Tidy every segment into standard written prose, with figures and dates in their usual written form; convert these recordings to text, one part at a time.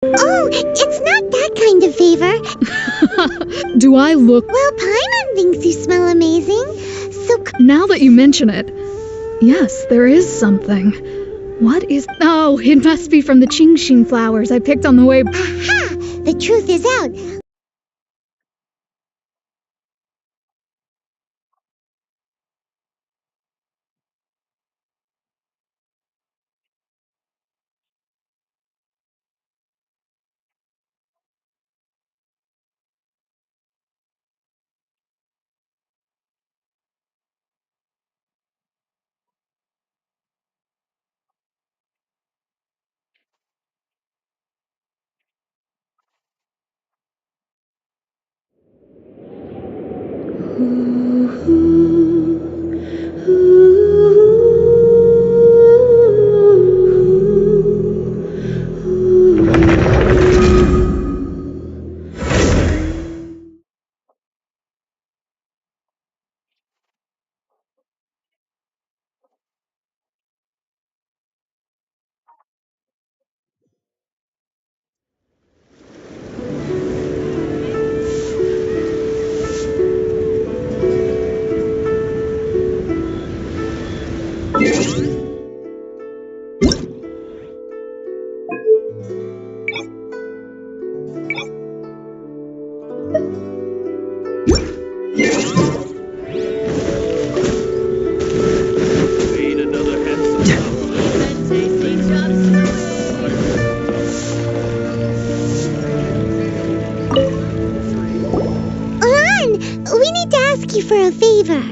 Oh, it's not that kind of favor. Do I look... Well, Paimon thinks you smell amazing, so... Now that you mention it, yes, there is something. What is... Oh, it must be from the Qingxin flowers I picked on the way... Aha! The truth is out. We need to ask you for a favor.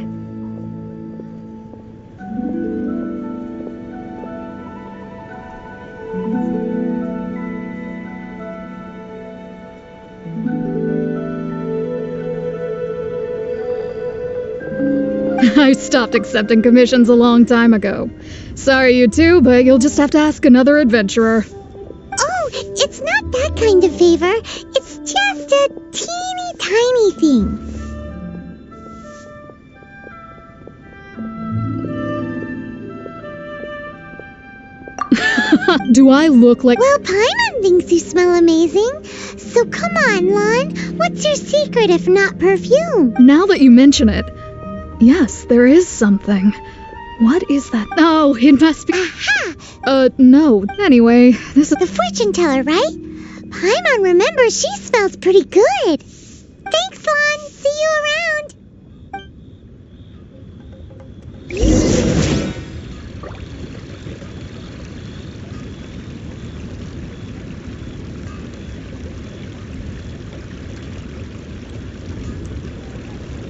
I stopped accepting commissions a long time ago. Sorry, you two, but you'll just have to ask another adventurer. Oh, it's not that kind of favor. It's just a teeny tiny thing. Do I look like... Well, Paimon thinks you smell amazing. So come on, Lon. What's your secret if not perfume? Now that you mention it, yes, there is something. What is that? Oh, it must be... Aha! No. Anyway, this is... The fortune teller, right? Paimon remembers she smells pretty good. Thanks, Lon. See you around.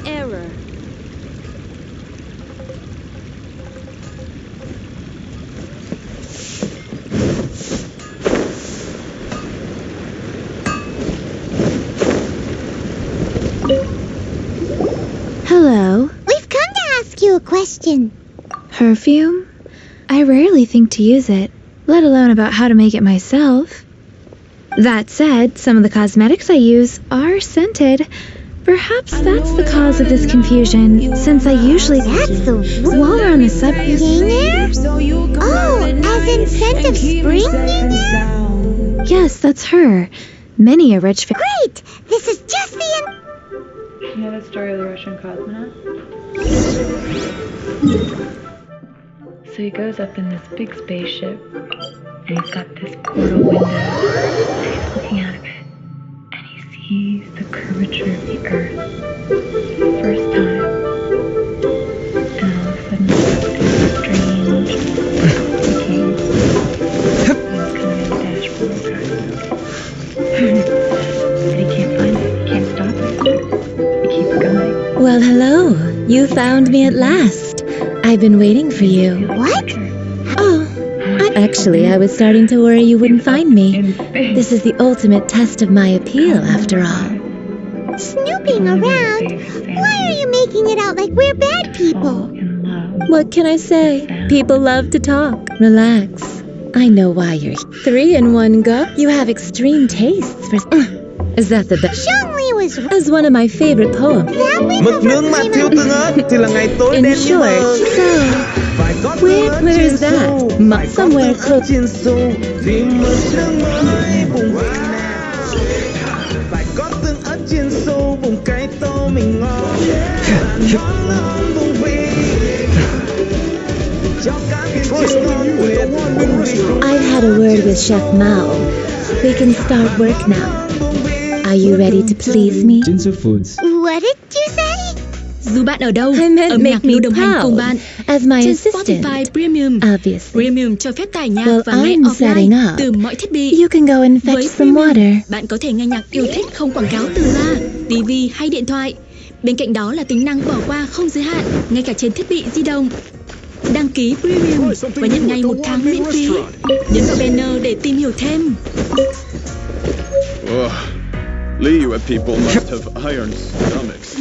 Error. Hello. We've come to ask you a question. Perfume? I rarely think to use it, let alone about how to make it myself. That said, some of the cosmetics I use are scented. Perhaps that's the cause of this confusion, since I usually... That's the While we're on the subject... Yang air? Oh, as in scent of spring, Yang air? Yes, that's her. Many a rich... Great! This is just the... You know the story of the Russian cosmonaut? So he goes up in this big spaceship, and he's got this portal window, and he's looking out of it, and he sees the curvature of the Earth for the first time. And all of a sudden, this strange looking, it's coming in the dashboard. But he can't find it, he can't stop it. He keeps going. Well, hello. You found me at last. I've been waiting for you. What? Oh, actually, I was starting to worry you wouldn't find me. This is the ultimate test of my appeal, after all. Snooping around? Why are you making it out like we're bad people? What can I say? People love to talk. Relax. I know why you're here. 3 in 1 go. You have extreme tastes for... Is that the best? Zhongli was right. As one of my favorite poems. That went Mực over nướng mà thiếu Paimon. tương ớt thì là ngày tối In đen như short, mực. so... Phải có Where- tương ớt where chiên is that? xù, Mực phải có somewhere tương ớt close. chiên xù, thì mực nướng mới bùng I've had a word with Chef Mao. We can start work now. Are you ready to please me? What did you say? Dù bạn ở đâu, I meant âm make nhạc me luôn đồng hành cùng proud bạn. as my Trên assistant. Spotify Premium. Obviously. Premium cho phép tải nhạc Well, và nghe I'm setting offline up. từ mọi thiết bị. You can go and fetch Với some Premium, water. bạn có thể nghe nhạc yêu thích không quảng cáo từ loa, TV hay điện thoại. Bên cạnh đó là tính năng bỏ qua không giới hạn, ngay cả trên thiết bị di động. Đăng ký Premium và nhận ngay 1 tháng miễn phí. Nhấn vào banner để tìm hiểu thêm. Liyue people must have iron stomachs.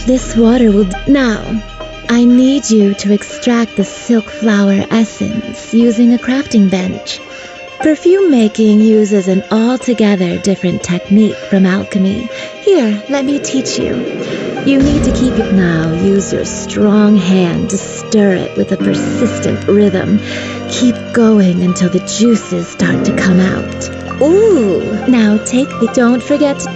This water will... Now, I need you to extract the silk flower essence using a crafting bench. Perfume making uses an altogether different technique from alchemy. Here, let me teach you. You need to keep it now. Use your strong hand to stir it with a persistent rhythm. Keep going until the juices start to come out. Ooh! Now take the... Don't forget to...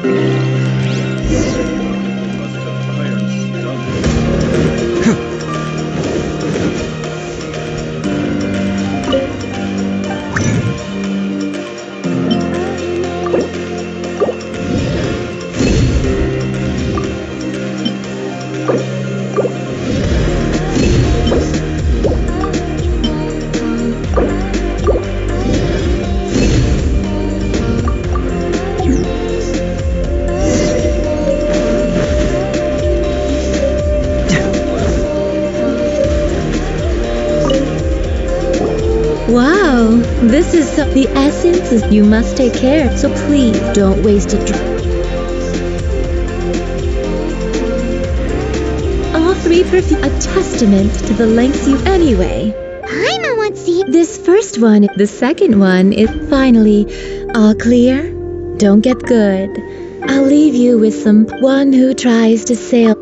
Wow, this is the essence is you must take care, so please don't waste it. All 3 perfume a testament to the lengths you anyway. Paimon wants to see this first one. The second one is finally all clear. Don't get good. I'll leave you with some one who tries to sail.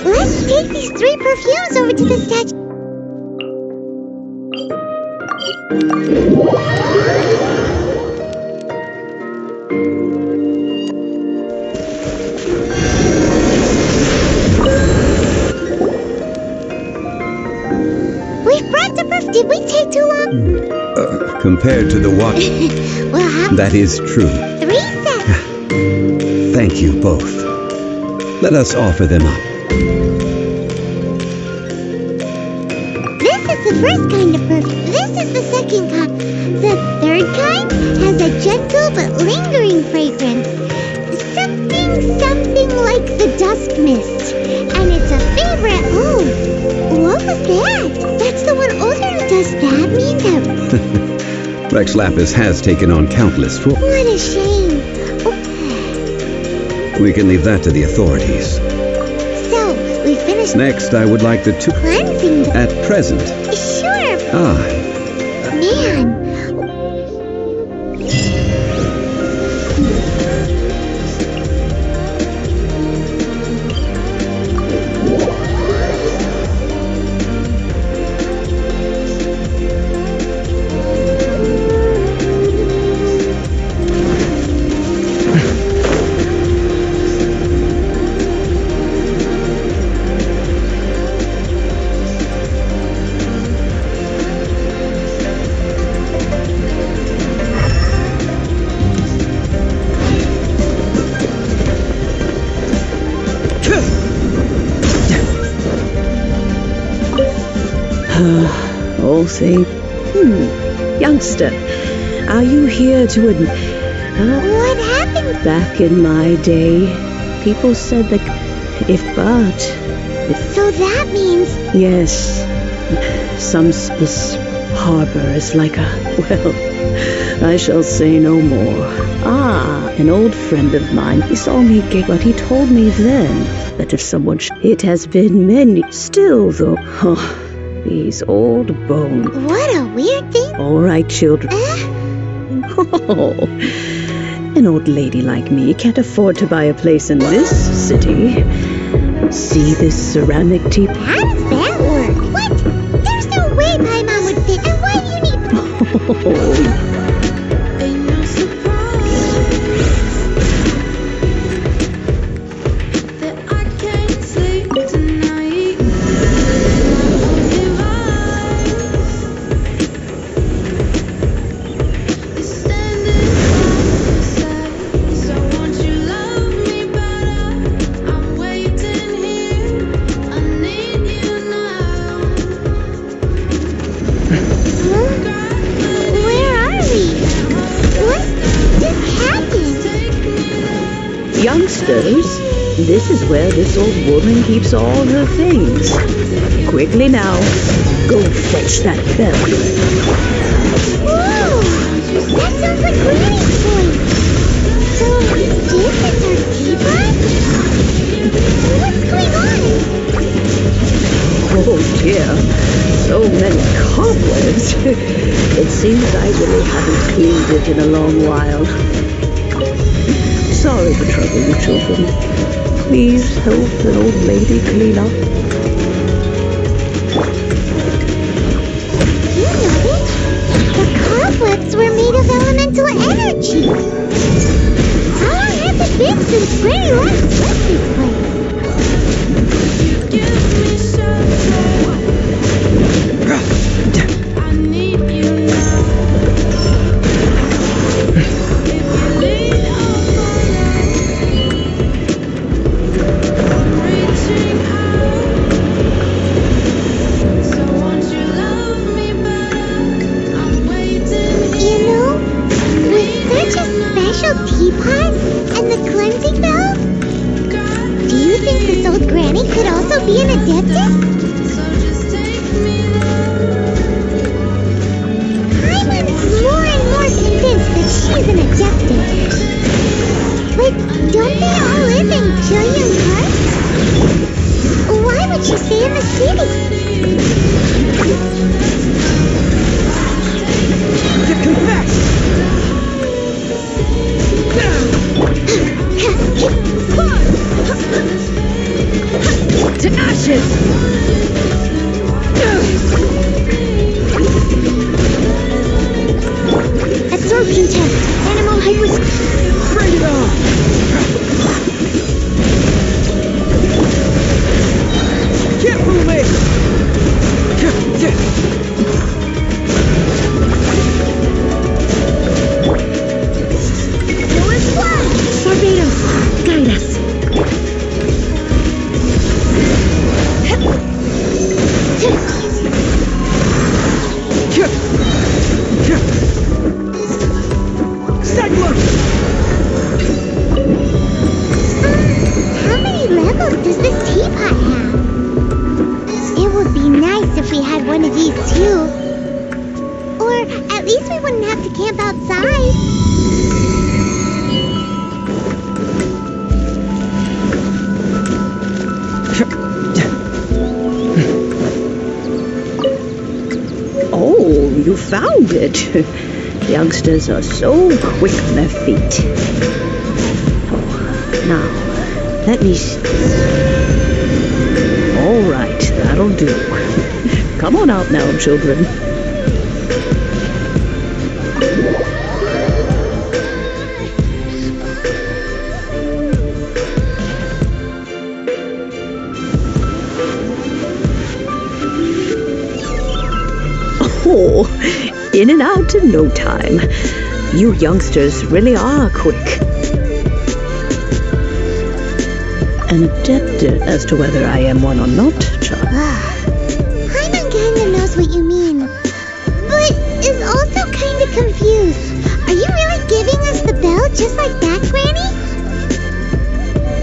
Let's take these 3 perfumes over to the statue. We've brought the perfume. Did we take too long? Compared to the water, We'll have that is true. 3 sets. Thank you both. Let us offer them up. This is the first kind of perfume. This is the second kind. The third kind has a gentle but lingering fragrance. Something like the dusk mist. And it's a favorite. Oh, what was that? That's the one older. Does that mean that... Rex Lapis has taken on countless forms. What a shame. Oh. We can leave that to the authorities. So, we finished Next, I would like the two... cleansing the... At present. Sure, Ah, man. All say, youngster, are you here to admit? What happened? Back in my day, people said that So that means... yes, this harbor is like a, well, I shall say no more. An old friend of mine, he saw me gig, but he told me then that if someone, it has been many, still though, these old bones. What a weird thing. All right, children. Oh, an old lady like me can't afford to buy a place in this city. See this ceramic teapot? How does that work? What? There's no way Paimon would fit. And why do you need... Oh, Where are we? What just happened? Youngsters, this is where this old woman keeps all her things. Quickly now, go fetch that bell. Whoa! That sounds like Granny's voice. So, this is our teapot? What's going on? Oh dear, so many cobwebs. It seems I really haven't cleaned it in a long while. Sorry to trouble you children. Please help an old lady clean up. You know it. The cobwebs were made of elemental energy. How long has it been since Granny last left this place? Teapot and the cleansing bell? Do you think this old granny could also be an adeptus? I'm more and more convinced that she's an adeptus. But don't they all live in Julian Park? Why would she stay in the city? To confess! To ashes! Absorption test. Animal hyper... Bring it on! Can't fool me! Barbados, guide us. How many levels does this teapot have? It would be nice if we had one of these too. Or at least we wouldn't have to camp outside. Oh, you found it. Youngsters are so quick on their feet. Oh, now, let me see. All right, that'll do. Come on out now, children. Oh, in and out in no time. You youngsters really are quick. An adept as to whether I am one or not, child. Hyman kinda knows what you mean, but is also kinda confused. Are you really giving us the bell just like that, Granny?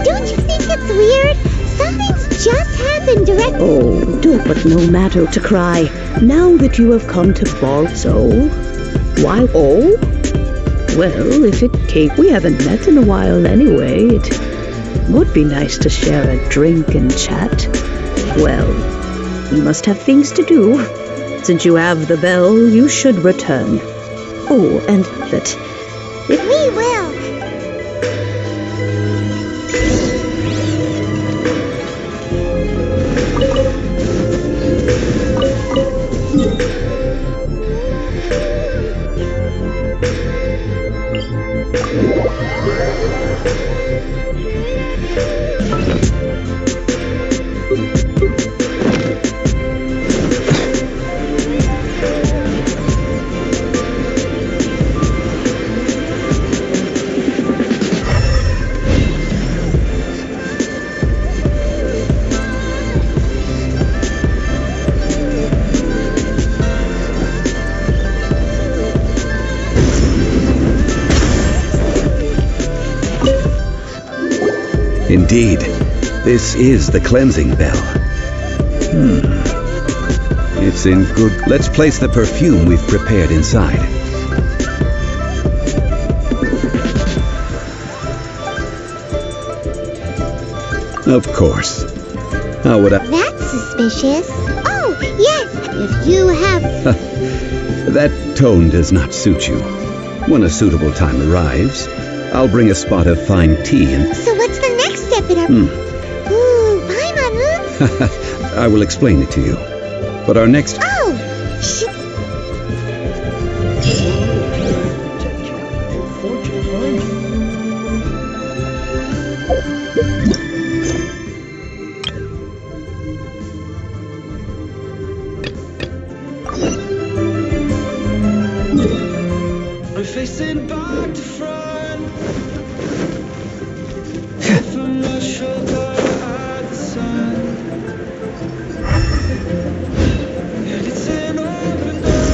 Don't you think it's weird? Something's just happened directly. Oh, don't but no matter to cry. Now that you have come to ball, so why? Oh, well, if it came, we haven't met in a while anyway. It would be nice to share a drink and chat. Well, you must have things to do. Since you have the bell, you should return. Oh, and that. We will. Indeed, this is the cleansing bell. It's in good... Let's place the perfume we've prepared inside. Of course. How would I... That's suspicious. Oh, yes, if you have... That tone does not suit you. When a suitable time arrives, I'll bring a spot of fine tea and... So what's the next step in our... Ooh, bye, Mama. I will explain it to you. But our next... Oh, I'm facing back to front. From my shoulder at the sun. And it's an open door.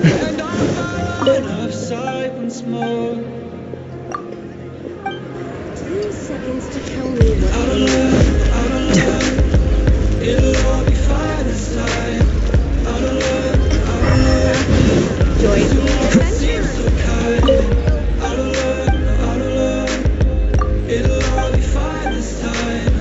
And I'm out of sight once more. 2 seconds to tell me what I don't know. It'll all be fine this time. I don't know. joy the adventure. It'll all be fine this time.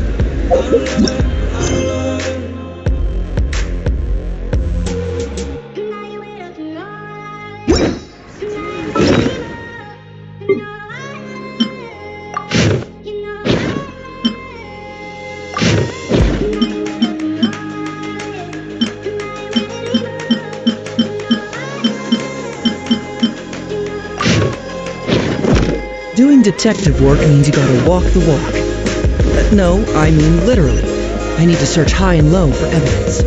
Doing detective work means you gotta walk the walk. No, I mean literally. I need to search high and low for evidence.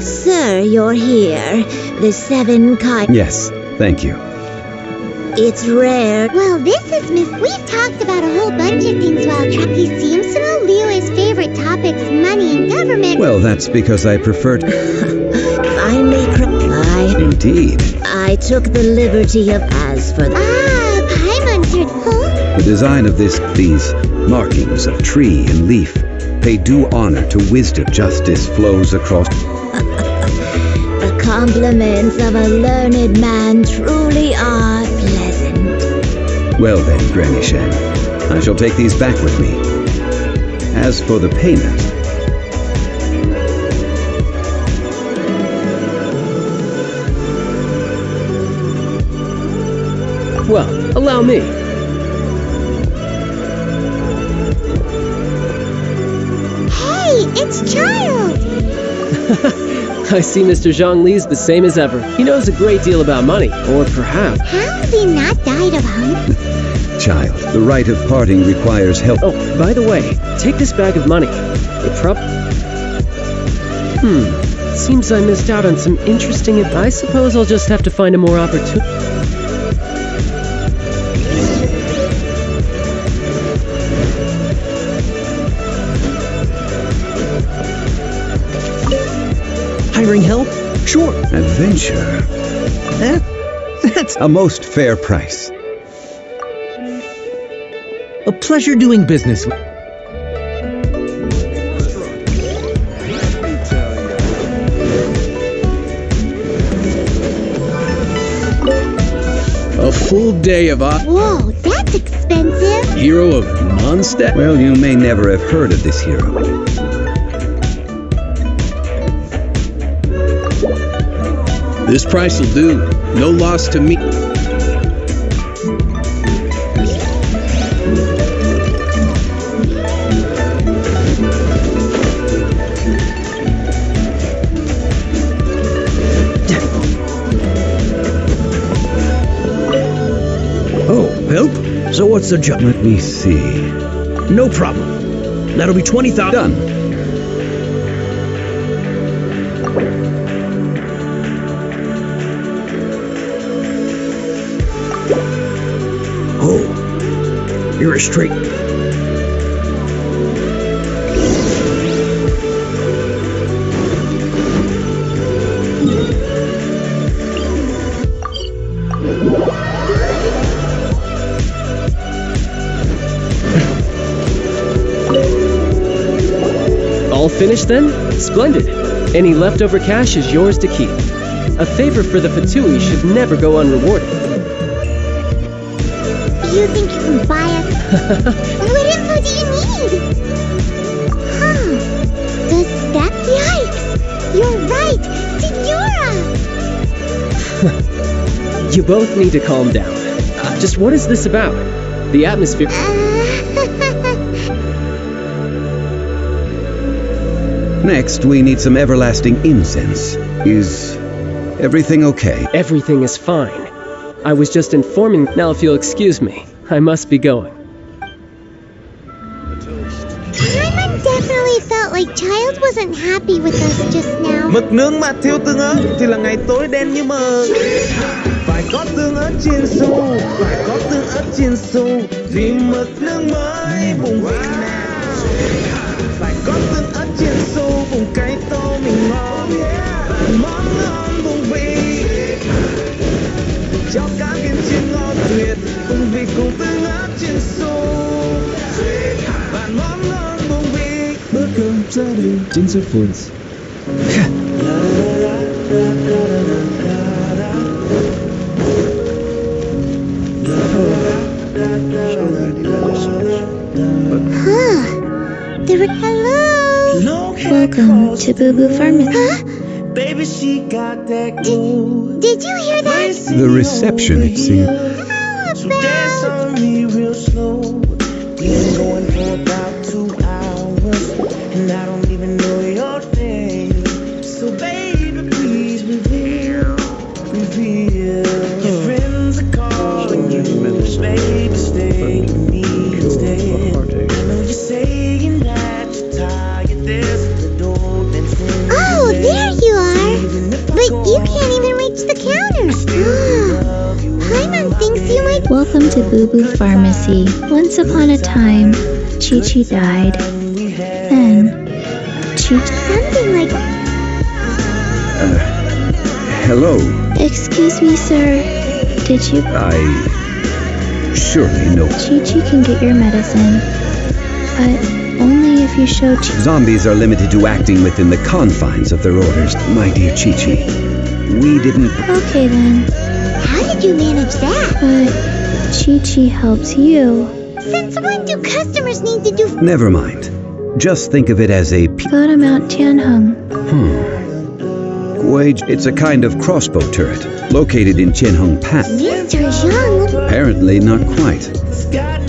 Sir, you're here. The 7 kind... Yes, thank you. It's rare. Well, this is We've talked about a whole bunch of things while Truckee seems to know Leroy's favorite topics, money and government. Well, that's because I prefer to... Finally, Indeed. I took the liberty of as for Paimon, huh? The design of these markings of tree and leaf pay due honor to wisdom. Justice flows across... The compliments of a learned man truly are pleasant. Well then, Granny Shan, I shall take these back with me. As for the payment... Well, allow me. Hey, it's Child! I see Mr. Zhongli's the same as ever. He knows a great deal about money, or perhaps... How has he not died of hunger? Child, the rite of parting requires help. Oh, by the way, take this bag of money. Seems I missed out on some interesting... I suppose I'll just have to find a more opportune... Hiring help? Sure. Adventure. That's a most fair price. A pleasure doing business with... A full day of Whoa, that's expensive. Hero of Mondstadt? Well, you may never have heard of this hero. This price will do. No loss to me. Oh, help? So what's the job? Let me see. No problem. That'll be 20,000. Done. Oh, you're a straight... All finished then? Splendid. Any leftover cash is yours to keep. A favor for the Fatui should never go unrewarded. You think you can buy us? What info do you need? Huh. Yikes! You're right! Signora! You both need to calm down. Just what is this about? The atmosphere... Next, we need some everlasting incense. Is everything okay? Everything is fine. I was just informing... Now if you'll excuse me, I must be going. Paimon definitely felt like Child wasn't happy with us just now. Mực nướng mà thiếu tương ớt thì là ngày tối đen như mực. Phải có tương ớt chiên xù, phải có tương ớt chiên xù, vì mực nướng mới bùng vị nào. Phải có tương ớt chiên xù, bùng cái tô mình ngon, món ngon bùng vị. Cho cá viên chiên ngon tuyệt, bùng vị cùng tương ớt chiên xù. Và món ngon bùng vị. Bữa cơm gia đình chính sách Foods. Hello. Welcome to Boo Boo Pharmacy. Huh? Baby, she got that glue. Did you hear that? The reception, it seems. So dance on me real slow. We've been going for about 2 hours, and I don't even know your name. So baby, please reveal. Your friends are calling you. Baby, stay with me instead. I know you're saying that you're tired. There's a little dancing. Oh, there you are. But you can't even reach the counter. Paimon thinks you might... Welcome to Boo Boo Pharmacy. Once upon a time, Chi-Chi died. Then, Something like... Hello. Excuse me, sir. Did you... Surely no. Chi-Chi can get your medicine. But only if you show Zombies are limited to acting within the confines of their orders, my dear Chi-Chi. We didn't... Okay then. How did you manage that? But Chi-Chi helps you. Since when do customers need to do... Never mind. Just think of it as a... Go to Mount Tianheng. Wage, it's a kind of crossbow turret, located in Tianheng Pass. Mr. Zhang... Apparently not quite.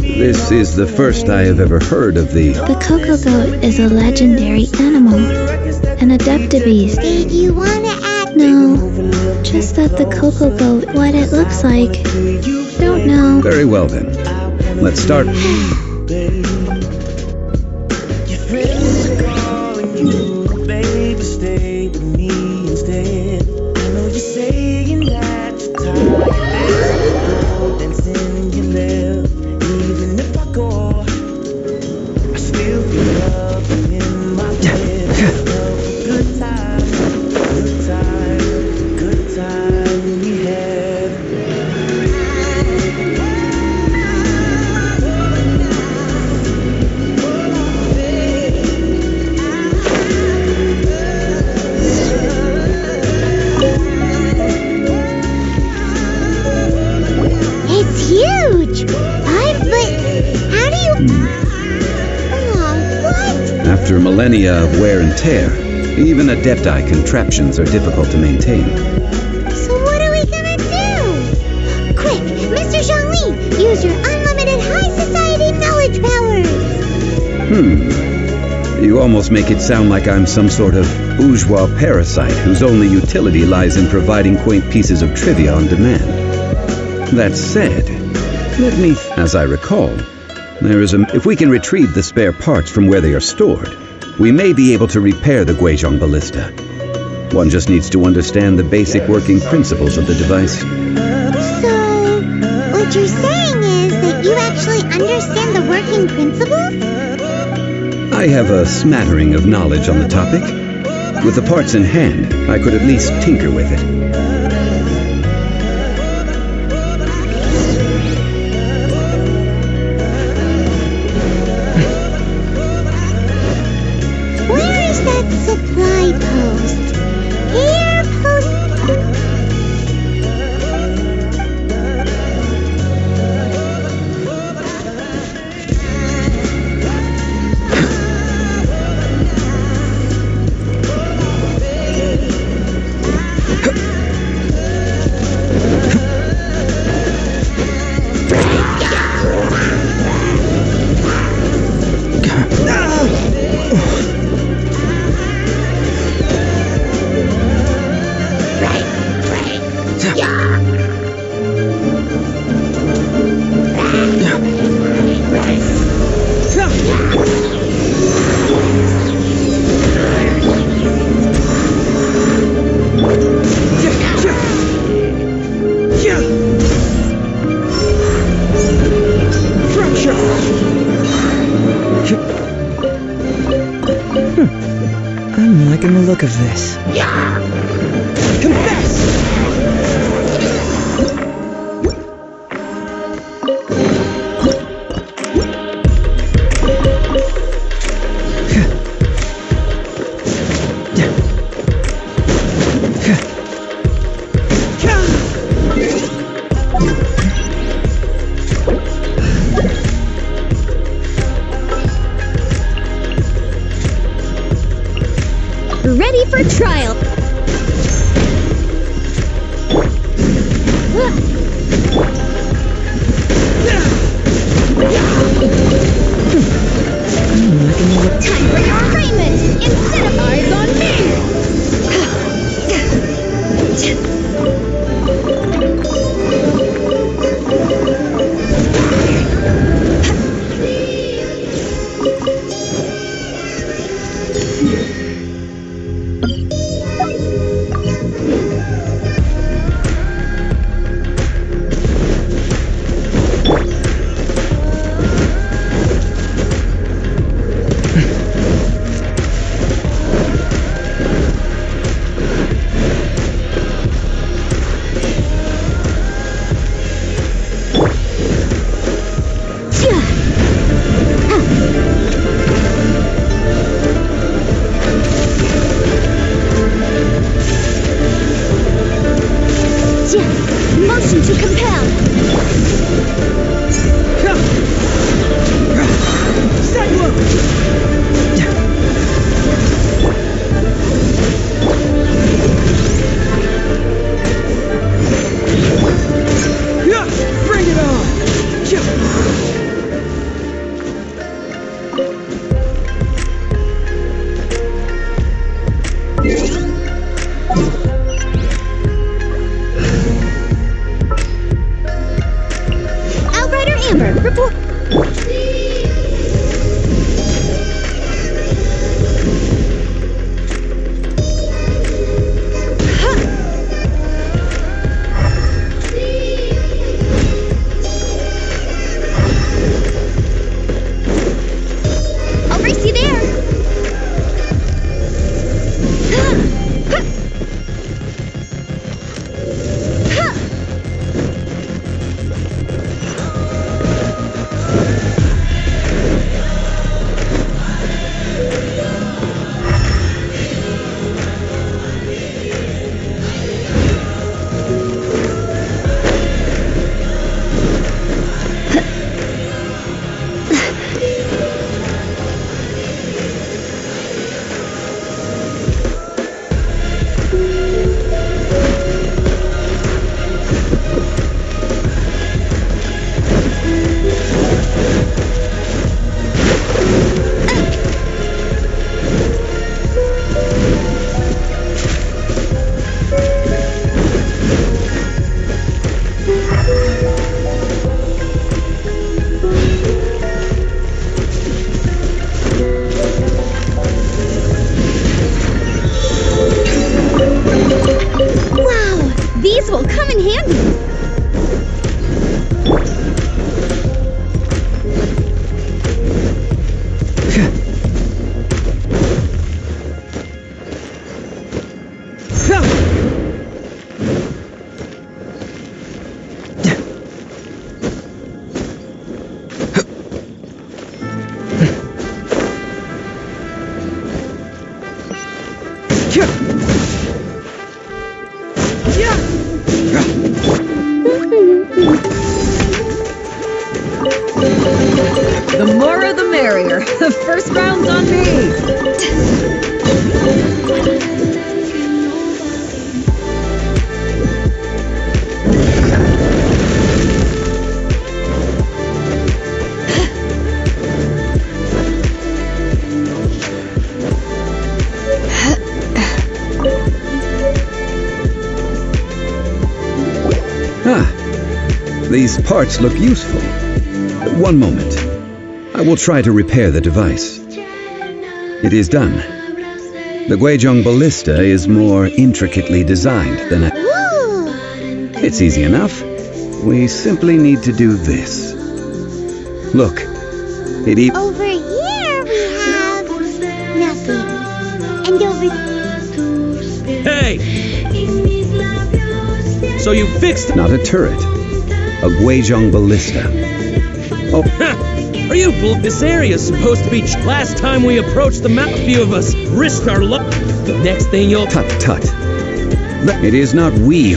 This is the first I have ever heard of the... The Coco Goat is a legendary animal. An adeptabeast. Did you want to add... No, just that the Coco Goat, what it looks like. Don't know. Very well then. Let's start. It's huge! 5 foot... How do you... what? After millennia of wear and tear, even Adepti contraptions are difficult to maintain. So what are we gonna do? Quick, Mr. Zhangli, use your unlimited high society knowledge powers! You almost make it sound like I'm some sort of bourgeois parasite whose only utility lies in providing quaint pieces of trivia on demand. That said, let me... As I recall, if we can retrieve the spare parts from where they are stored, we may be able to repair the Guizhong ballista. One just needs to understand the basic working principles of the device. So, what you're saying is that you actually understand the working principles? I have a smattering of knowledge on the topic. With the parts in hand, I could at least tinker with it. Supply post. Here, post. I'm liking the look of this. Confess! Ready for trial. Time for your arraignment instead of eyes on me. Amber, report. I'll race you there. These will come in handy. The more the merrier. The first round's on me. These parts look useful. One moment. I will try to repair the device. It is done. The Guizhong ballista is more intricately designed than It's easy enough. We simply need to do this. Look. Over here we have nothing. And over Hey! So you fixed it? Not a turret. A Guizhong ballista. Oh, are you This area's supposed to be last time we approached the map, a few of us risked our luck. The next thing you'll... Tut, tut. It is not we.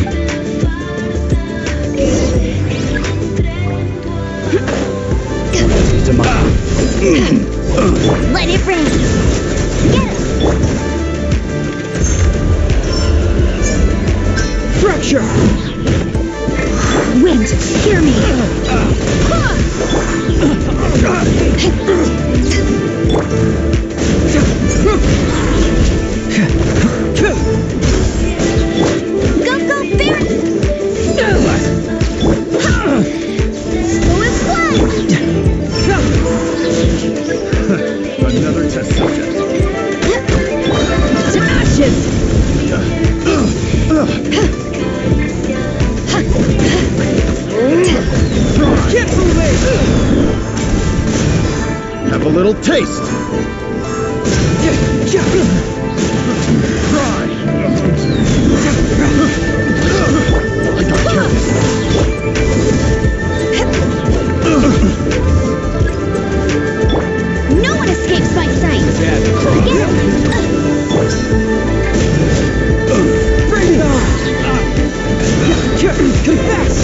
Let it rain. Get him. Fracture! Wind, hear me. Go, go, Barry! Slow as flash! Another test subject. To ashes! Get moving! Have a little taste. I got careless. No one escapes my sight! Bring it on! Confess!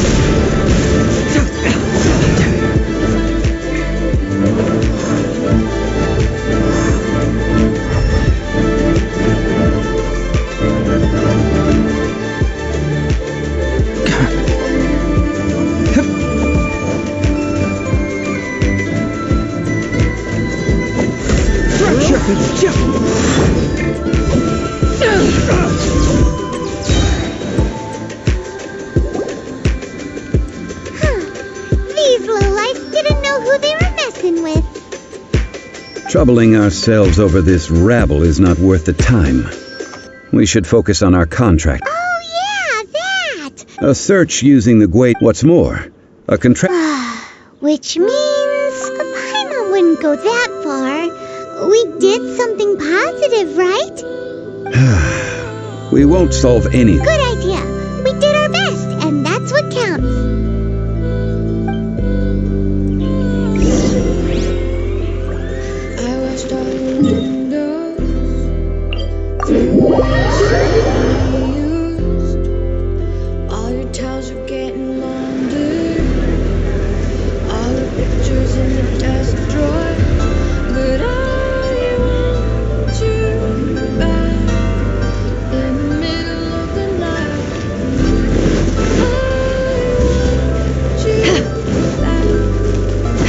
who they were messing with. Troubling ourselves over this rabble is not worth the time. We should focus on our contract. Oh yeah, that! A search using the Gwait. What's more, a contract. Which means Paimon wouldn't go that far. We did something positive, right? We won't solve any. Good idea. We did our best, and that's what counts. I watched all the windows all your towels are getting longer. All the pictures in the desk drawer. But I want you back in the middle of the night. I want you back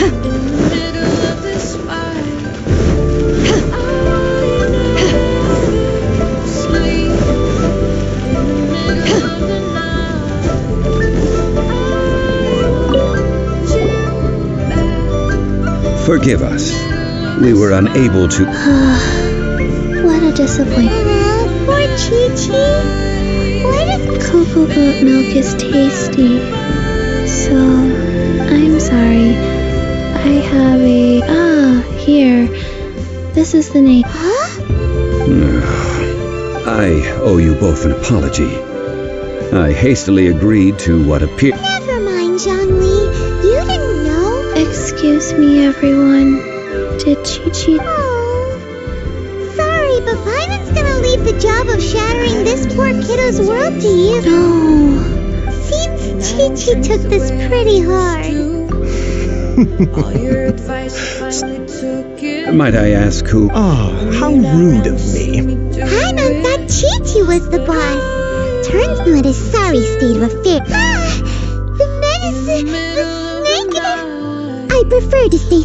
in the middle of this fight. I never sleep in the middle of the night. Forgive us. We were unable to. What a disappointment. Poor Chi-Chi. Why does Cocoa goat milk is tasty. So, I'm sorry. I have a... here. This is the name. I owe you both an apology. I hastily agreed to what appeared. Never mind, Zhongli. You didn't know. Excuse me, everyone. Did Chi-Chi... Sorry, but Paimon's gonna leave the job of shattering this poor kiddo's world to you. No. Seems Chi-Chi took this pretty hard. All your advice finally took it. Might I ask who? How rude of me. Paimon thought Chi-Chi was the boss. Turns out his sorry state of affairs. The medicine was negative. I prefer to stay.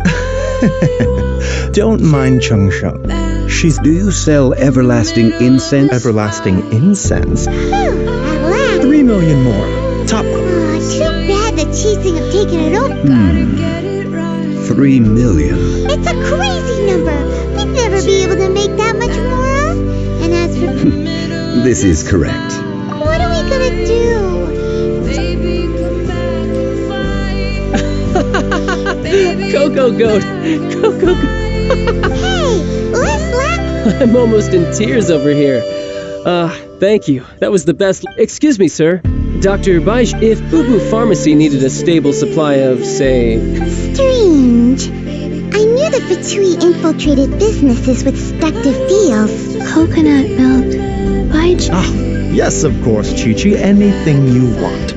Don't mind Chung Sheng. She's... Do you sell everlasting incense? Everlasting incense? Phew, at last. 3 million more. Top. Too bad the cheating have taken it over. 3 million. It's a crazy number. We'd never be able to make that much more. And as for... This is correct. What are we gonna do? Baby, come back and fight. Cocoa goat. Cocoa goat. Hey, let's laugh. I'm almost in tears over here. Thank you. That was the best. Excuse me, sir. Dr. Baij, if Boo Boo Pharmacy needed a stable supply of, say... Strange. I knew the Fatui infiltrated businesses with seductive deals. Coconut milk. Baij... Yes, of course, Chi-Chi. Anything you want.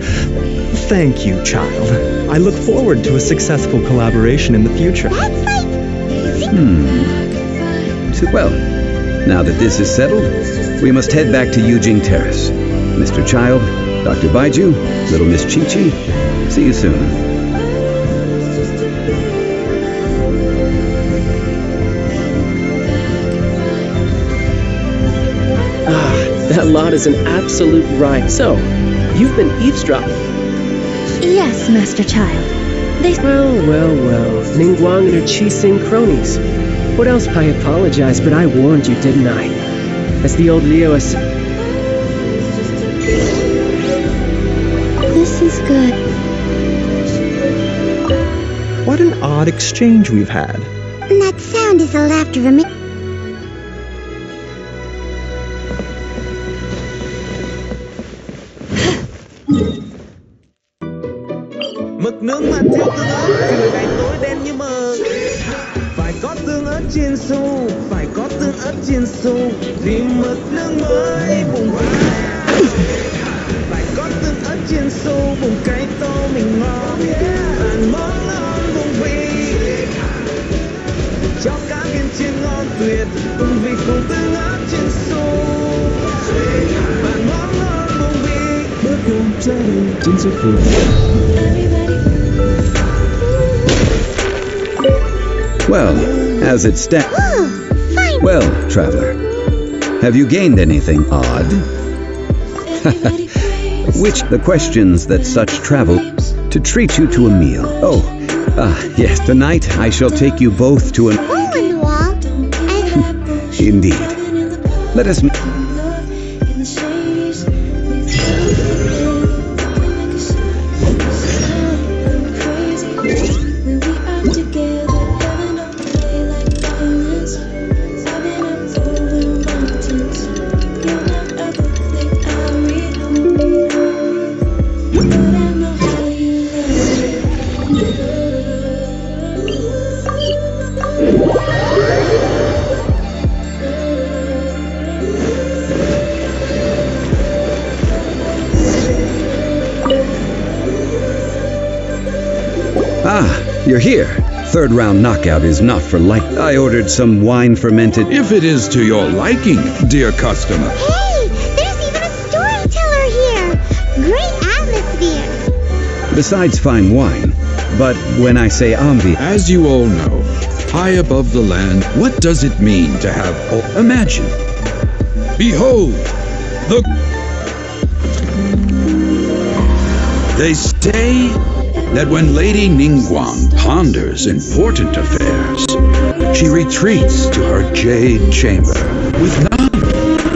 Thank you, child. I look forward to a successful collaboration in the future. That's like... Well, now that this is settled, we must head back to Yujing Terrace. Mr. Child, Dr. Baiju, little Miss Chi-Chi, see you soon. That lot is an absolute riot. So, you've been eavesdropping. Yes, Master Child. They... Well. Ningguang and her Chi-Sing cronies. What else could I apologize, but I warned you, didn't I? As the old Leo has... This is good. What an odd exchange we've had. That sound is the laughter of a... Mực nướng mà thiếu tương ớt thì người này tối đen như mực. Phải có tương ớt chiên xù, phải có tương ớt chiên xù thì mực nướng mới bùng vãi. Phải có tương ớt chiên xù, bùng cái tô mình ngon, ăn món ngon bùng vị. Cho cá viên chiên ngon tuyệt, bùng vị cùng tương ớt chiên xù. Ăn món ngon bùng vị, bữa cơm gia đình trên giấc ngủ. Well, as it stands... Well, traveler, have you gained anything odd? Which the questions that such travel to treat you to a meal. Oh, Yes, tonight I shall take you both to an... Hole in the wall? Indeed. Let us... You're here. Third round knockout is not for light. I ordered some wine fermented... If it is to your liking, dear customer. Hey, there's even a storyteller here. Great atmosphere. Besides fine wine. But when I say ambi... As you all know, high above the land, what does it mean to have... Imagine. Behold, They say that when Lady Ningguang ponders important affairs, she retreats to her jade chamber with none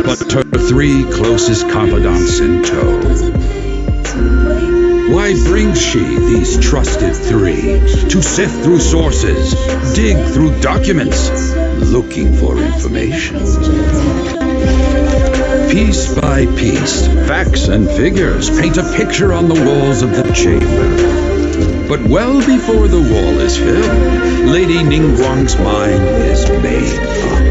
but her 3 closest confidants in tow. Why brings she these trusted 3 to sift through sources, dig through documents, looking for information? Piece by piece, facts and figures paint a picture on the walls of the chamber. But well before the wall is filled, Lady Ningguang's mind is made up.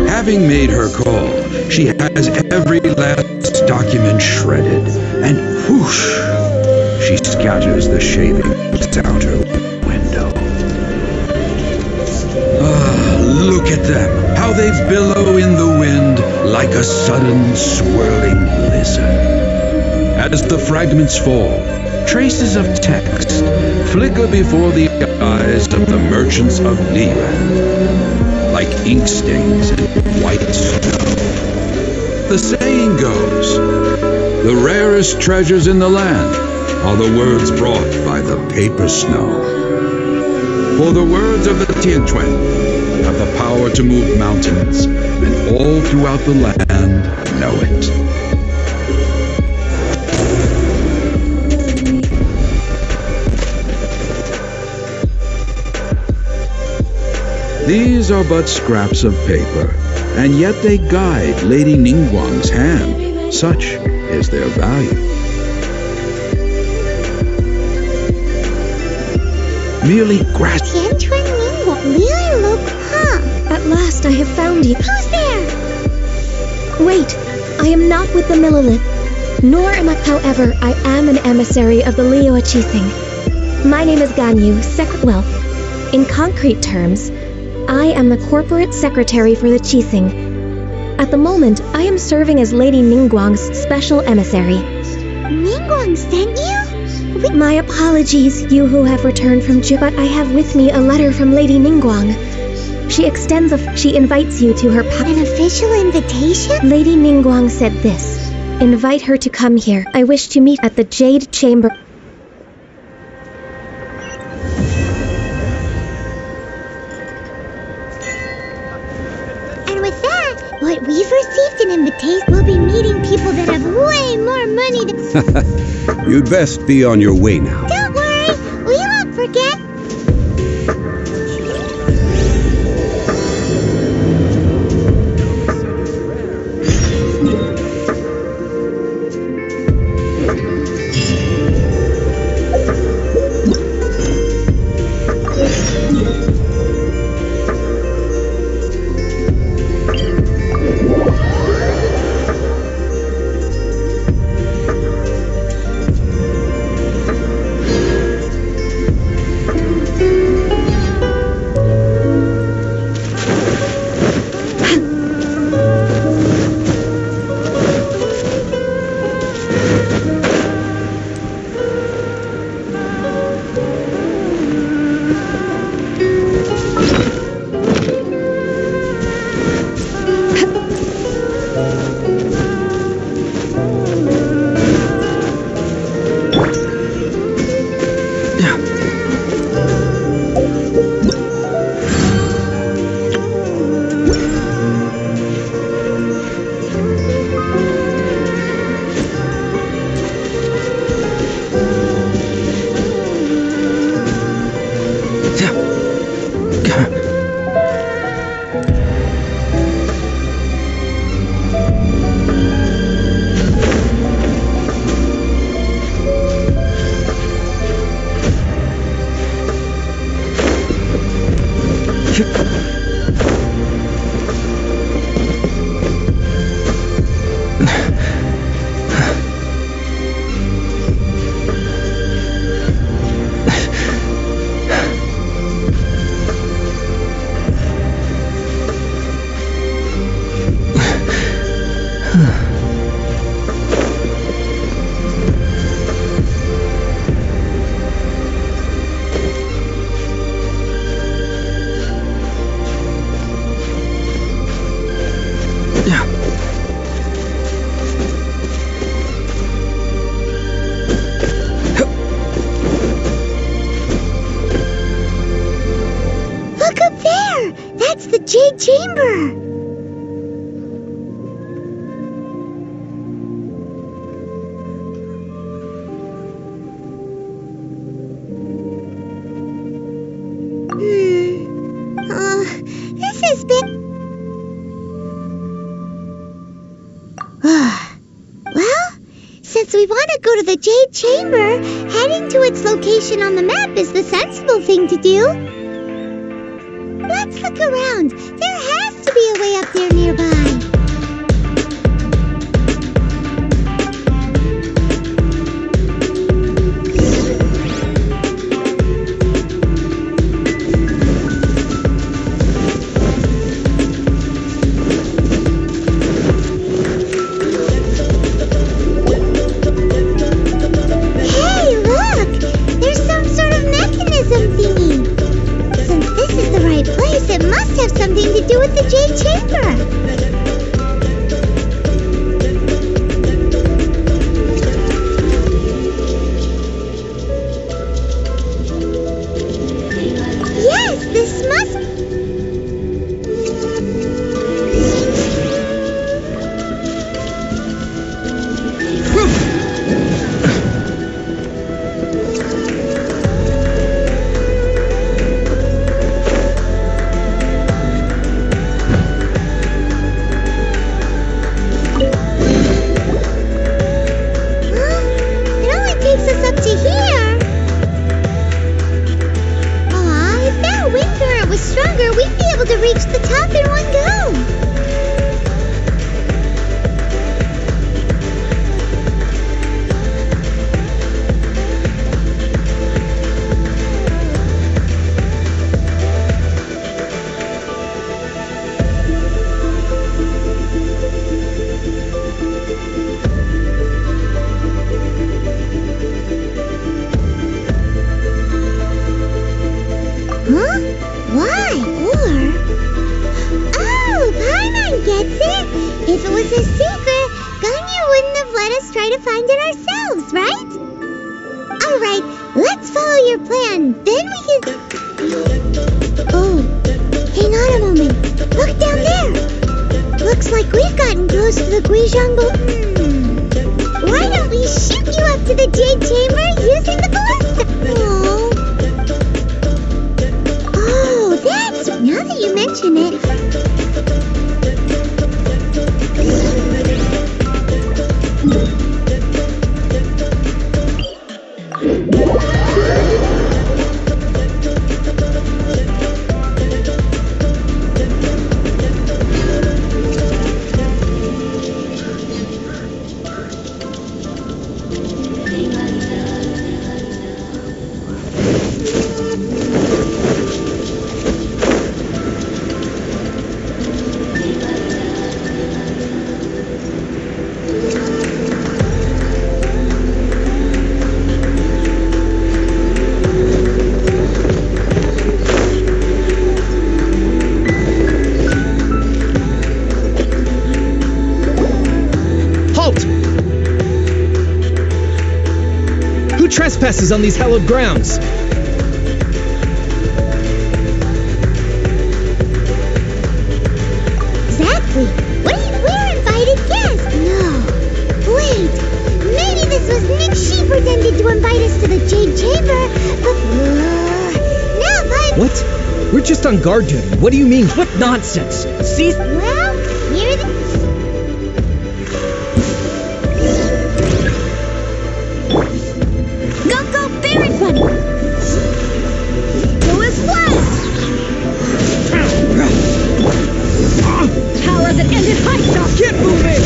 Having made her call, she has every last document shredded, and whoosh, she scatters the shavings out her window. Ah, look at them, how they billow in the wind like a sudden swirling blizzard. As the fragments fall, traces of text flicker before the eyes of the merchants of Liyuan, like ink stains in white snow. The saying goes, the rarest treasures in the land are the words brought by the paper snow. For the words of the Tianquan have the power to move mountains, and all throughout the land know it. These are but scraps of paper, and yet they guide Lady Ningguang's hand. Such is their value. Merely grasp. Tianquan Ningguang, really look, huh? At last I have found you. Who's there? Wait, I am not with the Millelith, nor am I. However, I am an emissary of the Liyue Qixing. My name is Ganyu, in concrete terms, I am the corporate secretary for the Qixing. At the moment, I am serving as Lady Ningguang's special emissary. Ningguang sent you? My apologies, you who have returned from Ju, but I have with me a letter from Lady Ningguang. She invites you to her An official invitation? Lady Ningguang said this. Invite her to come here. I wish to meet at the Jade Chamber. What we've received an invitation, we'll be meeting people that have way more money than... You'd best be on your way now. Don't worry, we won't forget. chamber. This has been... Well, since we want to go to the Jade Chamber, heading to its location on the map is the sensible thing to do. Let's look around. There has to be a way up there nearby. Something to do with the Jade Chamber. Yes, this must... to reach the top in one go. Huh? Why? Or... Oh, Paimon gets it! If it was a secret, Ganyu wouldn't have let us try to find it ourselves, right? Alright, let's follow your plan. Then we can... Oh, hang on a moment. Look down there! Looks like we've gotten close to the Guizhong Boat. Why don't we shoot you up to the Jade Chamber using the ballista? Now that you mention it... Trespasses on these hallowed grounds. Exactly. We're invited guests. No. Wait. Maybe this was Nick. She pretended to invite us to the Jade Chamber, but now What? We're just on guard duty. What do you mean? What nonsense? See? Well, here the... Get moving!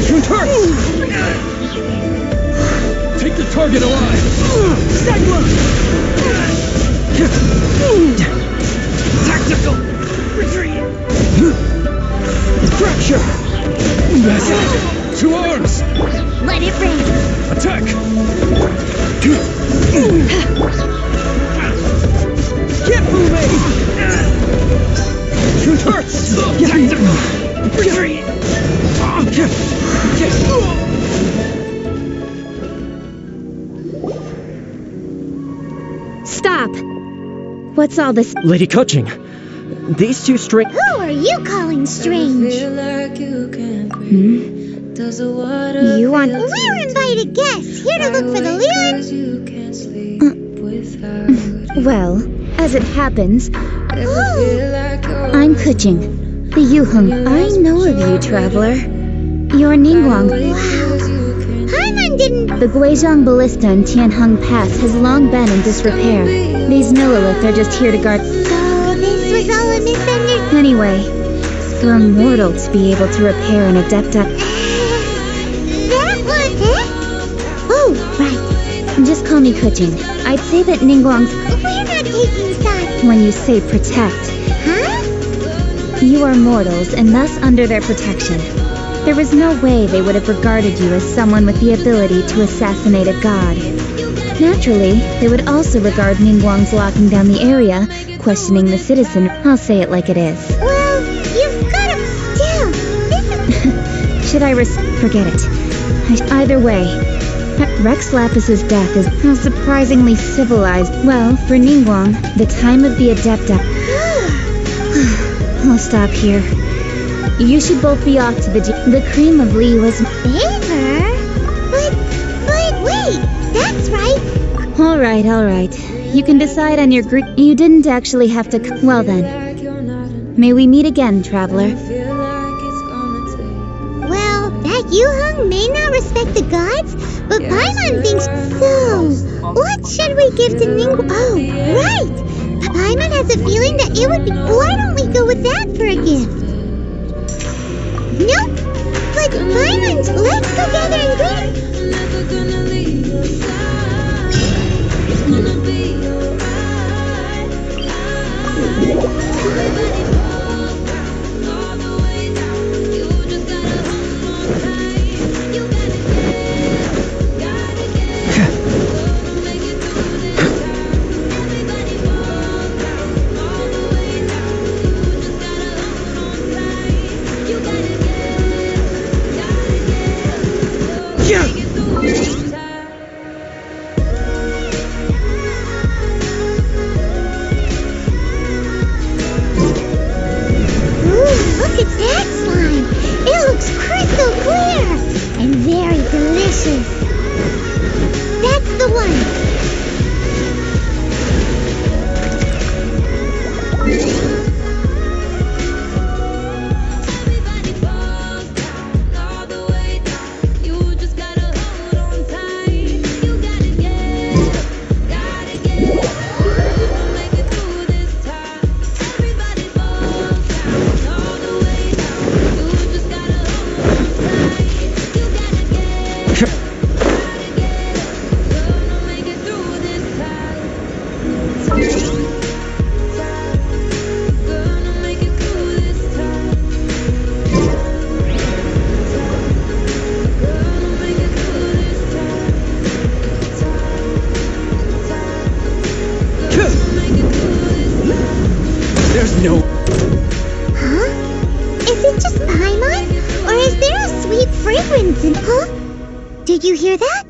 Shoot her! Take the target alive! Segma! Tactical! Retreat! Fracture! Two arms! Let it rain! Attack! Get moving! Shoot her! Tactical! Retreat! What's all this? Lady Coaching, these two strange... Who are you calling strange? You want... We're invited guests, here to look for the lyric. Well, as it happens, Oh, I'm Kuching, the Yuheng. I know of you, traveler. You're Ningguang. wow. Paimon didn't... The Guizhong Ballista in Tianheng Pass has long been in disrepair. These millilith are just here to guard... So this was all a misunderstanding. Anyway, for a mortal to be able to repair an adepta... That was it? Oh, right. Just call me Kuching. I'd say that Ningguang's... We're not taking sides. When you say protect, Huh? you are mortals and thus under their protection. There was no way they would have regarded you as someone with the ability to assassinate a god. Naturally, they would also regard Ningguang's locking down the area, questioning the citizen. I'll say it like it is. Well, you've got to... Still, this is... Should I forget it. Either way, Rex Lapis's death is how surprisingly civilized. Well, for Ningguang, the time of the Adepta... I'll stop here. You should both be off to the cream of Li was... Favor? But wait, that's right. All right. You can decide on your group. You didn't actually have to... Well then. May we meet again, traveler. Well, that Yuheng may not respect the gods, but Paimon thinks so. What should we give to Ningguang? Oh, right! Paimon has a feeling that it would be... Why don't we go with that for a gift? Nope! But Paimon, let's go gather and greet Look at that slime! It looks crystal clear! And very delicious! That's the one! There's no... Huh? Is it just Paimon? Or is there a sweet fragrance in... Huh? Did you hear that?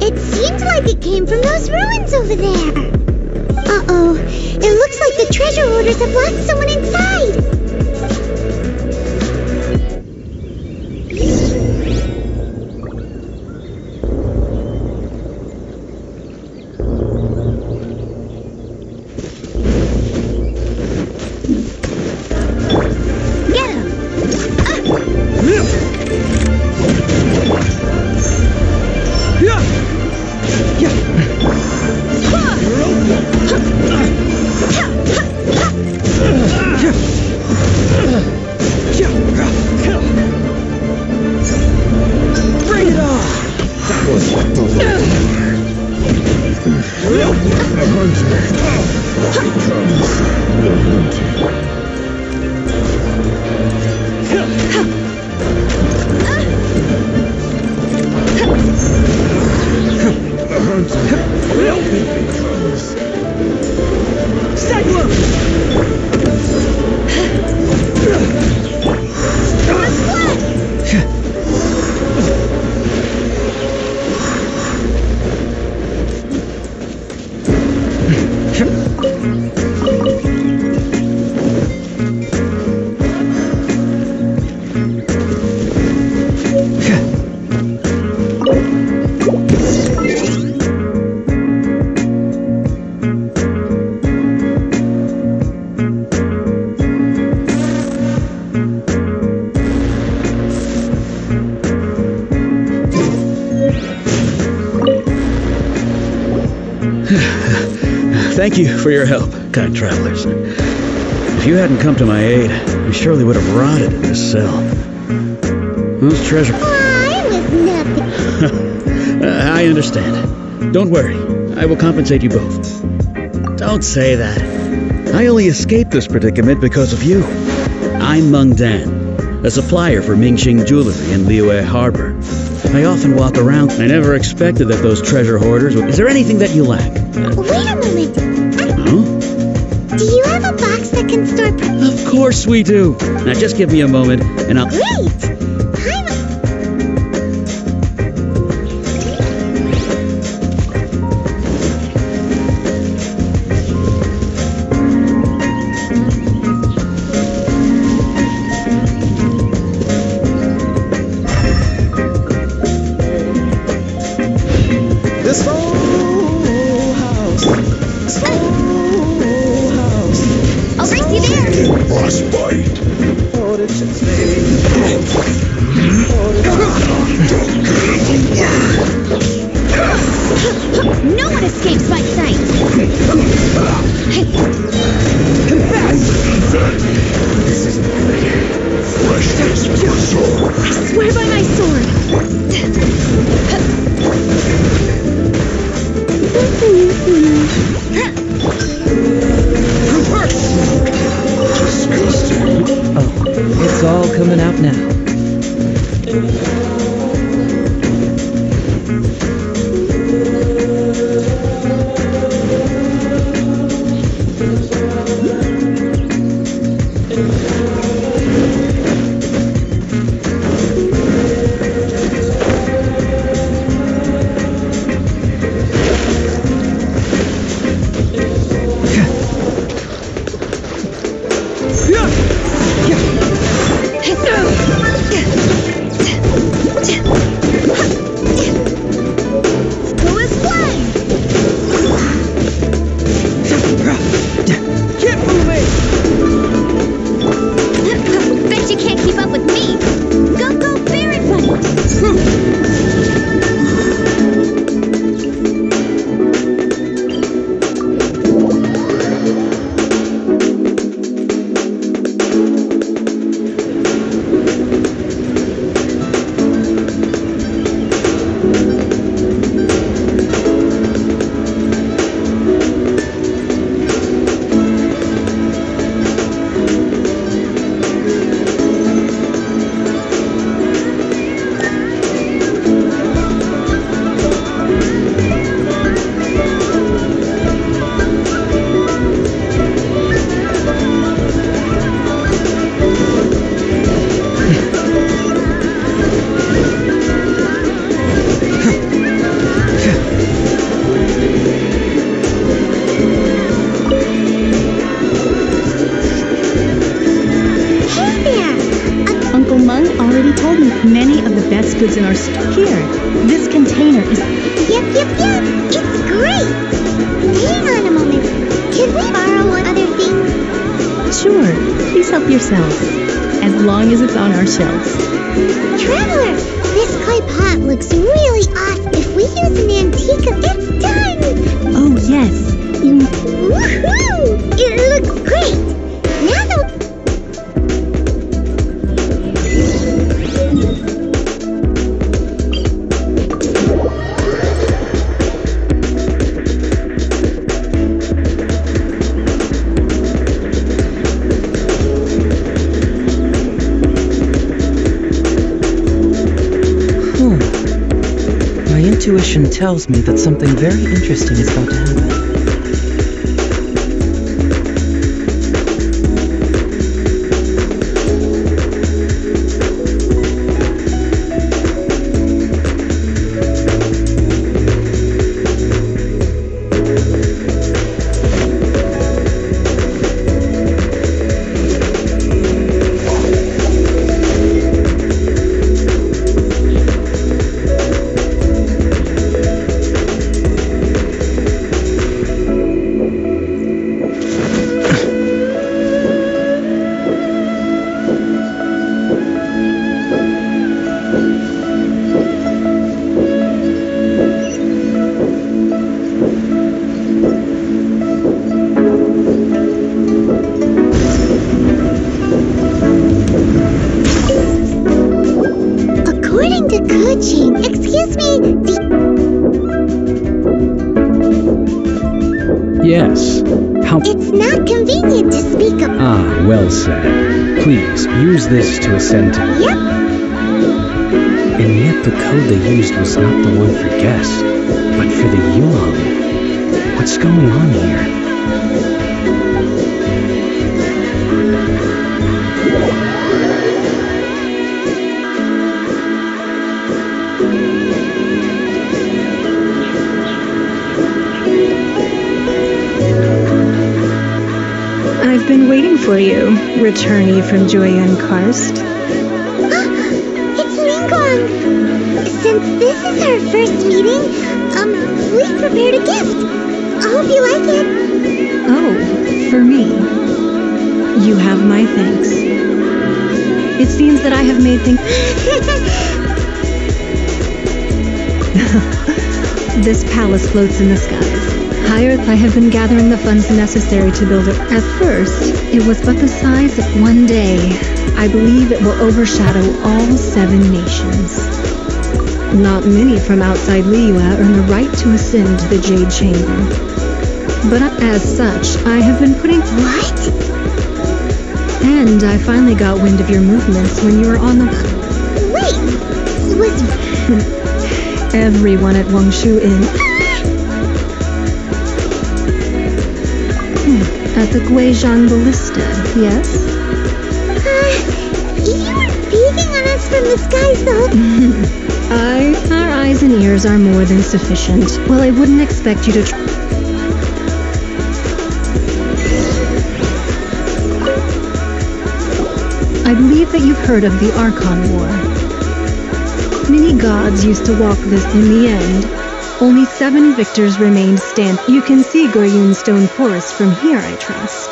It seemed like it came from those ruins over there. Uh-oh. It looks like the treasure hoarders have locked someone inside. Get him! Bring it on! That was the hunter. Here comes the hunter. The hunter. Here comes Thank you for your help, kind travelers. If you hadn't come to my aid, we surely would have rotted in this cell. Those treasure... I was nothing. I understand. Don't worry. I will compensate you both. Don't say that. I only escaped this predicament because of you. I'm Meng Dan, a supplier for Mingxing Jewelry in Liyue Harbor. I often walk around. I never expected that those treasure hoarders would... Is there anything that you lack? Wait a moment. Huh? Do you have a box that can store... Of course we do. Now just give me a moment and I'll... Great! No one escapes my sight! This isn't good. Freshness for sword. I swear by my Oh, it's all coming out now. goods in our store. Here, this container is... Yep. It's great. Hang on a moment. Can we borrow other things? Sure. Please help yourselves. As long as it's on our shelves. Traveler, this clay pot looks really awesome. If we use an antique, it's done. Oh, yes. Woohoo! It looks great. Now the... My intuition tells me that something very interesting is about to happen. could change. Excuse me, Yes. How? it's not convenient to speak of. Ah, well said. Please, use this to ascend to... Yep. And yet the code they used was not the one for guests, but for the young. What's going on here? I've been waiting for you, returnee from Joyen Karst. It's Ningguang. Since this is our first meeting, we've prepared a gift. I hope you like it. Oh, for me. You have my thanks. It seems that I have made things... This palace floats in the skies. Higher, I have been gathering the funds necessary to build it. At first, it was but the size of one day. I believe it will overshadow all 7 nations. Not many from outside Liyue earn the right to ascend to the Jade Chamber. But as such, I have been putting... What? And I finally got wind of your movements when you were on the... Wait, was... Everyone at Wangshu Inn. At the Guizhang Ballista, yes? You were peeking on us from the skies, though. Our eyes and ears are more than sufficient. Well, I wouldn't expect you to I believe that you've heard of the Archon War. Many gods used to walk this in the end. Only 7 victors remained standing. You can see Goryun Stone Forest from here, I trust.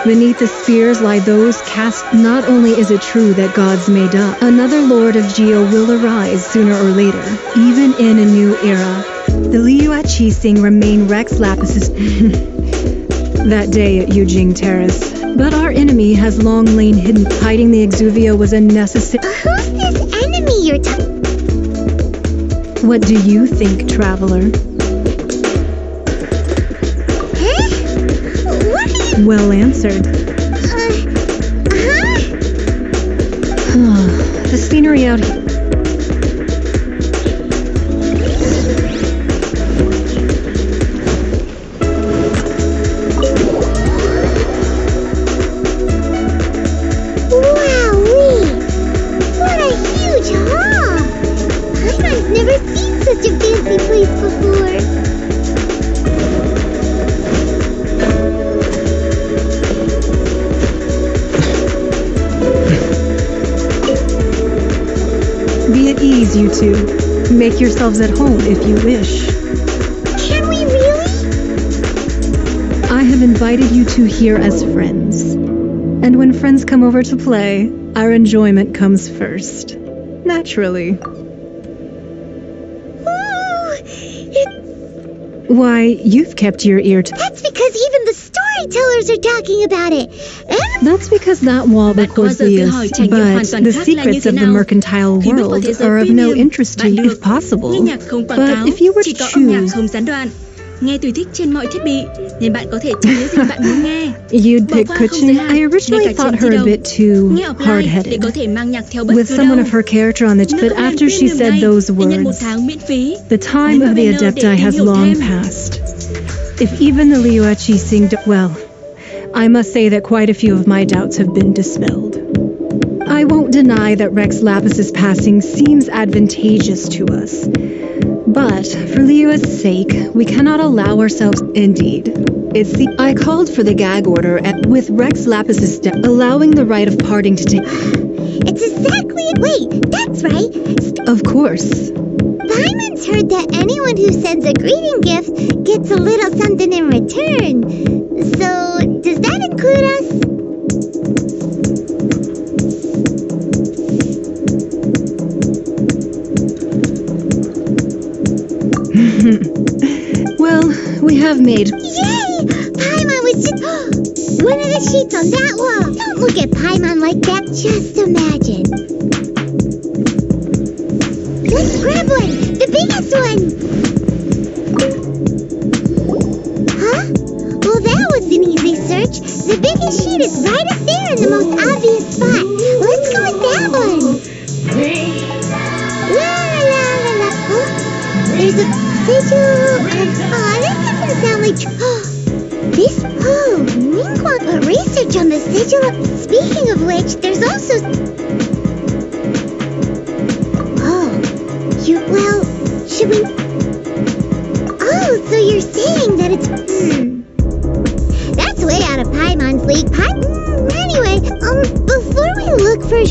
Beneath the spears lie those cast. Not only is it true that gods may die, another Lord of Geo will arise sooner or later, even in a new era. The Liyue Qixing remain Rex Lapis's that day at Yujing Terrace. But our enemy has long lain hidden. Hiding the Exuvio was a necessary... Who's this enemy you're talking... What do you think, traveler? Huh? What are you... Well answered. The scenery out here... Wowee! What a huge hall! I've never seen such a fancy place before. Be at ease, you two. Make yourselves at home if you wish. Can we really? I have invited you two here as friends. And when friends come over to play, our enjoyment comes first. Naturally. Why, you've kept your ear to... That's because even the storytellers are talking about it. That's because that wall records the but the secrets of the mercantile world are of no interest to you if possible. But if you were to choose... Nghe tùy thích trên mọi thiết bị, nên bạn có thể chọn những gì bạn muốn nghe. You'd pick Kuching. I originally thought her a bit too hard-headed, with someone of her character on the... But after she said those words, the time of the Adepti has long passed. If even the Liyue Qixing... Well, I must say that quite a few of my doubts have been dispelled. I won't deny that Rex Lapis's passing seems advantageous to us. But, for Liyue's sake, we cannot allow ourselves... Indeed. I called for the gag order with Rex Lapis's death, allowing the right of parting to take... It's exactly... Wait, that's right. Of course. Paimon's heard that anyone who sends a greeting gift gets a little something in return. So, does that include us? Well, we have made... Yay! Paimon was just... One of the sheets on that wall. Don't look at Paimon like that. Just imagine. one. Huh? Well, that was an easy search. The biggest sheet is right up there in the most obvious spot. Let's go with that one. La la la la la. Huh? There's a sigil. That doesn't sound like. This. Oh, Minkwang put research on the sigil. Speaking of which, there's also. Well, should we... Oh, so you're saying that it's... That's way out of Paimon's league. Anyway, before we look for...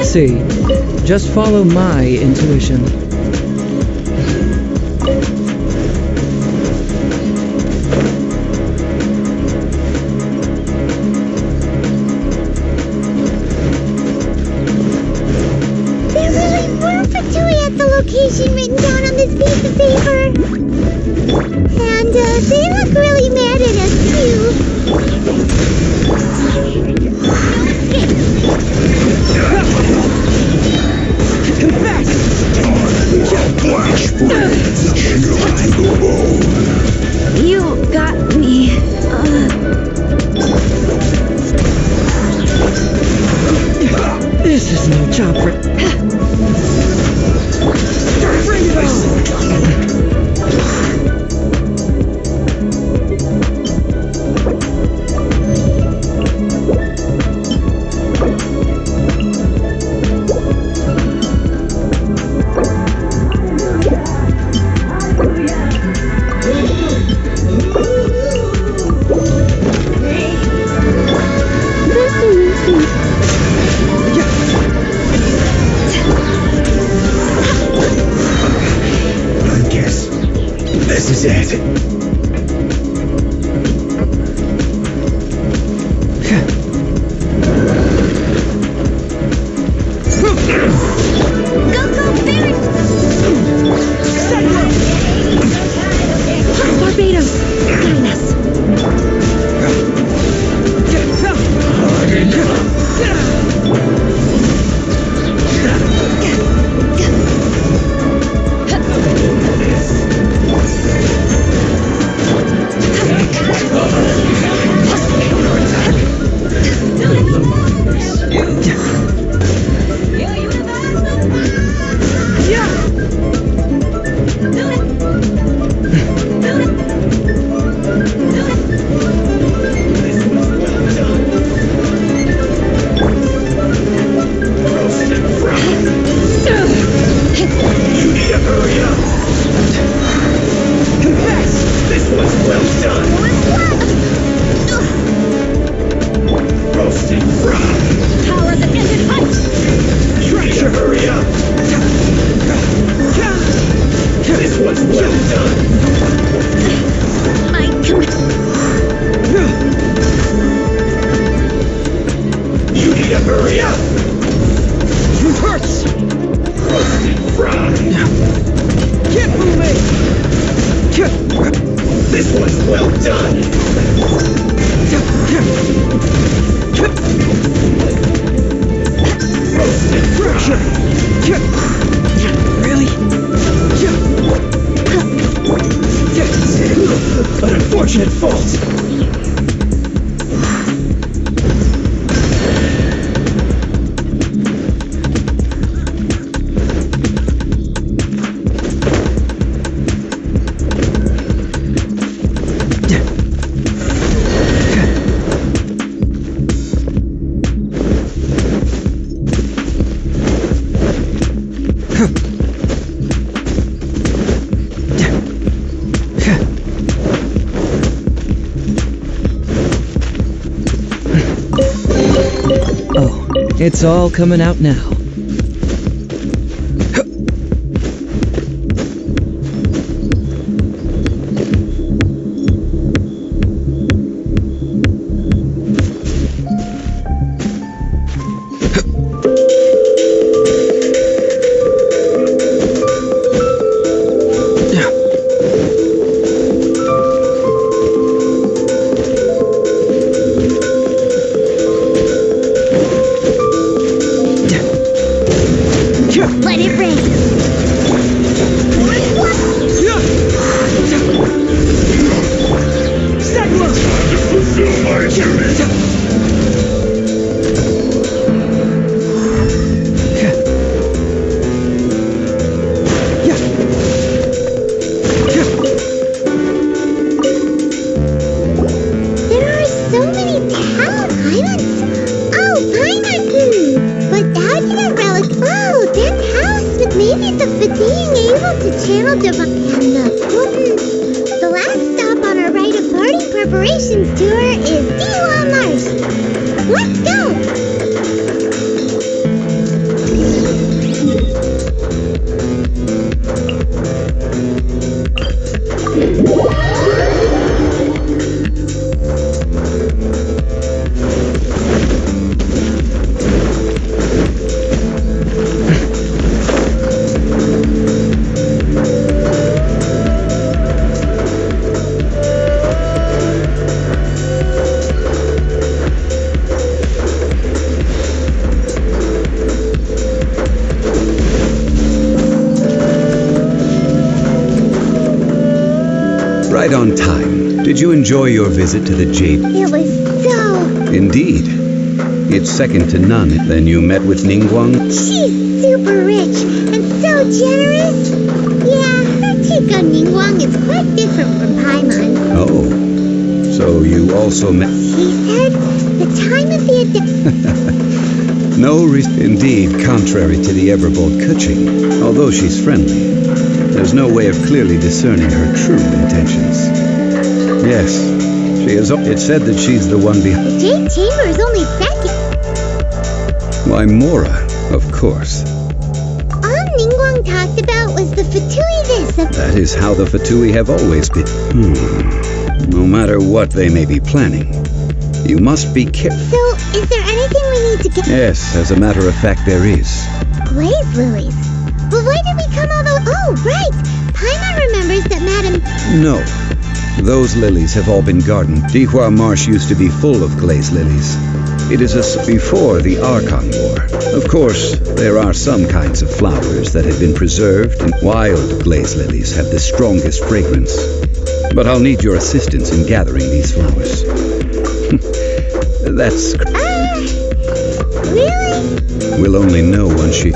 See, just follow my intuition. There really were Fatui at the location written down on this piece of paper. And they look really mad at us too. You got me. This is no job for... Bring it on! This is it. Barbados! Goodness! This one's well done. Roasted fresh. Really? unfortunate fault. It's all coming out now. Let it rain. To fulfill my duty. There are so many talent islands. Oh, pineapple. But how did that relic? Oh, that house. But maybe the being able to channel divine and the last stop on our rite of party preparations tour is Diwa Marsh. Let's go. Right on time. Did you enjoy your visit to the Jade? It was so... Indeed. It's second to none. Then you met with Ningguang? She's super rich and so generous. Yeah, her take on Ningguang is quite different from Paimon. Oh. So you also met... She said the time of the Indeed, contrary to the ever-bold Kuching, although she's friendly, there's no way of clearly discerning her true intentions. Yes, she is... It's said that she's the one behind... The Jade Chamber is only second. Why, Mora, of course. All Ningguang talked about was the Fatui this. That is how the Fatui have always been. No matter what they may be planning, you must be careful. So, is there anything we need to get? Yes, as a matter of fact, there is. Glaze lilies. But why did we come all the... Oh, right! Paimon remembers that Madame... No. Those lilies have all been gardened. Dihua Marsh used to be full of glaze lilies. It is before the Archon War. Of course, there are some kinds of flowers that have been preserved, and wild glaze lilies have the strongest fragrance. But I'll need your assistance in gathering these flowers. That's... Really? We'll only know once she...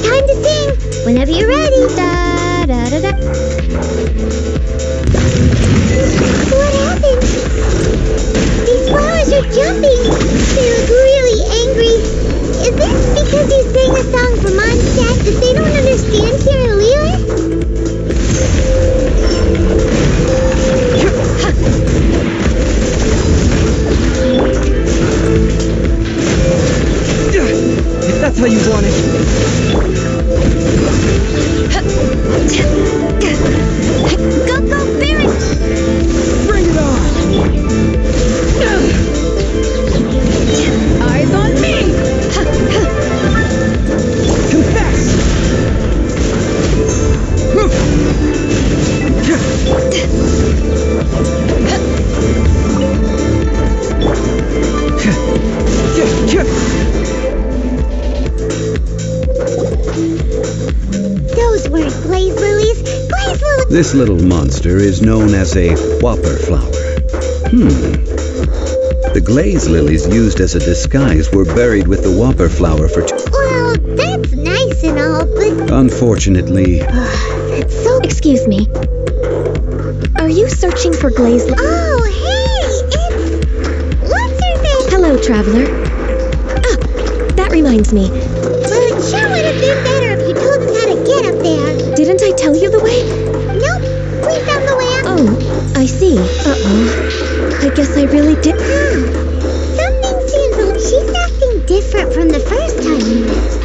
Time to sing! Whenever you're ready. Da da da da. What happened? These flowers are jumping. They look really angry. Is this because you sang a song for Mondstadt that they don't understand here in Liyue? If that's how you want it. Go, go, Barret! Bring it on! Eyes on me! Confess! This little monster is known as a whopper flower. The glaze lilies used as a disguise were buried with the whopper flower for Well, that's nice and all, but... Unfortunately... That's so... Excuse me. Are you searching for glaze? Oh, hey! It's... What's your name? Hello, traveler. Ah, that reminds me. Well, it sure would have been better if you told us how to get up there. Didn't I tell you the way? Nope. We found the way up. Oh, I see. Uh-oh. I guess I really did. Something seems... She's acting different from the first time we met.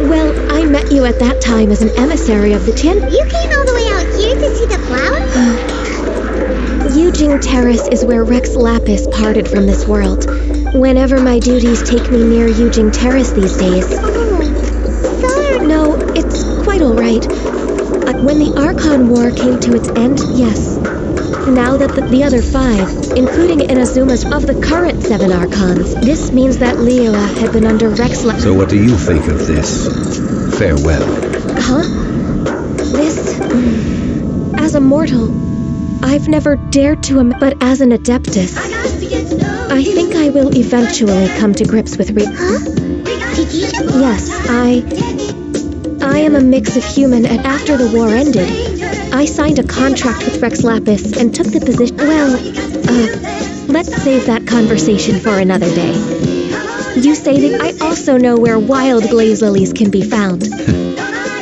Well, I met you at that time as an emissary of the Tian. You came all the way out here to see the flowers? Yujing Terrace is where Rex Lapis parted from this world. Whenever my duties take me near Yujing Terrace these days. Oh, sorry. No, it's quite all right. When the Archon War came to its end, yes. Now that the other 5, including Inazuma's of the current 7 Archons, this means that Liyue had been under Rex Lapis. So what do you think of this? Farewell. Huh? This... As a mortal, I've never dared to but as an Adeptus, I think I will eventually come to grips with Huh? Did you just... Yes, I am a mix of human and after the war ended, I signed a contract with Rex Lapis and took the position... Well, let's save that conversation for another day. You say that I also know where wild glaze lilies can be found.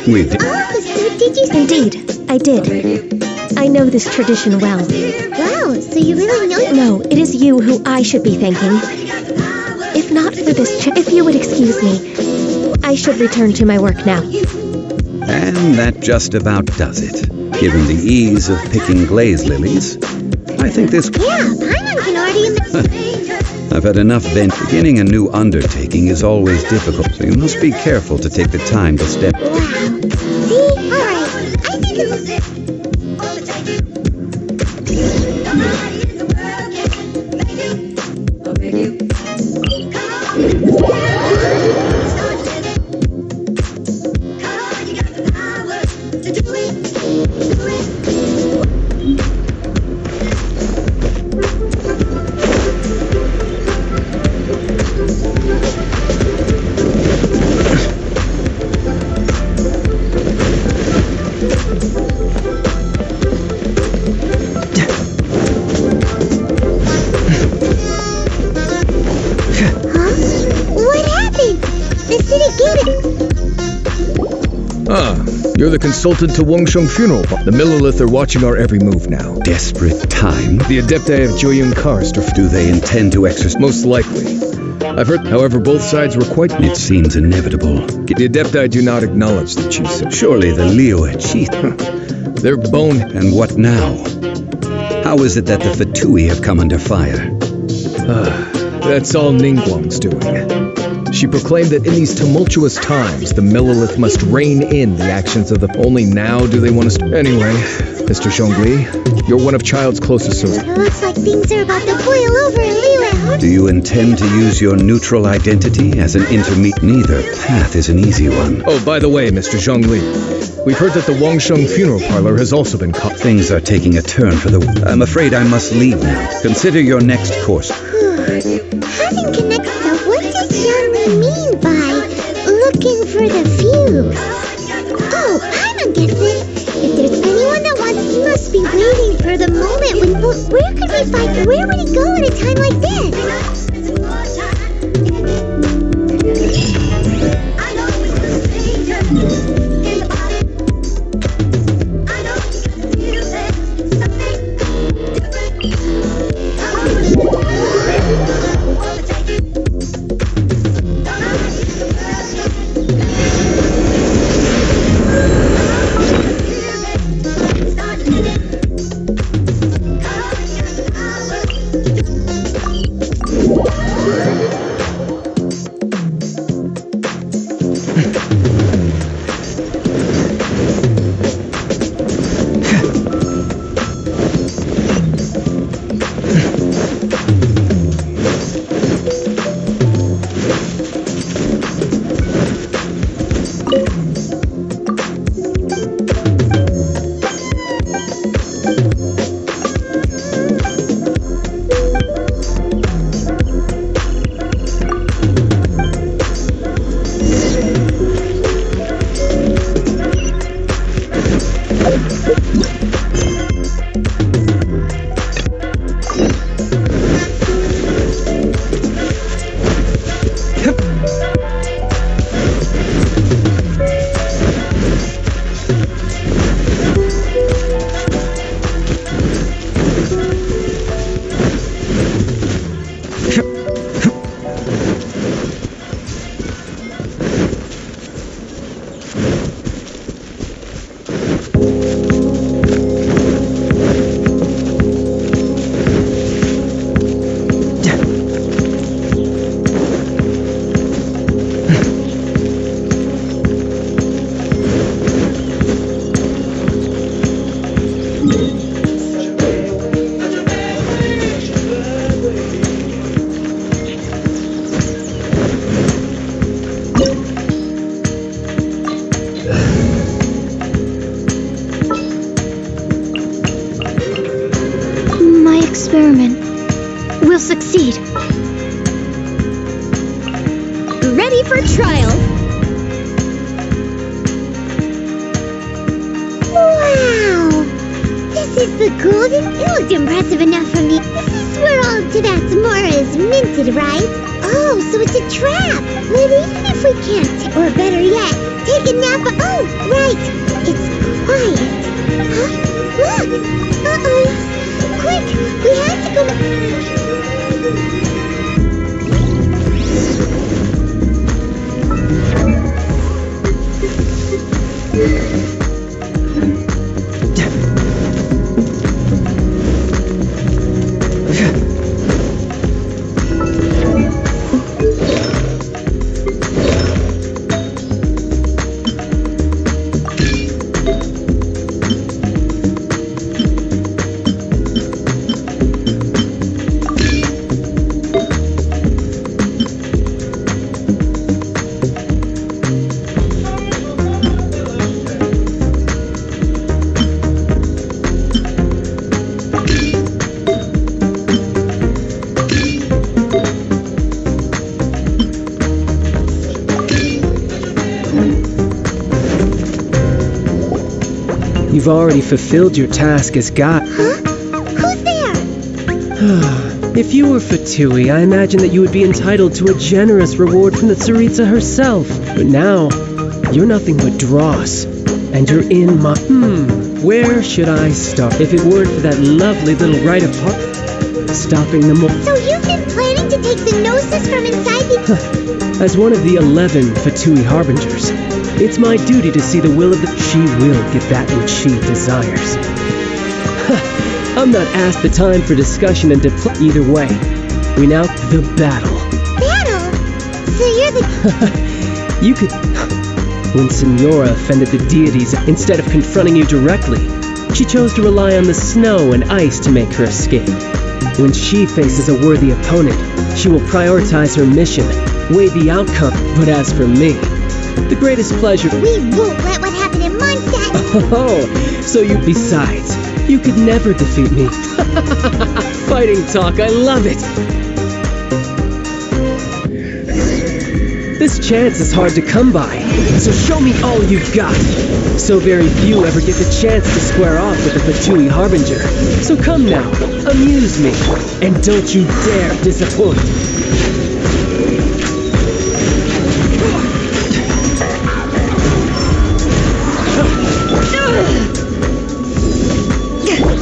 We did. Oh, so did you... Indeed, I did. I know this tradition well. Wow, so you really know... No, it is you who I should be thanking. If not for this if you would excuse me, I should return to my work now. And that just about does it. Given the ease of picking glaze lilies, I think this... Yeah, Paimon can already... I've had enough beginning a new undertaking is always difficult, so you must be careful to take the time to step... Wow. See? Alright. I think it's... You're the consultant to Wangsheng funeral. The Millilith are watching our every move now. Desperate time? The Adepti of Joyun Karst are... Do they intend to exercise? Most likely. I've heard, however, both sides were quite... It seems inevitable. The Adepti do not acknowledge the chiefs. Surely the Liyue chief... They're bone... And what now? How is it that the Fatui have come under fire? That's all Ningguang's doing. She proclaimed that in these tumultuous times, the Millilith must rein in the actions of the... Only now do they want us to... Anyway, Mr. Zhongli, you're one of Child's closest sources. It looks like things are about to boil over in Liyue. Do you intend to use your neutral identity as an intermediate? Neither path is an easy one. Oh, by the way, Mr. Zhongli, we've heard that the Wangsheng funeral parlor has also been caught. Things are taking a turn for the... I'm afraid I must leave now. Consider your next course. Having connected the... What does Zhongli mean by looking for the fuse? Oh, Paimon gets it. If there's anyone that wants, he must be waiting for the moment when... Where could we find... Where would he go at a time like this? succeed. Ready for trial. Wow! This is the golden. It looked impressive enough for me. This is where all Tabassamora is minted, right? Oh, so it's a trap. But even if we can't, or better yet, take a nap. Oh, right. It's quiet. Huh? Look! Uh-oh! Quick! We have to go. You've already fulfilled your task as guide. Huh? Who's there? If you were Fatui, I imagine that you would be entitled to a generous reward from the Tsaritsa herself. But now, you're nothing but dross. And you're in my... where should I start? If it weren't for that lovely little rite of stopping them all. So you've been planning to take the gnosis from inside the... As one of the 11 Fatui Harbingers, it's my duty to see the will of the... She will get that which she desires. I'm not asked the time for discussion and either way. We now... The battle. Battle? So you're the... You could... When Signora offended the deities, instead of confronting you directly, she chose to rely on the snow and ice to make her escape. When she faces a worthy opponent, she will prioritize her mission, weigh the outcome. But as for me, the greatest pleasure... We won't let what happened in Mondstadt... Oh, so you... Besides, you could never defeat me. Fighting talk, I love it! This chance is hard to come by, so show me all you've got. So very few ever get the chance to square off with the Fatui Harbinger. So come now, amuse me, and don't you dare disappoint.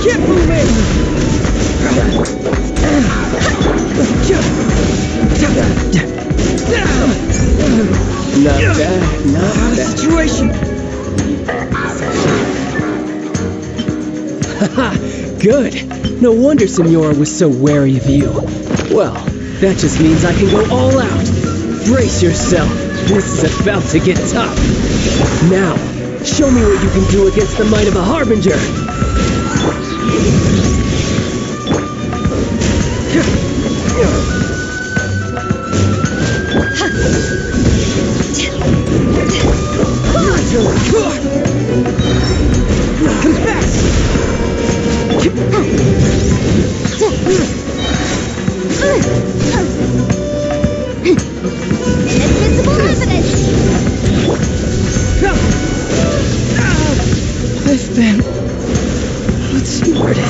Get moving! Not bad, not bad. Situation! Haha, good. No wonder Signora was so wary of you. Well, that just means I can go all out. Brace yourself. This is about to get tough. Now, show me what you can do against the might of a Harbinger. Confess! Invincible evidence! I've been... outsmarted.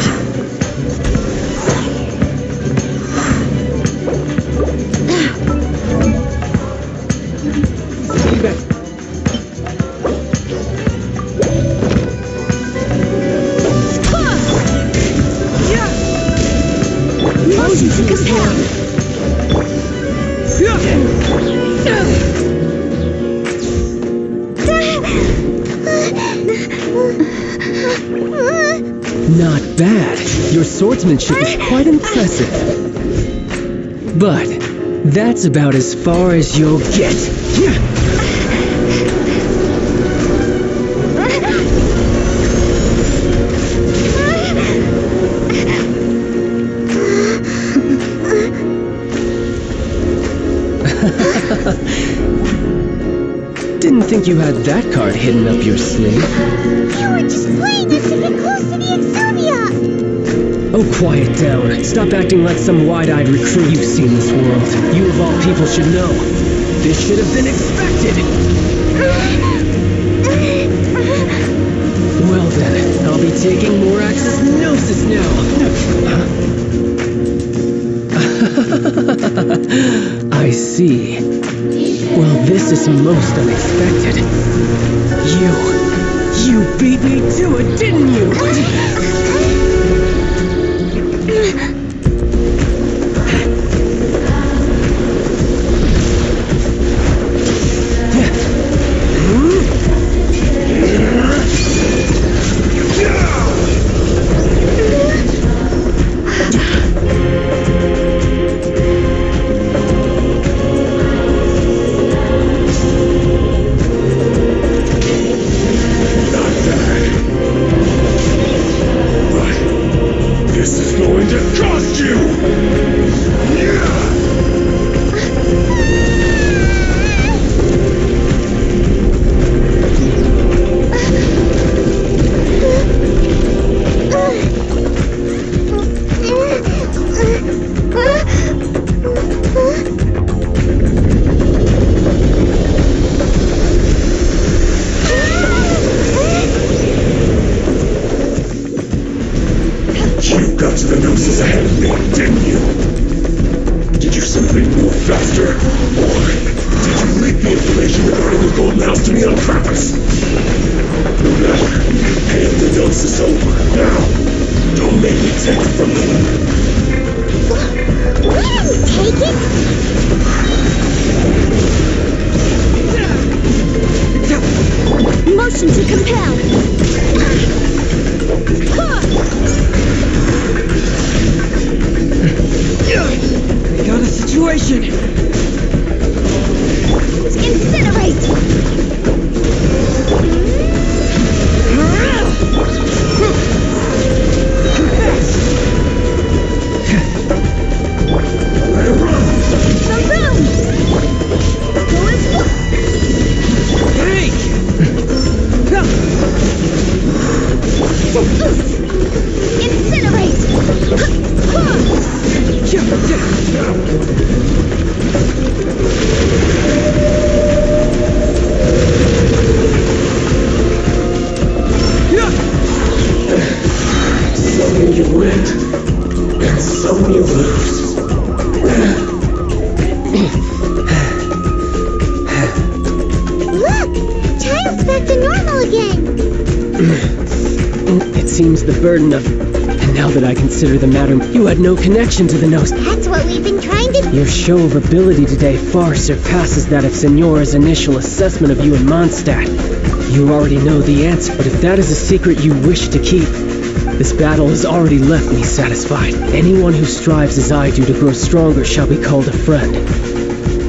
Not bad. Your swordsmanship is quite impressive. But that's about as far as you'll get. Didn't think you had that card hidden up your sleeve. You were just playing us to get close to the Exovia! Oh, quiet down. Stop acting like some wide-eyed recruit. You've seen this world. You of all people should know. This should have been expected. Well then, I'll be taking Morax's gnosis now. I see. Well, this is most unexpected. You beat me to it, didn't you? And now that I consider the matter, you had no connection to the nose. That's what we've been trying to... Your show of ability today far surpasses that of Signora's initial assessment of you in Mondstadt. You already know the answer, but if that is a secret you wish to keep, this battle has already left me satisfied. Anyone who strives as I do to grow stronger shall be called a friend.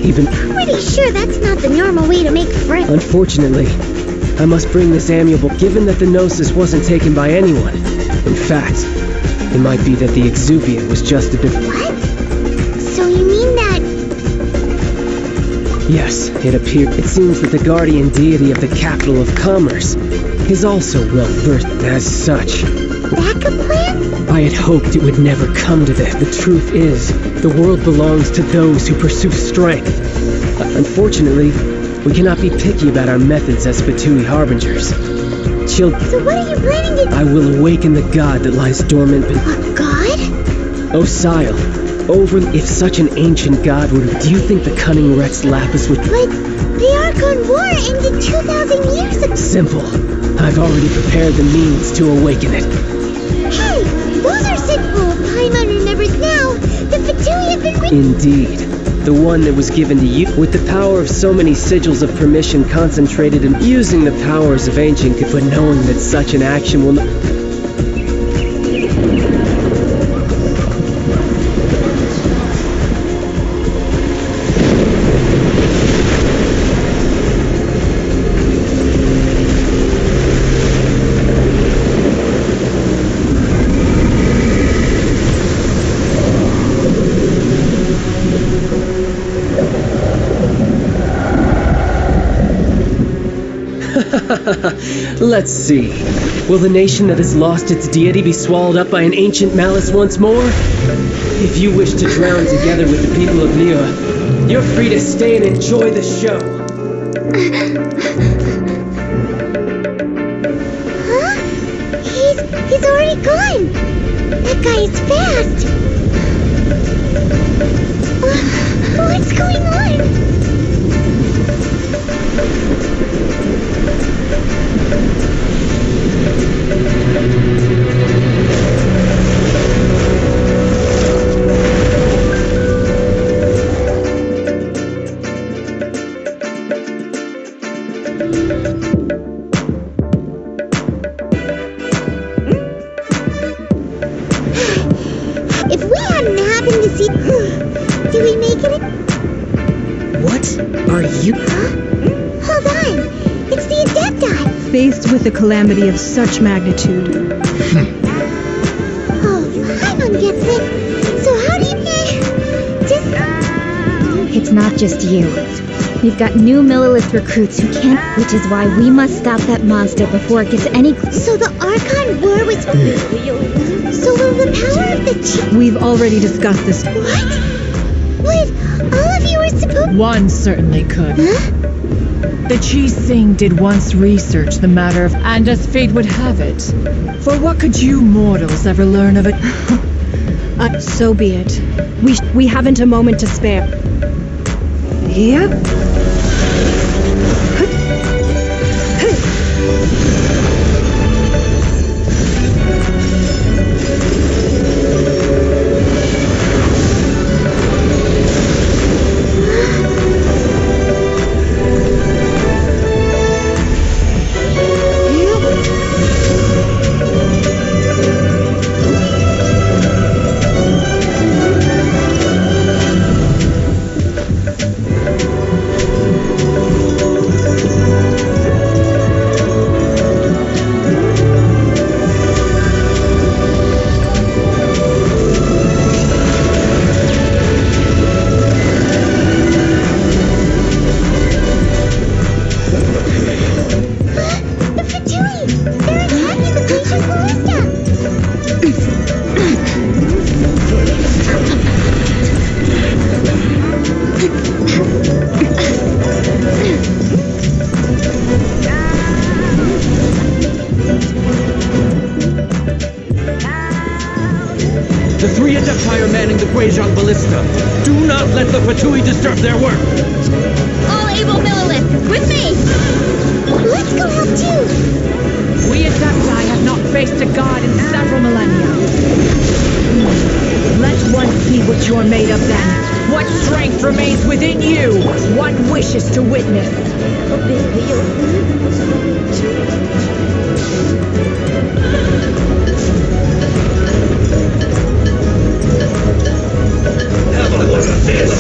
Even... Pretty sure that's not the normal way to make friends. Unfortunately, I must bring this amiable, given that the Gnosis wasn't taken by anyone. In fact, it might be that the exuviant was just a bit... What? So you mean that... Yes, it appeared. It seems that the guardian deity of the capital of commerce is also well-versed as such. Backup plan? I had hoped it would never come to this. The truth is, the world belongs to those who pursue strength. Unfortunately, we cannot be picky about our methods as Fatui Harbingers. Children. So what are you planning to do? I will awaken the god that lies dormant. A god? Osile, if such an ancient god would... Do you think the cunning Rex Lapis would... But the Archon War ended 2,000 years ago. Simple. I've already prepared the means to awaken it. Hey, those are Sidful. Paimon remembers now. The Fatui have been... Indeed. The one that was given to you, with the power of so many sigils of permission concentrated in using the powers of ancient, but knowing that such an action will not... Let's see. Will the nation that has lost its deity be swallowed up by an ancient malice once more? If you wish to drown together with the people of Liyue, you're free to stay and enjoy the show. Huh? He's already gone. That guy is fast. What's going on? If we hadn't happened to see... Did we make it? What are you? Huh? Hold on. It's the Adepti. Faced with a calamity of such magnitude. Oh, Paimon gets it. So how do you... It's not just you. We've got new Millilith recruits who can't... Which is why we must stop that monster before it gets any... So the Archon War was... So will the power of the We've already discussed this. What? Wait, all of you were supposed... One certainly could. Huh? The Chi Sing did once research the matter of... And as fate would have it, for what could you mortals ever learn of it? So be it. We haven't a moment to spare. Yep. The three Adepti are manning the Guizhong Ballista. Do not let the Fatui disturb their work. All able Millilith, with me! Let's go help too! We Adepti have not faced a god in several millennia. Let one see what you're made of then. What strength remains within you? What wishes to witness? Have a look at this.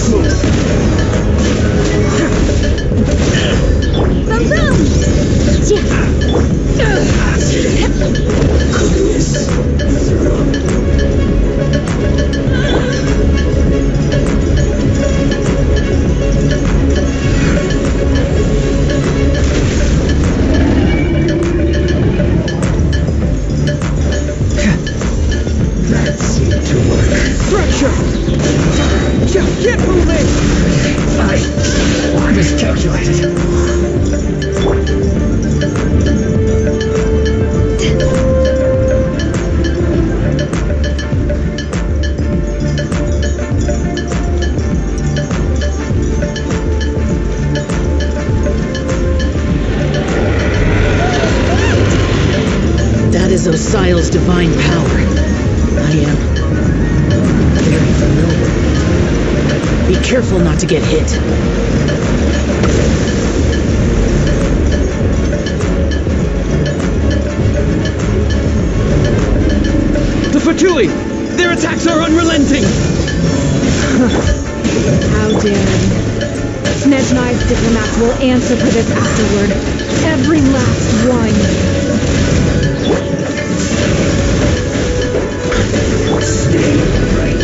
That seemed to work. Fracture! Get moving! I miscalculated. That is Osial's divine power. I am very familiar. Be careful not to get hit. The Fatui! Their attacks are unrelenting! How dare you? Snezhnai's diplomats will answer for this afterward. Every last one. Stay right.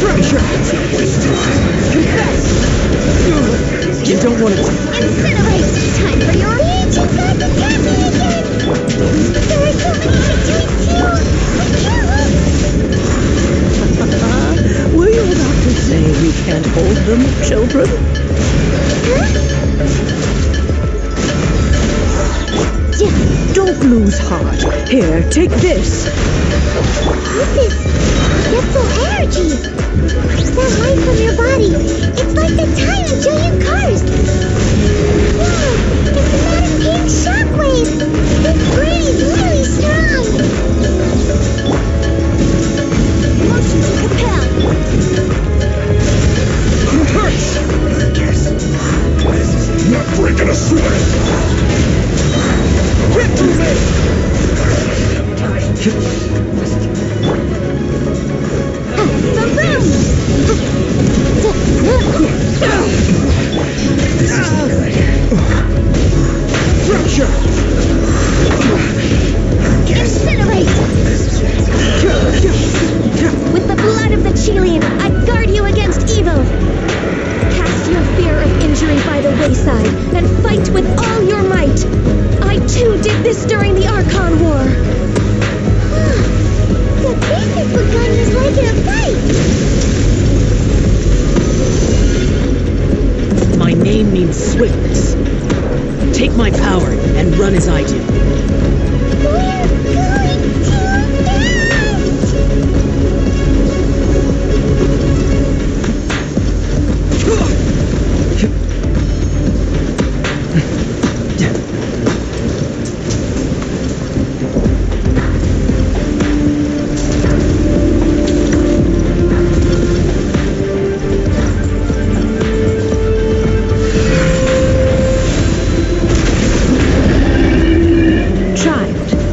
Fracture! Confess! You don't want to... Incinerate! Time for your... can't hold them, children? Don't lose heart. Here, take this. What's this? Forgetful energy. That light from your body. It's like the time of giant cars. Wow, it's about a pink shockwave. This brain is really strong. Motion to compel. It hurts. Yes. This is not breaking a sweat. Get to me! This isn't good. Rupture! Incinerate! With the blood of the Chilean, I guard you against evil. Cast your fear of injury by the wayside and fight with all your might. I too did this during the Archon War. So this is what Ganya's like in a fight. My name means swiftness. Take my power and run as I do. We're going too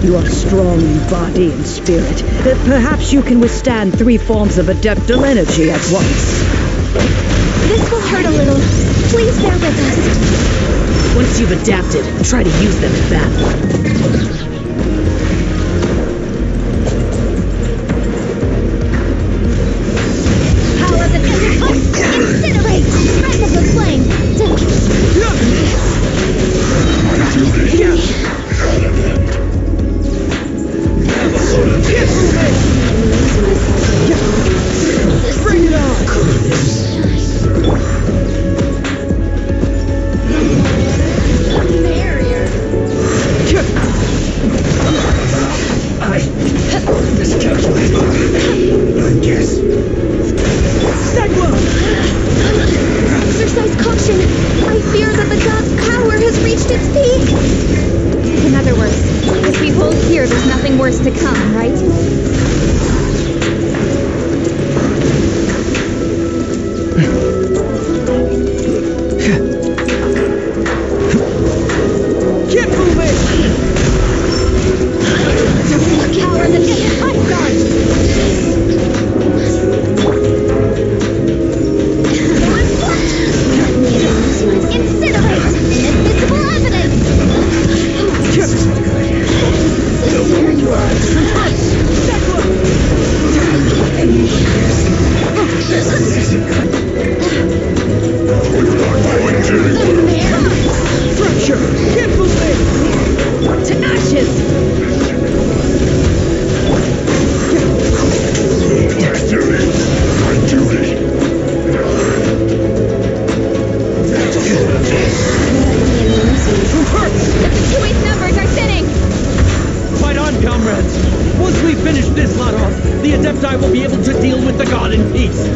You are strong in body and spirit. Perhaps you can withstand 3 forms of adeptal energy at once. This will hurt a little. Please bear with us. Once you've adapted, try to use them in battle. Power of the incinerate! Breath of the flame! Bring it on! I miscalculated. I guess. Exercise caution. I fear that the god's power has reached its peak. In other words, if we hold here, there's nothing worse to come, right? Keep moving! Power of the Python! Incinerate! Invisible evidence! There you are! Fracture! Keep moving! To ashes! My duty! My duty! The 2-8 numbers are thinning! Fight on, comrades! Once we finish this lot off, the Adepti will be able to deal with the god in peace!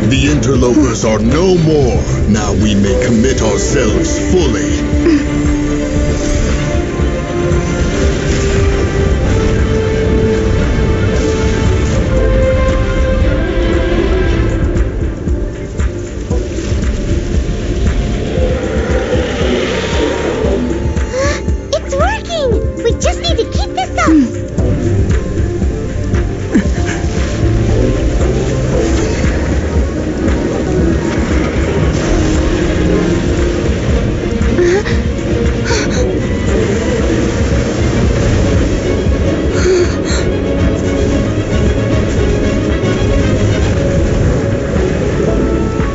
The interlopers are no more. Now we may commit ourselves fully. It's working! We just need to keep this up!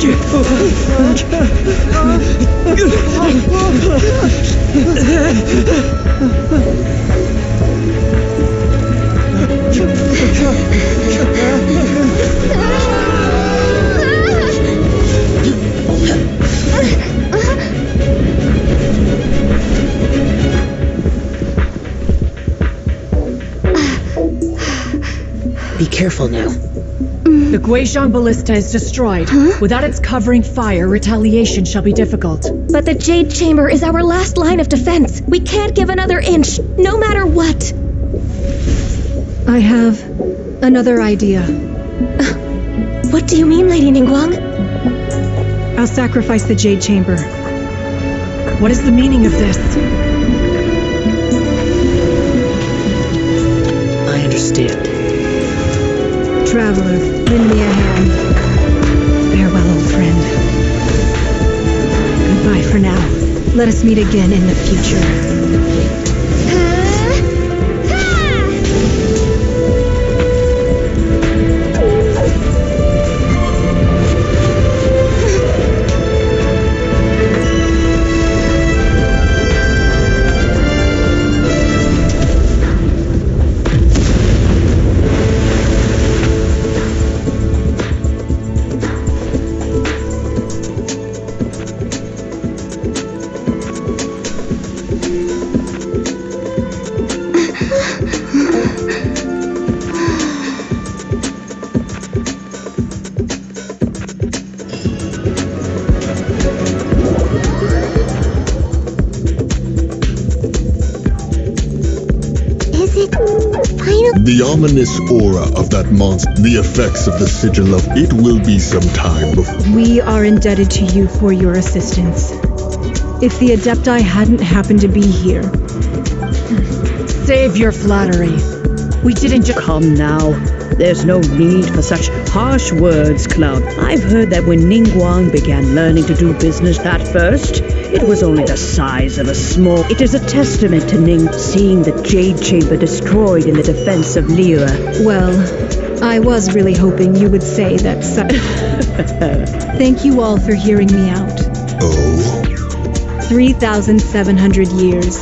Be careful now. The Guizhong ballista is destroyed. Without its covering fire, retaliation shall be difficult. But the Jade Chamber is our last line of defense. We can't give another inch, no matter what. I have another idea. What do you mean, Lady Ningguang? I'll sacrifice the Jade Chamber. What is the meaning of this? I understand. Traveler, lend me a hand. Farewell, old friend. Goodbye for now. Let us meet again in the future. The ominous aura of that monster, the effects of the sigil of it will be some time before. We are indebted to you for your assistance. If the Adepti hadn't happened to be here... Save your flattery. We didn't just... Come now. There's no need for such harsh words, Cloud. I've heard that when Ningguang began learning to do business at first, it was only the size of a small... It is a testament to Ning seeing the Jade Chamber destroyed in the defense of Liyue. Well, I was really hoping you would say that... Thank you all for hearing me out. Oh? 3,700 years.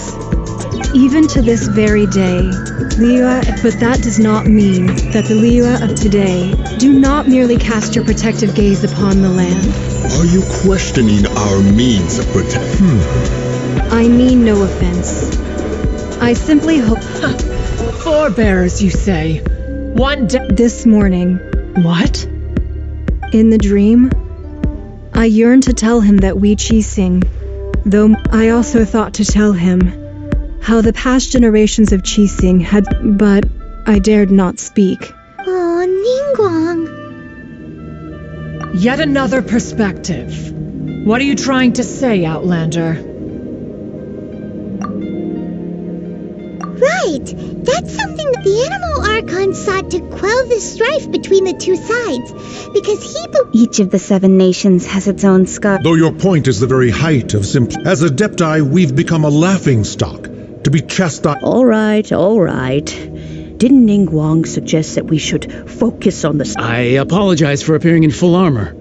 Even to this very day, Liyue... But that does not mean that the Liyue of today do not merely cast your protective gaze upon the land. Are you questioning our means of protection? I mean no offense. I simply hope... Forebears, you say? One day... This morning... What? In the dream, I yearned to tell him that we Qixing, though I also thought to tell him how the past generations of Qixing had... But I dared not speak. Oh, Ningguang. Yet another perspective. What are you trying to say, Outlander? Right! That's something that the Animal Archon sought to quell the strife between the two sides, because he Each of the 7 nations has its own scar. Though your point is the very height of As Adepti, we've become a laughingstock, to be chastised. All right. Didn't Ningguang suggest that we should focus on the... I apologize for appearing in full armor.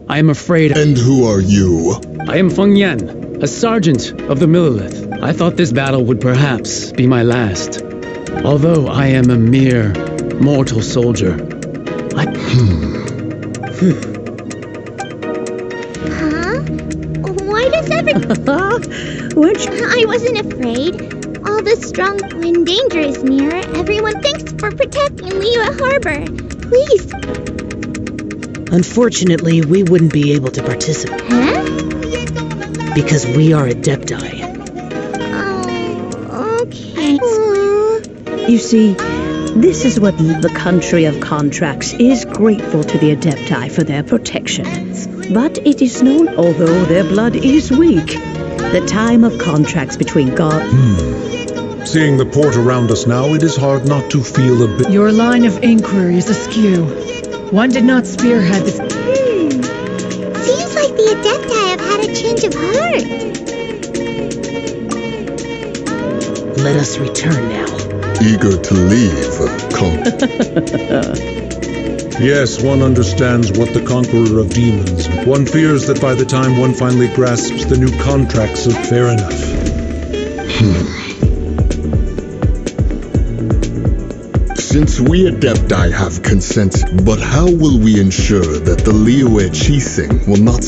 I am afraid... And who are you? I am Feng Yan, a sergeant of the Millilith. I thought this battle would perhaps be my last. Although I am a mere mortal soldier. Huh? Why does I wasn't afraid. All the strong when danger is near, everyone thanks for protecting Liyue Harbor. Please. Unfortunately, we wouldn't be able to participate. Huh? Because we are Adepti. Oh, okay. You see, this is what the country of contracts is grateful to the Adepti for their protection. But it is known, although their blood is weak, the time of contracts between God... Seeing the port around us now, it is hard not to feel a bit... Your line of inquiry is askew. One did not spearhead this... Seems like the Adepti have had a change of heart. Let us return now. Eager to leave, Yes, one understands what the conqueror of demons. One fears that by the time one finally grasps the new contracts of fair enough. Since we Adepti have consent, but how will we ensure that the Liyue Chi thing will not...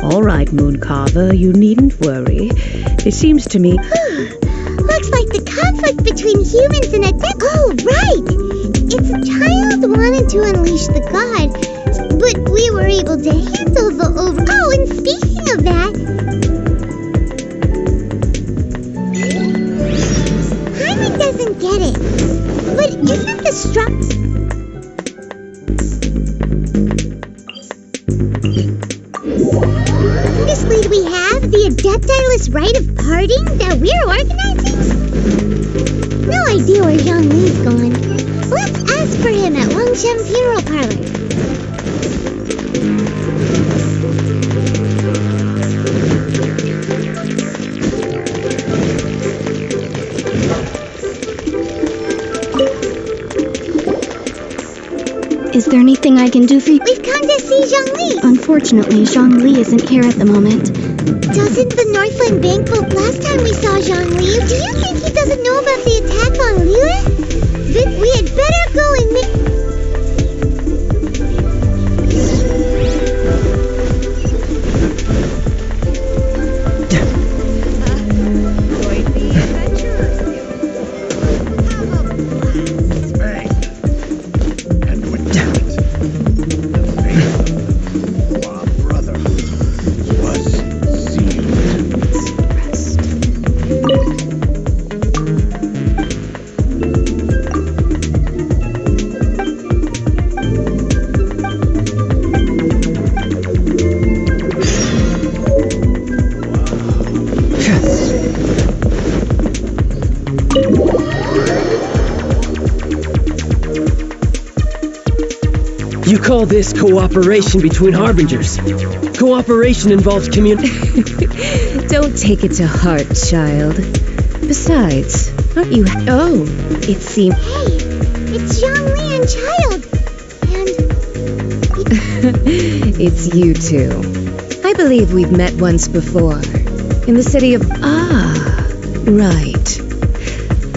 All right, Mooncarver, you needn't worry. It seems to me... Looks like the conflict between humans and Adepti... Oh, right! It's a child wanted to unleash the god, but we were able to handle the over... Oh, and speaking of that... Hyman doesn't get it. But isn't the This lead we have, the Adepti-less rite of parting that we're organizing? No idea where Zhongli's going. Let's ask for him at Longshan Funeral Parlor. Is there anything I can do for you? We've come to see Zhongli. Unfortunately, Zhongli isn't here at the moment. Doesn't the Northland Bank vote last time we saw Zhongli? Do you think he doesn't know about the attack on Liyue? Then we had better go and make... You call this cooperation between harbingers? Cooperation involves Don't take it to heart, child. Besides, aren't you... Oh, it seems... Hey, it's Zhongli and Child. It's you two. I believe we've met once before. In the city of... Ah, right.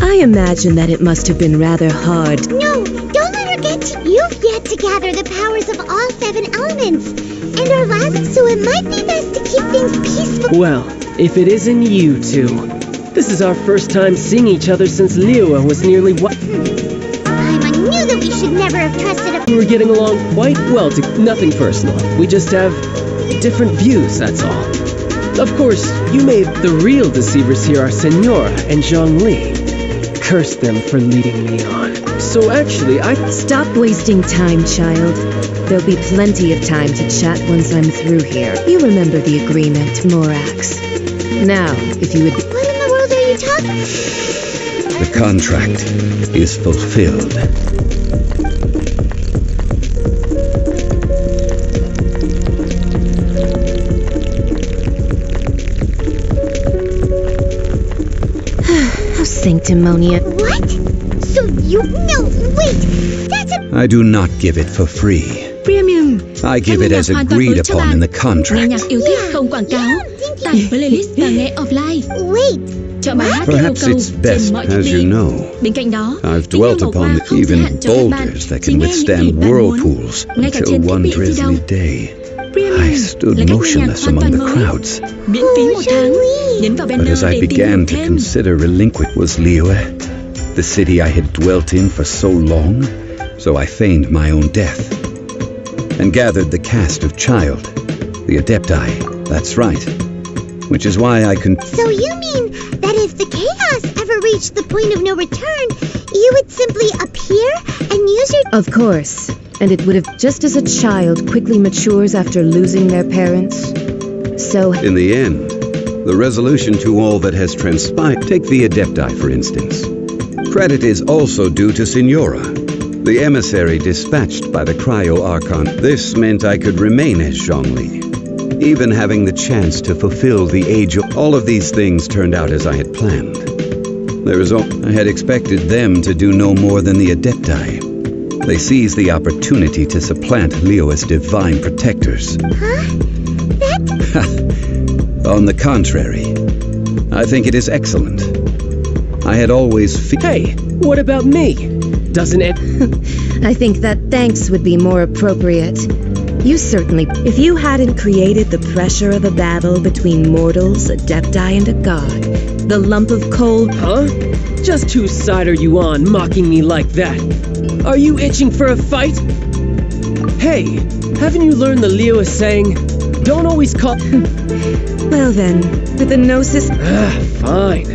I imagine that it must have been rather hard. No, don't let her get you. You've yet to gather the powers of all 7 elements. And our last, so it might be best to keep things peaceful. Well, if it isn't you two. This is our first time seeing each other since Liyue was nearly what? I knew that we should never have trusted a... We were getting along quite well, nothing personal. We just have different views, that's all. Of course, you made the real deceivers here are Senora and Zhongli. Curse them for leading me on. So actually, Stop wasting time, child. There'll be plenty of time to chat once I'm through here. You remember the agreement, Morax. Now, if you would... What in the world are you talking... The contract is fulfilled. Sanctimonious. What? So you... No, wait! That's a... I do not give it for free. Premium. I give it as agreed upon in the Nghe contract. nhạc yêu thích không quảng cáo. Tải playlist và nghe offline. Wait. Chọn bài hát theo yêu Perhaps cầu it's trên best, mọi as thiết you bị. know. Bên cạnh đó, I've tình yêu dwelt màu upon hoa không giới even hạn cho các bạn. boulders that Chỉ can nghe những gì withstand bạn muốn. whirlpools Ngay cả until trên thiết one bị di drizzly động. day. Premium I stood là cách nghe nhạc motionless hoàn among toàn the mới. crowds. Miễn phí 1 tháng. Nhấn vào But banner as I để tìm began hiểu to thêm. consider relinquish was Liyue, the city I had dwelt in for so long, so I feigned my own death, and gathered the cast of Child, the Adepti, that's right, which is why I can... So you mean that if the chaos ever reached the point of no return, you would simply appear and use your... Of course. And it would have just as a child quickly matures after losing their parents. So... In the end, the resolution to all that has transpired... Take the Adepti, for instance. Credit is also due to Senora, the emissary dispatched by the Cryo-Archon. This meant I could remain as Zhongli, even having the chance to fulfill the age of... All of these things turned out as I had planned. I had expected them to do no more than the Adepti. They seized the opportunity to supplant Leo as divine protectors. On the contrary, I think it is excellent. I had always Hey, what about me? Doesn't it? I think that thanks would be more appropriate. You certainly... If you hadn't created the pressure of a battle between mortals, adepti, and a god, the lump of coal... Huh? Just whose side are you on, mocking me like that? Are you itching for a fight? Hey, haven't you learned the Liyue saying, don't always call... Well then, with the gnosis... Fine.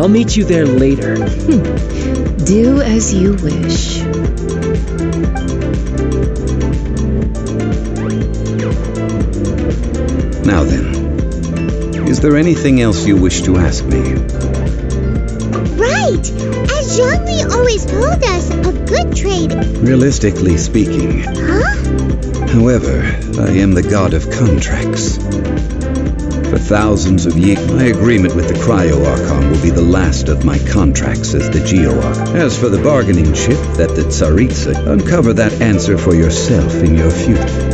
I'll meet you there later. Do as you wish. Now then, is there anything else you wish to ask me? Right! As Zhongli always told us, a good trade... Realistically speaking. Huh? However, I am the god of contracts. For thousands of years, my agreement with the Cryo-Archon will be the last of my contracts as the Geo-Archon. As for the bargaining chip that the Tsaritsa, uncover that answer for yourself in your future.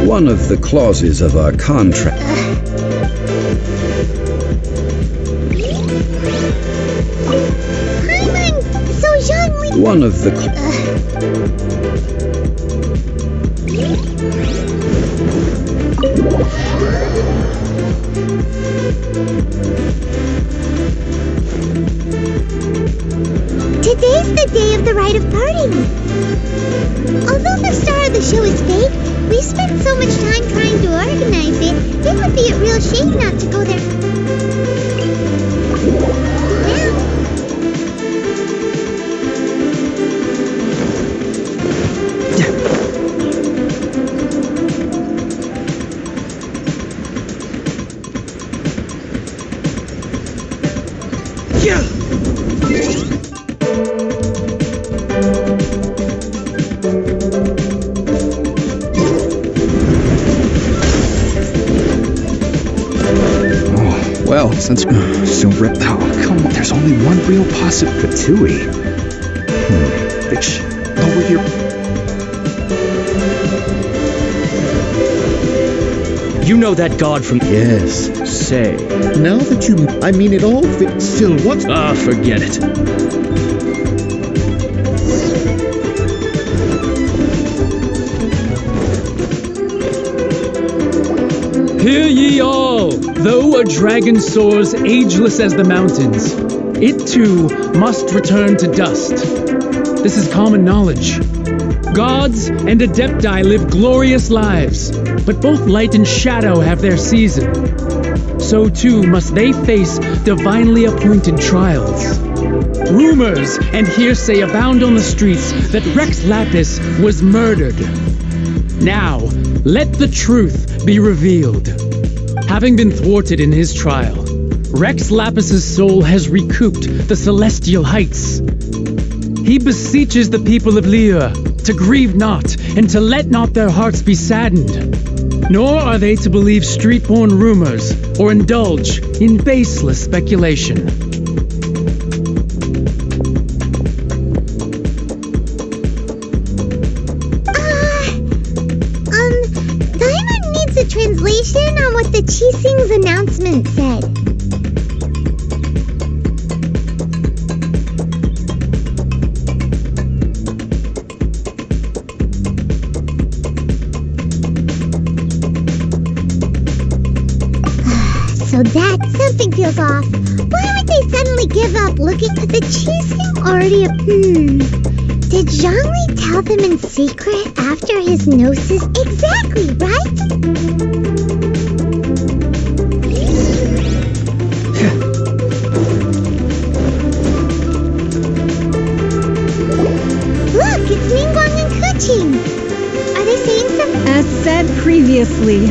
One of the clauses of our contract. One of the... Today's the day of the rite of parting. Although the star of the show is fake, we spent so much time trying to organize it, it would be a real shame not to go there. Well, since come on, there's only one real possibility. Bitch, over here. You know that god from... Yes, say. Now that I mean it all, still what? Forget it. Hear ye all! Though a dragon soars ageless as the mountains, it too must return to dust. This is common knowledge. Gods and adepti live glorious lives, but both light and shadow have their season. So too must they face divinely appointed trials. Rumors and hearsay abound on the streets that Rex Lapis was murdered. Now, let the truth be revealed. Having been thwarted in his trial, Rex Lapis's soul has recouped the celestial heights. He beseeches the people of Liyue to grieve not and to let not their hearts be saddened. Nor are they to believe street-born rumors or indulge in baseless speculation. Diamond needs a translation on what the Qixing's announcement said. So that something feels off. Why would they suddenly give up looking at the Qixing already? Did Zhongli tell them in secret after his gnosis? Exactly, right? Look, it's Ningguang and Keqing. Are they saying something? As said previously,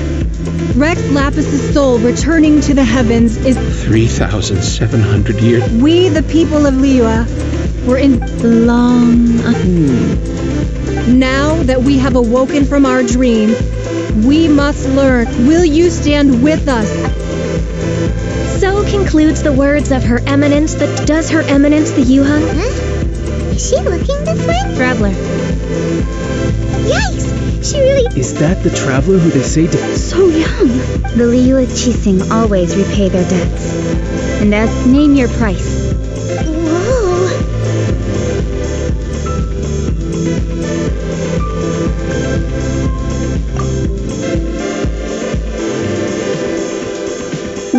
Rex Lapis's soul returning to the heavens is 3,700 years. We, the people of Liyue, were in long. Now that we have awoken from our dream, we must learn. Will you stand with us? So concludes the words of Her Eminence that does Her Eminence the Yuheng? Huh? Is she looking this way? Traveler. Yikes! She really... Is that the traveler who they say So young. The Liu Qixing always repay their debts. And as name your price. Whoa!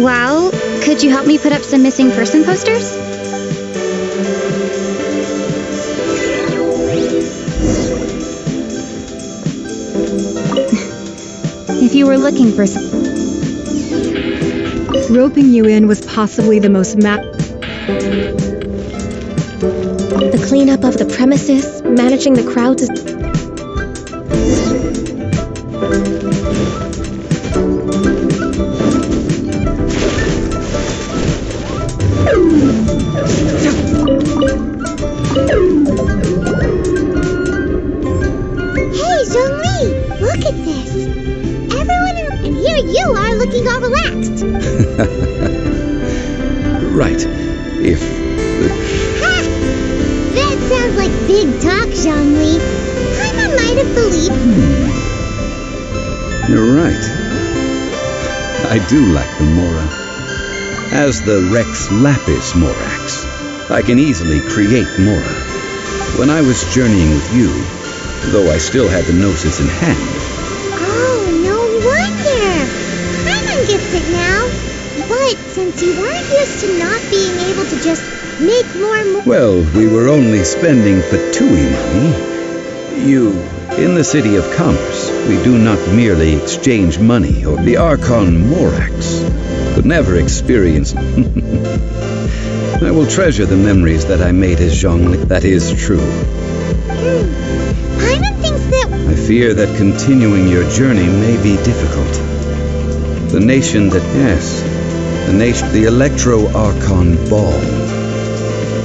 Well, could you help me put up some missing person posters? If you were looking for some... Roping you in was possibly the most The cleanup of the premises, managing the crowds is... Hey, Zhongli! Look at this! Everyone and here you are looking all relaxed. Right. If Ha! That sounds like big talk, Zhongli. Paimon might have believed... You're right. I do like the Mora. As the Rex Lapis Morax, I can easily create Mora. When I was journeying with you, though I still had the gnosis in hand. Oh, no wonder! Paimon gets it now. But since you weren't used to not being able to just make more... Well, we were only spending Fatui money. In the city of commerce, we do not merely exchange money, or the Archon Morax could never experience. I will treasure the memories that I made as Zhongli. That is true. Paimon thinks that... I fear that continuing your journey may be difficult. The nation, the Electro-Archon Ball.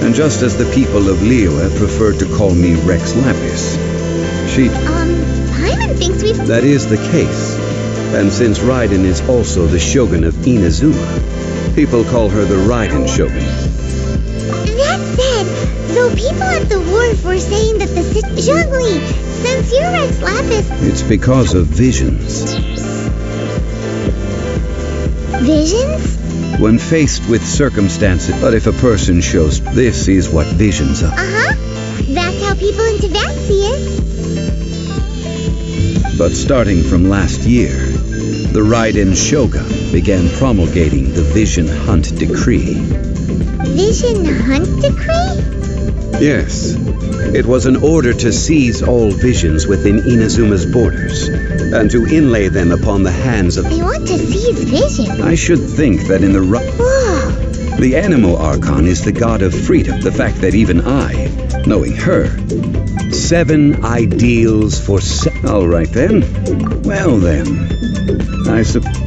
And just as the people of Liyue prefer to call me Rex Lapis, Paimon thinks we've... That is the case. And since Raiden is also the Shogun of Inazuma, people call her the Raiden Shogun. That said, though people at the wharf were saying that the Zhongli, since you're Rex Lapis... It's because of visions. Visions? When faced with circumstances, but if a person shows, this is what visions are. Uh-huh. That's how people in Tibet see it. But starting from last year, the Raiden Shogun began promulgating the Vision Hunt Decree. Vision Hunt Decree? Yes. It was an order to seize all visions within Inazuma's borders, and to inlay them upon the hands of... They want to seize visions? I should think that in the... Whoa! The Anemo Archon is the god of freedom. The fact that even I, knowing her... 7 ideals for... All right then. Well then. I suppose...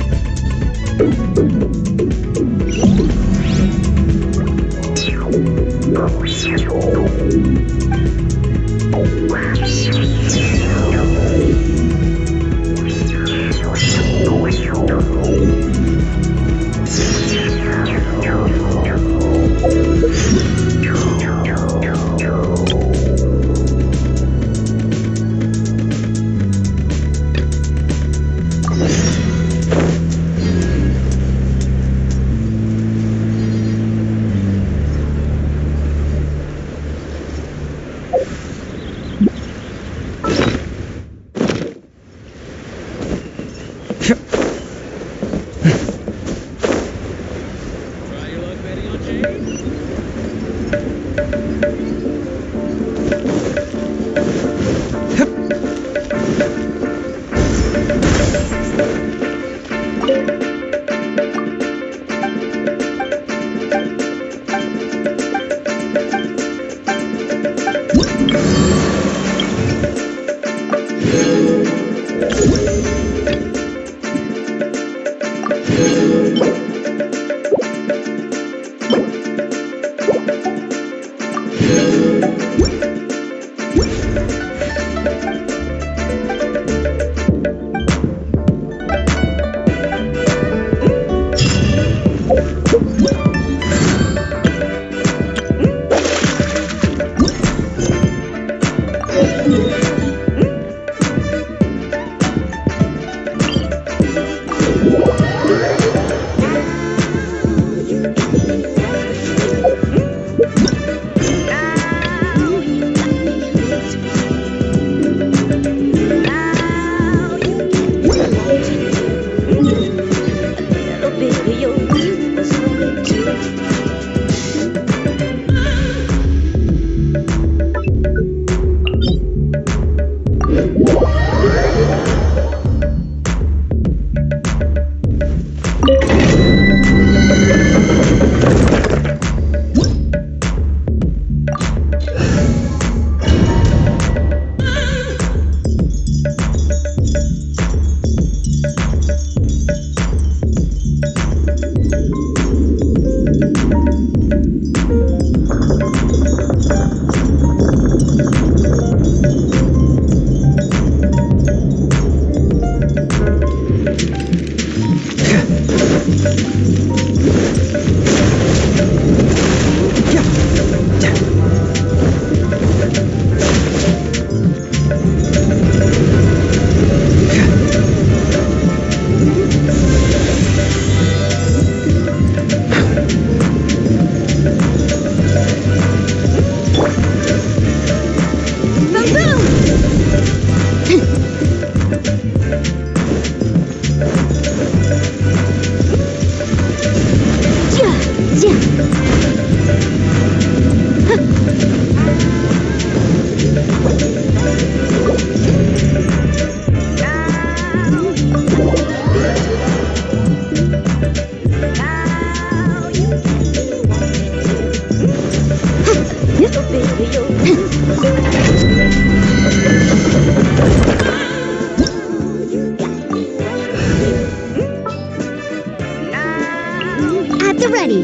At the ready.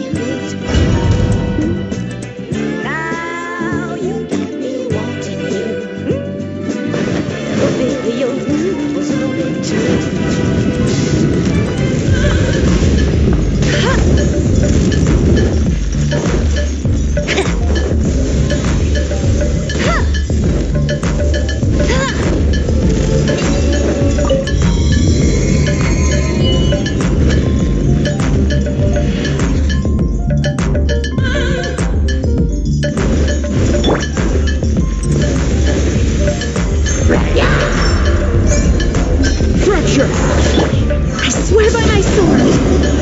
I swear by my sword!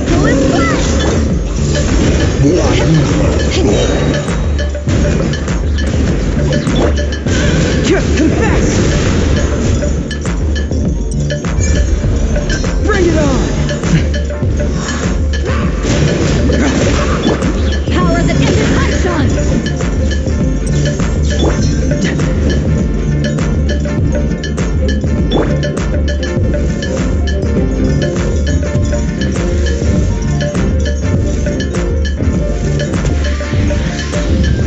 Go and Confess! Bring it on! Power that isn't touched on!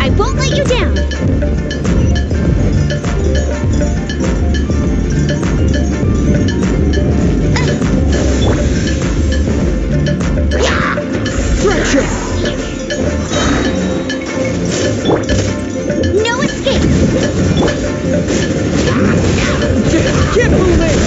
I won't let you down. Fracture! No escape. Keep moving!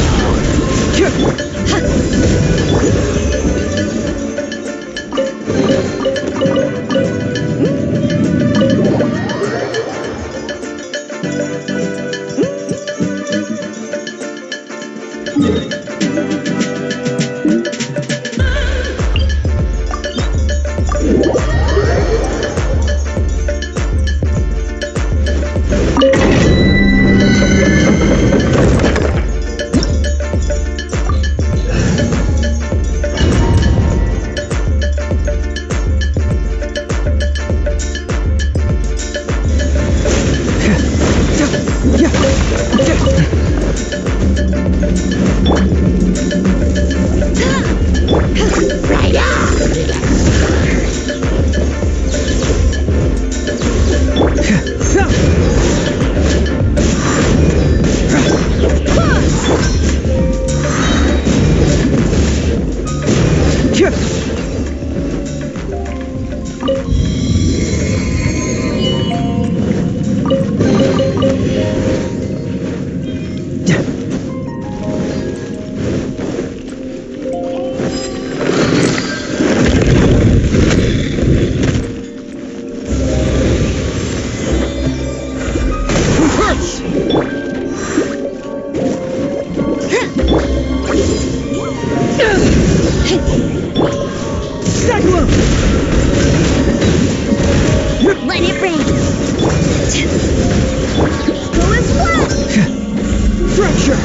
Let it rain. Go as well. Fracture!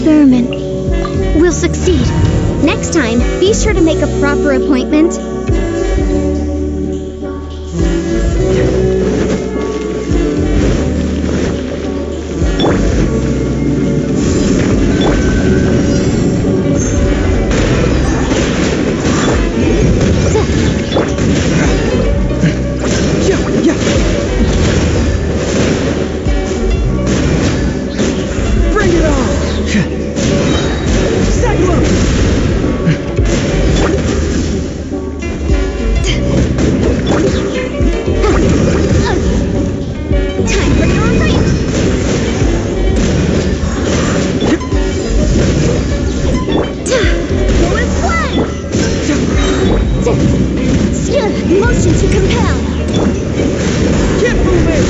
experiment. We'll succeed. Next time, be sure to make a proper appointment. Bring it on! Time for your ring! Go and play! Motion to compel! Keep moving!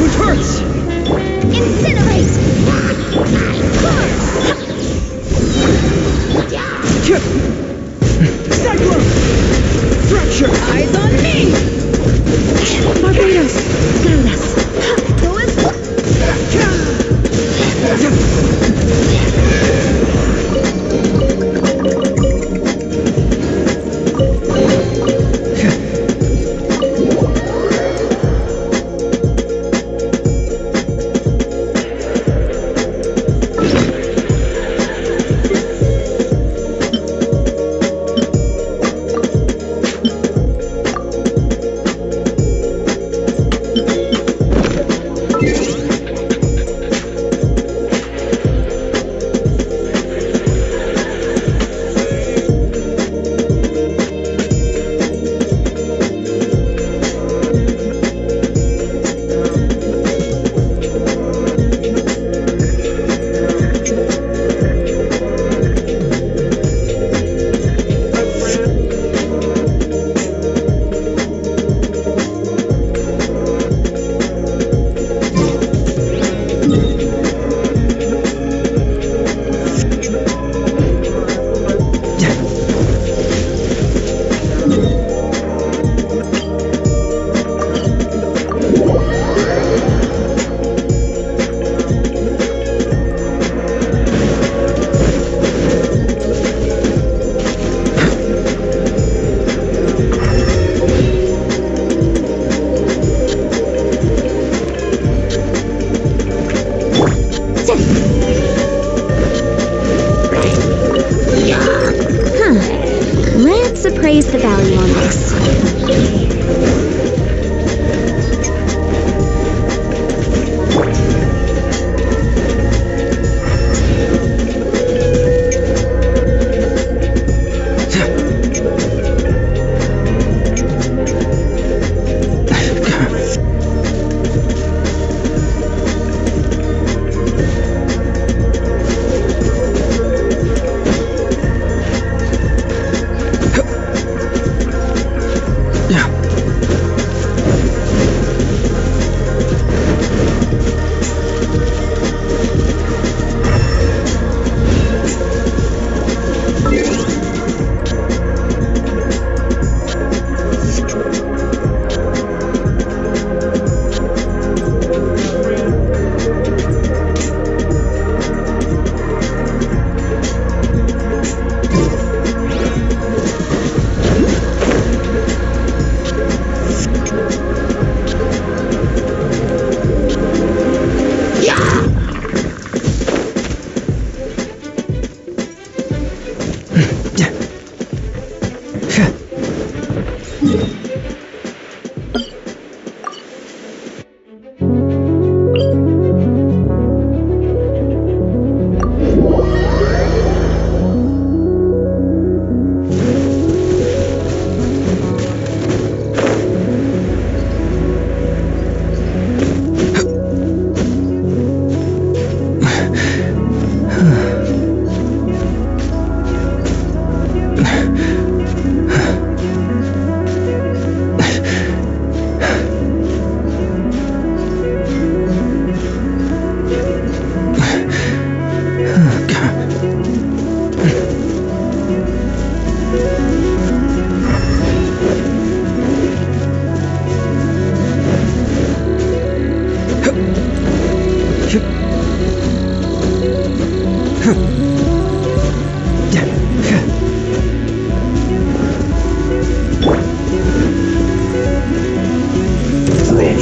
Reverse! Incinerate! Cyclone! Fracture! Eyes on me! Barbados! Gardas! Go and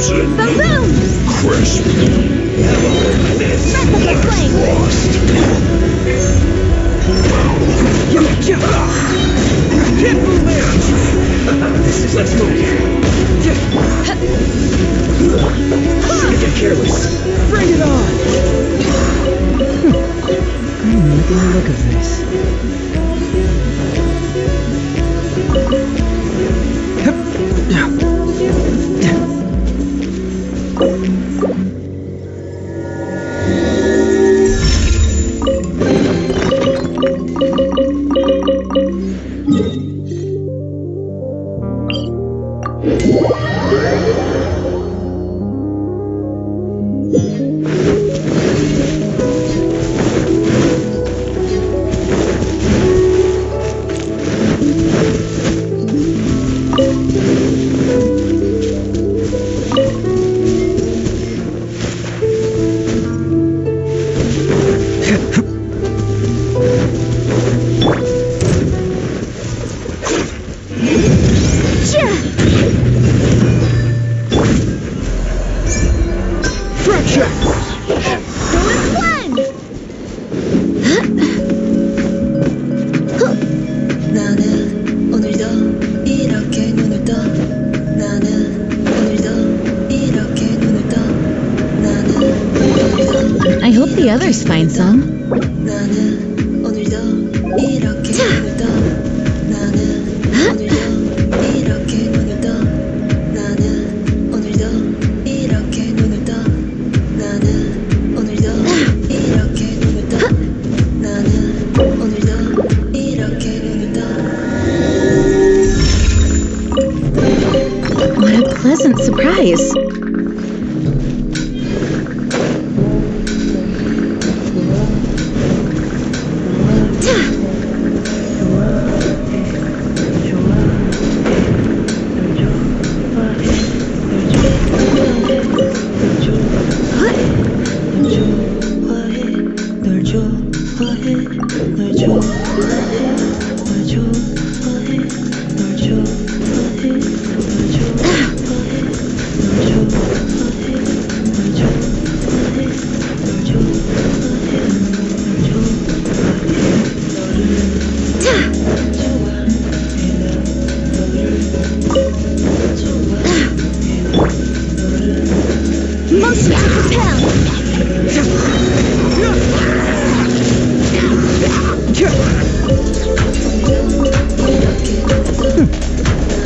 frozen, Balloon! crisp, Merciful flame! frost. Let's move. Don't get careless. Bring it on! I'm liking the look of this. I hope the others find some. What a pleasant surprise.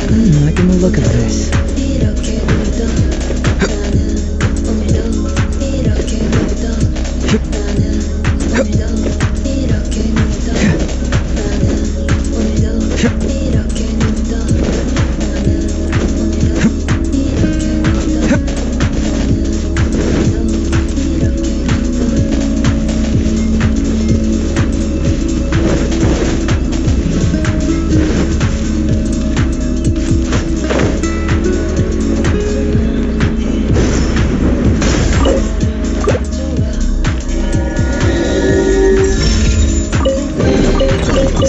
I'm liking the look of this.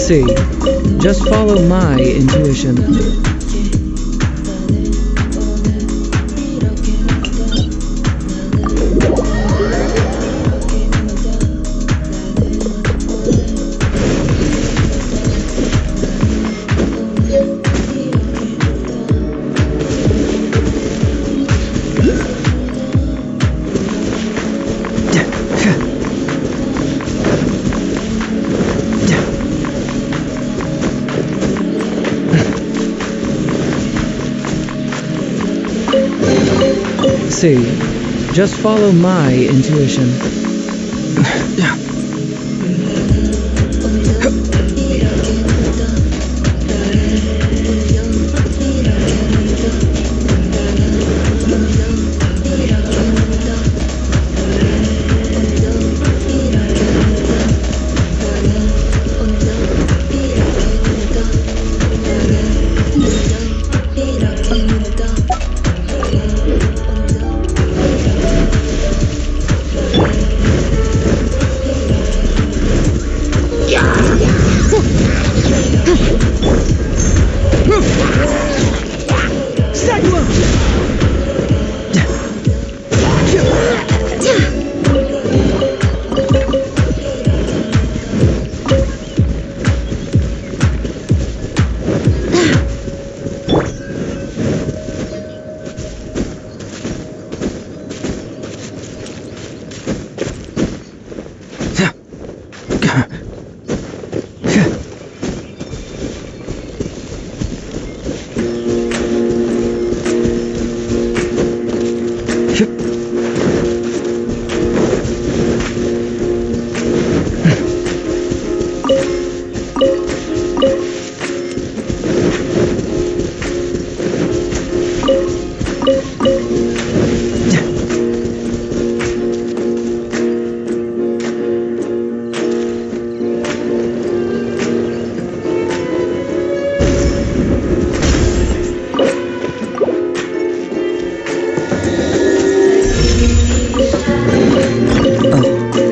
See, just follow my intuition. See, just follow my intuition.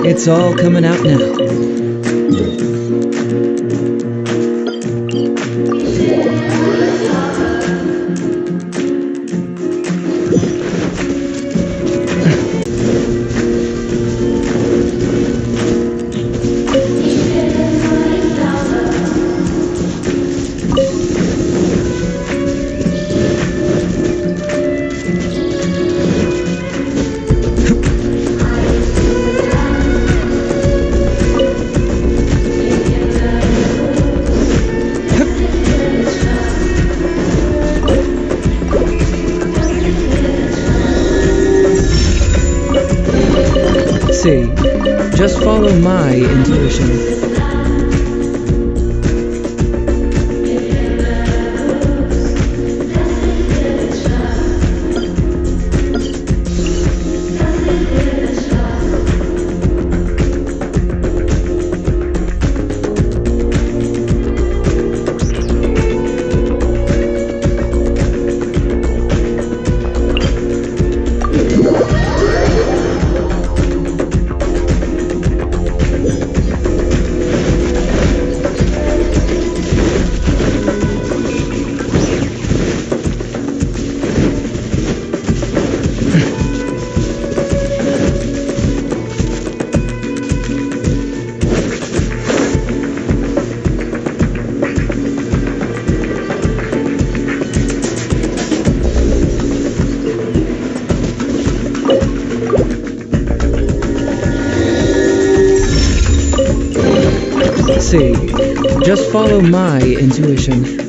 It's all coming out now. Just follow my intuition. See, just follow my intuition.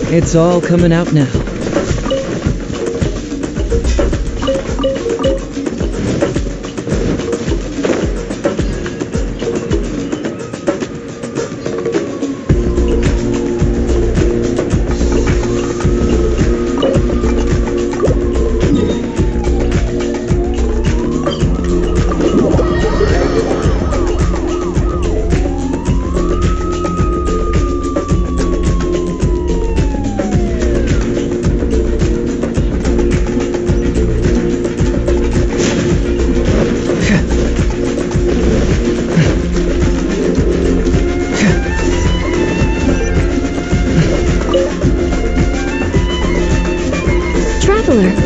It's all coming out now.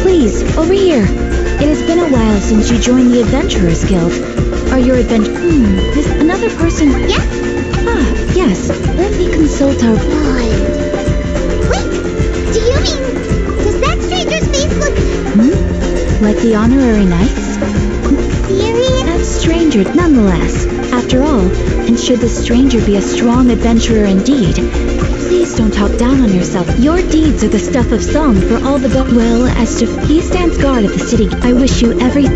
Please, over here. It has been a while since you joined the Adventurers Guild. Are your is another person? Yes? Ah, yes. Let me consult our... Wait, do you mean... Does that stranger's face look... Like the honorary knights? Serious? That stranger, nonetheless. After all, and should the stranger be a strong adventurer indeed, please don't talk down on yourself. Your deeds are the stuff of song for all the well, as to he stands guard at the city. I wish you every...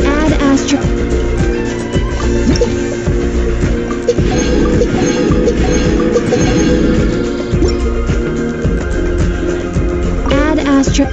Ad Astra... Ad Astra...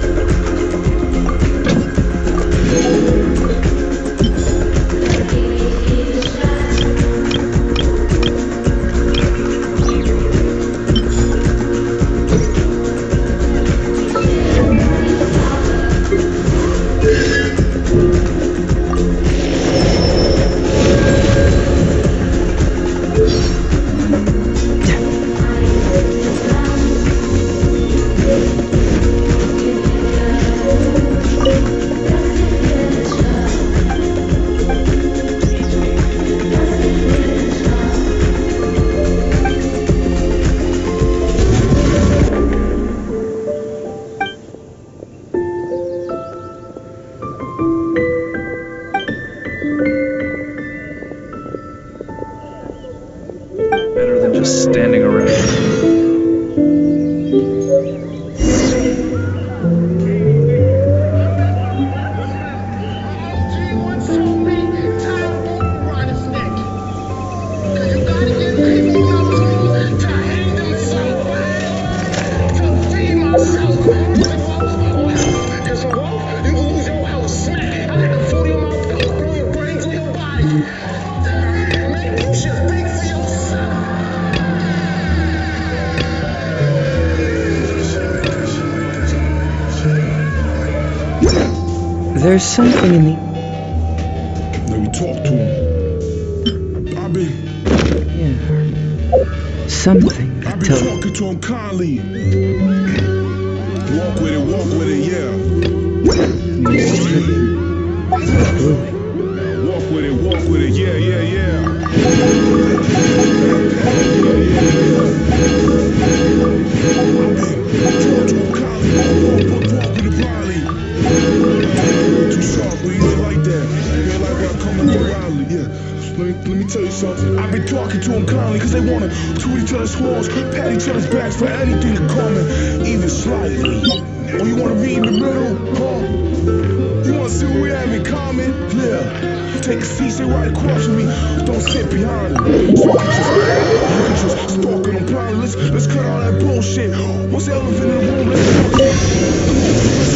There's something in the... Let me talk to him. Yeah. Something I've been tell... talking to him kindly. Walk with it, yeah. Walk with it, yeah. Too sharp, we ain't like that. You ain't like when I come in wildly, yeah. Let me tell you something. I've been talking to them kindly because they want to toot each other's horns, pat each other's backs for anything to come in, even slightly. Or you want to be in the middle, huh? You want to see what we have in common? Yeah. Take a seat, sit right across from me. Don't sit behind them. So you can just stalking them blindly. Let's cut all that bullshit. What's the elephant in the room? Let's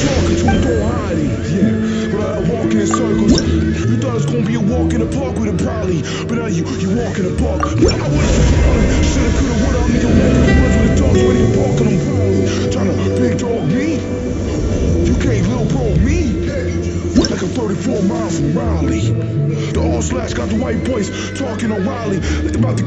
talk to them, don't hide it. Yeah. Walking in circles. You thought it was gonna be a walk in the park with a probably, but now you walk in the park. I would've shoulda, coulda, woulda. I'm nigga walking the woods with the dogs when you walking them probably. Tryna big dog me? You can't little bro me? Like I'm 34 miles from Raleigh. The all slash got the white boys talking on Raleigh. They about to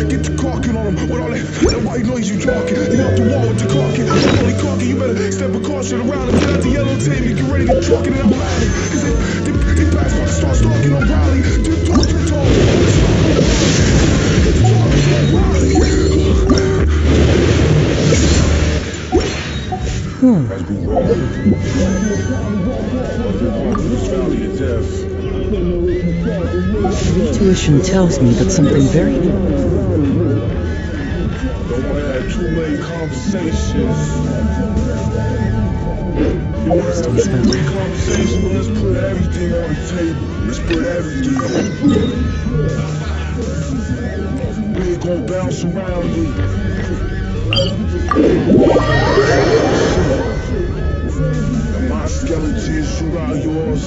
get to caulking on them with all that white noise you talking. You out the wall with the caulking. Only caulking, you better step a caution around and get out the yellow tape and get ready to talking it out loud. Cause they pass by to start stalking on Raleigh. Intuition tells me that something very... Don't wanna have too many conversations. You wanna have too many conversations, but let's put everything on the table. Let's put everything. We ain't gonna bounce around it. And my skeleton shoot out yours.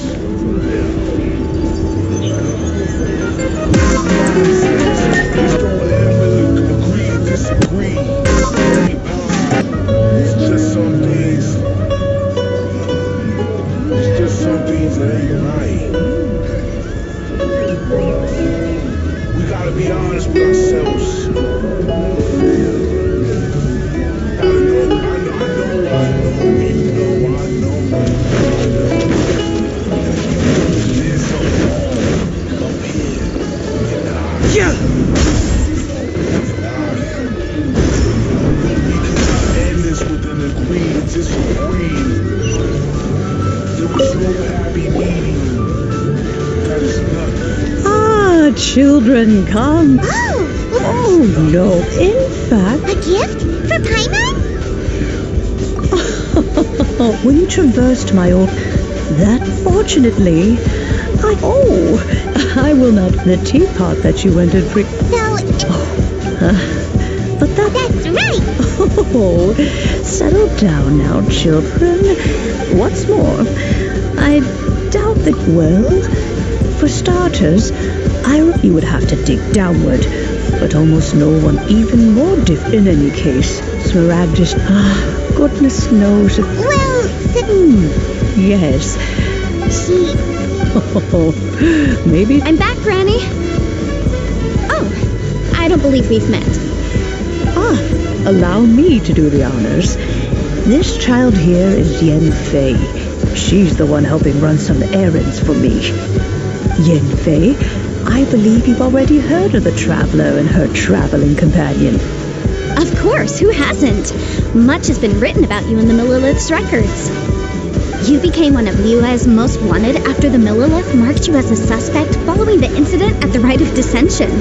Let's go ahead and agree, disagree. It's just some things. It's just some things that ain't right. We gotta be honest with ourselves. I know. There's something wrong up here. Yeah. We cannot end this with an agree to disagree. There was no happy medium. That is nothing. Ah, children, come. Oh, no. In fact... A gift? For Paimon? When you traversed my old... That, fortunately, I will not... The teapot that you entered... So, but that... That's right! Oh, settle down now, children. What's more, I doubt that... Well, for starters, you would have to dig downward. But almost no one, even more in any case. Smaragdus... goodness knows if... Well, yes. She... Oh, maybe... I'm back, Granny. Oh, I don't believe we've met. Allow me to do the honors. This child here is Yen Fei. She's the one helping run some errands for me. Yen Fei, I believe you've already heard of the traveler and her traveling companion. Of course, who hasn't? Much has been written about you in the Millilith's records. You became one of Liyue's most wanted after the Millilith marked you as a suspect following the incident at the Rite of Dissension.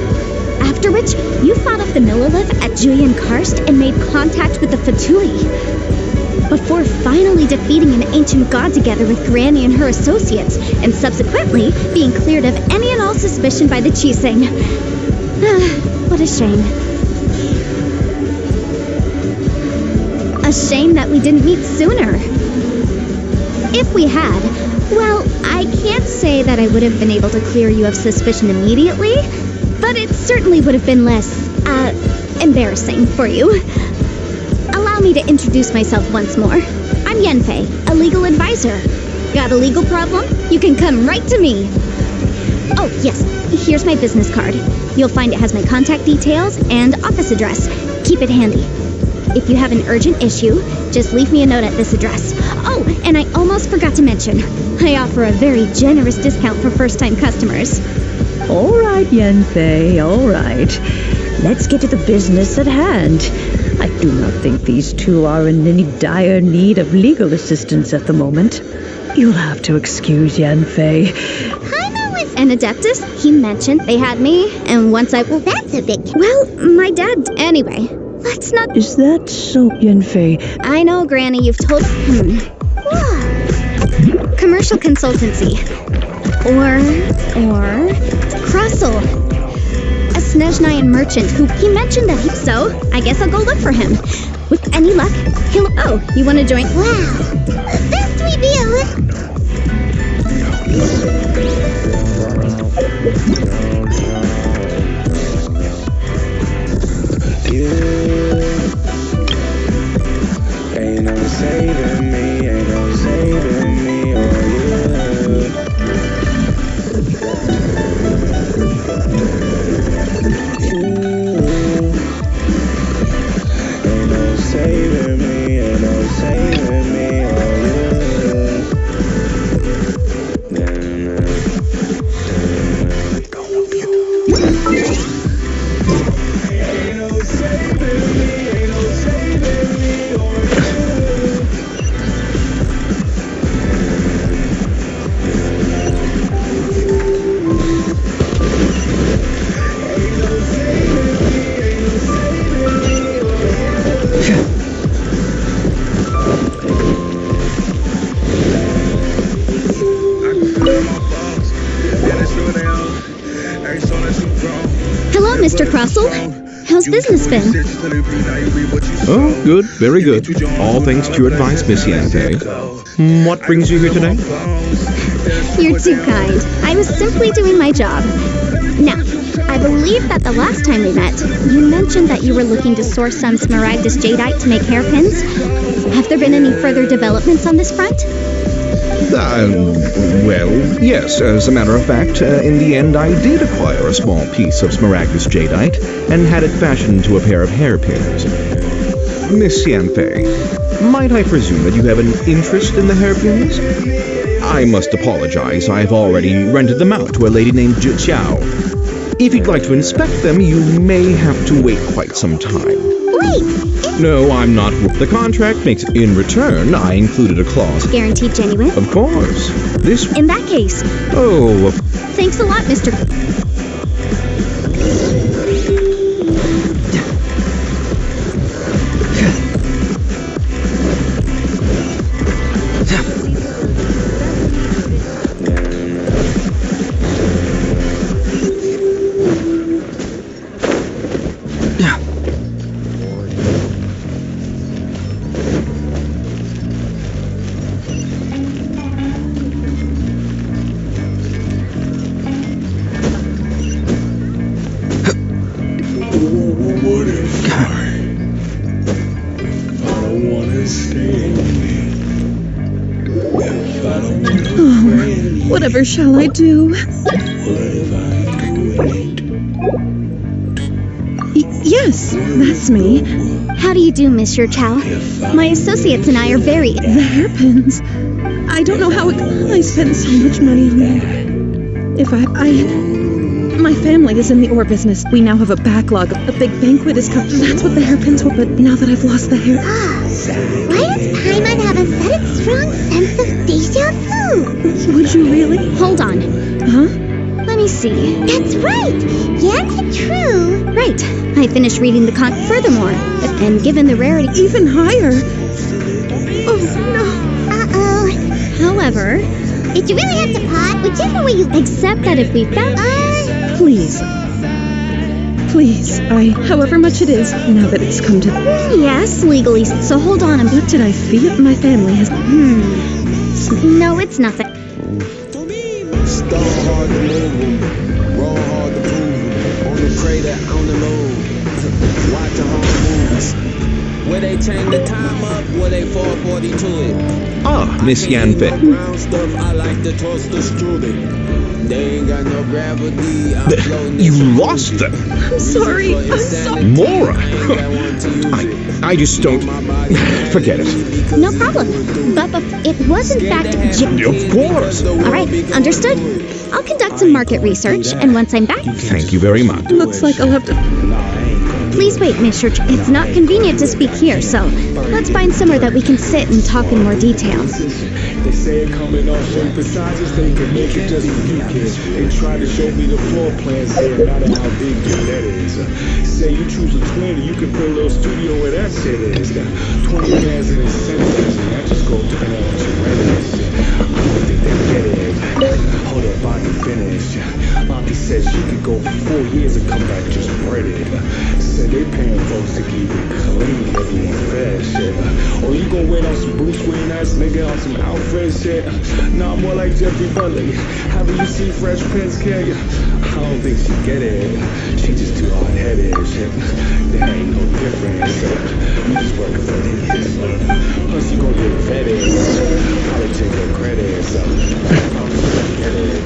After which, you fought off the Millilith at Julian Karst and made contact with the Fatui. Before finally defeating an ancient god together with Granny and her associates, and subsequently being cleared of any and all suspicion by the Qixing. What a shame. A shame that we didn't meet sooner. If we had, well, I can't say that I would have been able to clear you of suspicion immediately, but it certainly would have been less, embarrassing for you. Allow me to introduce myself once more. I'm I'm Yenfei, a legal advisor. Got a legal problem? You can come right to me. Oh, yes, here's my business card. You'll find it has my contact details and office address. Keep it handy. If you have an urgent issue, just leave me a note at this address. Oh, and I almost forgot to mention, I offer a very generous discount for first-time customers. All right, Yenfei, all right. Let's get to the business at hand. I do not think these two are in any dire need of legal assistance at the moment. You'll have to excuse Yenfei. Paimon was an Adeptus. He mentioned they had me, and once I... Well, that's a bit... Well, my dad... Anyway, let's not... Is that so, Yenfei? I know, Granny, you've told... Commercial consultancy. Or... Crossel. A Snezhnayan merchant who he mentioned that he... So, I guess I'll go look for him. With any luck, he'll... Oh, you want to join... Wow. Best we be a little... Ain't no saving me, ain't no saving me, oh ain't no saving me, ain't no saving me, oh Hello, Mr. Crossel. How's business been? Oh, good, very good. All thanks to your advice, Miss Yenfei. What brings you here today? You're too kind. I was simply doing my job. Now, I believe that the last time we met, you mentioned that you were looking to source some Smaragdus jadeite to make hairpins. Have there been any further developments on this front? Well, yes. As a matter of fact, in the end, I did acquire a small piece of Smaragdus jadeite and had it fashioned into a pair of hairpins. Miss Yenfei, might I presume that you have an interest in the hairpins? I must apologize. I've already rented them out to a lady named Zhi Qiao. If you'd like to inspect them, you may have to wait quite some time. Wait! No, I'm not. The contract makes in return, I included a clause. Guaranteed genuine? Of course. This... In that case... Oh... Thanks a lot, Mr. Whatever shall I do? Yes, that's me. How do you do, Monsieur Chow? My associates and I are very... The hairpins. I don't know how I spent so much money on them. My family is in the ore business. We now have a backlog. A big banquet is coming. That's what the hairpins were, but now that I've lost the hair... Why does Paimon have a sudden strong sense of deja vu? Would you really? Hold on. Huh? Let me see. That's right. Yes, true. Right. I finished reading the Furthermore, and given the rarity... Even higher. Oh, no. Uh-oh. However... Did you really have to pot? Whichever way you... Except that if we found... Please. Please, however much it is, now that it's come to... Yes, legally, so hold on a minute. What did I feel? My family has... No, it's nothing. Stone hard to move, roll hard to prove, on the crater, on the load, watch the home moves. Where they change the time up, where they 440 to it. Ah, Miss Yanfei. Brown stuff, I like to toast the strudel. They ain't got no gravity. I'm floating. You lost them. I'm sorry. I'm sorry. Mora. I just don't. Forget it. No problem. But it was in fact Of course. All right, understood. I'll conduct some market research, and once I'm back... Thank you very much. Looks like I'll have to... Please wait, Miss Church. It's not convenient to speak here, so let's find somewhere that we can sit and talk in more detail. They say it coming off shape and sizes, they can make it just for you kids. They try to show me the floor plan, saying not how big your net is. Say you choose a 20, you can put a little studio where that shit is. 20 bands in incentives, and that just goes to what you rent is. I don't think they get it. Hold up, I can finish. Auntie said she could go for 4 years and come back just breaded. Said they paying folks to keep it clean, everyone fed shit. Or you gon' wait on some Bruce Wayne ass nigga on some Alfred shit. Nah, more like Jeffrey Butler. Haven't you seen Fresh Prince, can ya? I don't think she get it. She just too hard-headed shit. There ain't no difference. You just working for niggas. Plus you gon' get vetted. Probably take her credit, so I don't think I get it.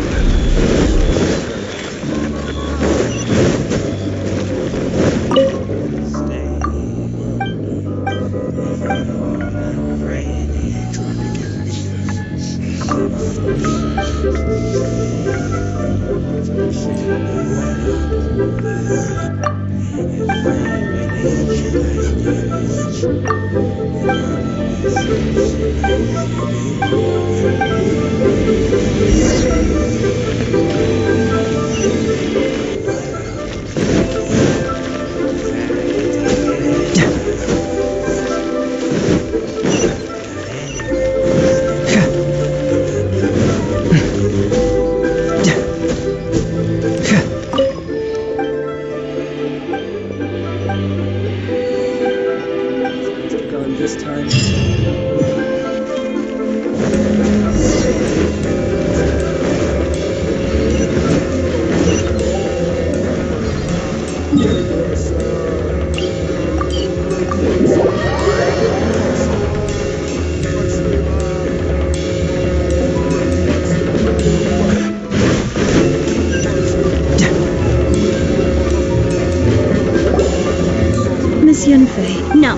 No.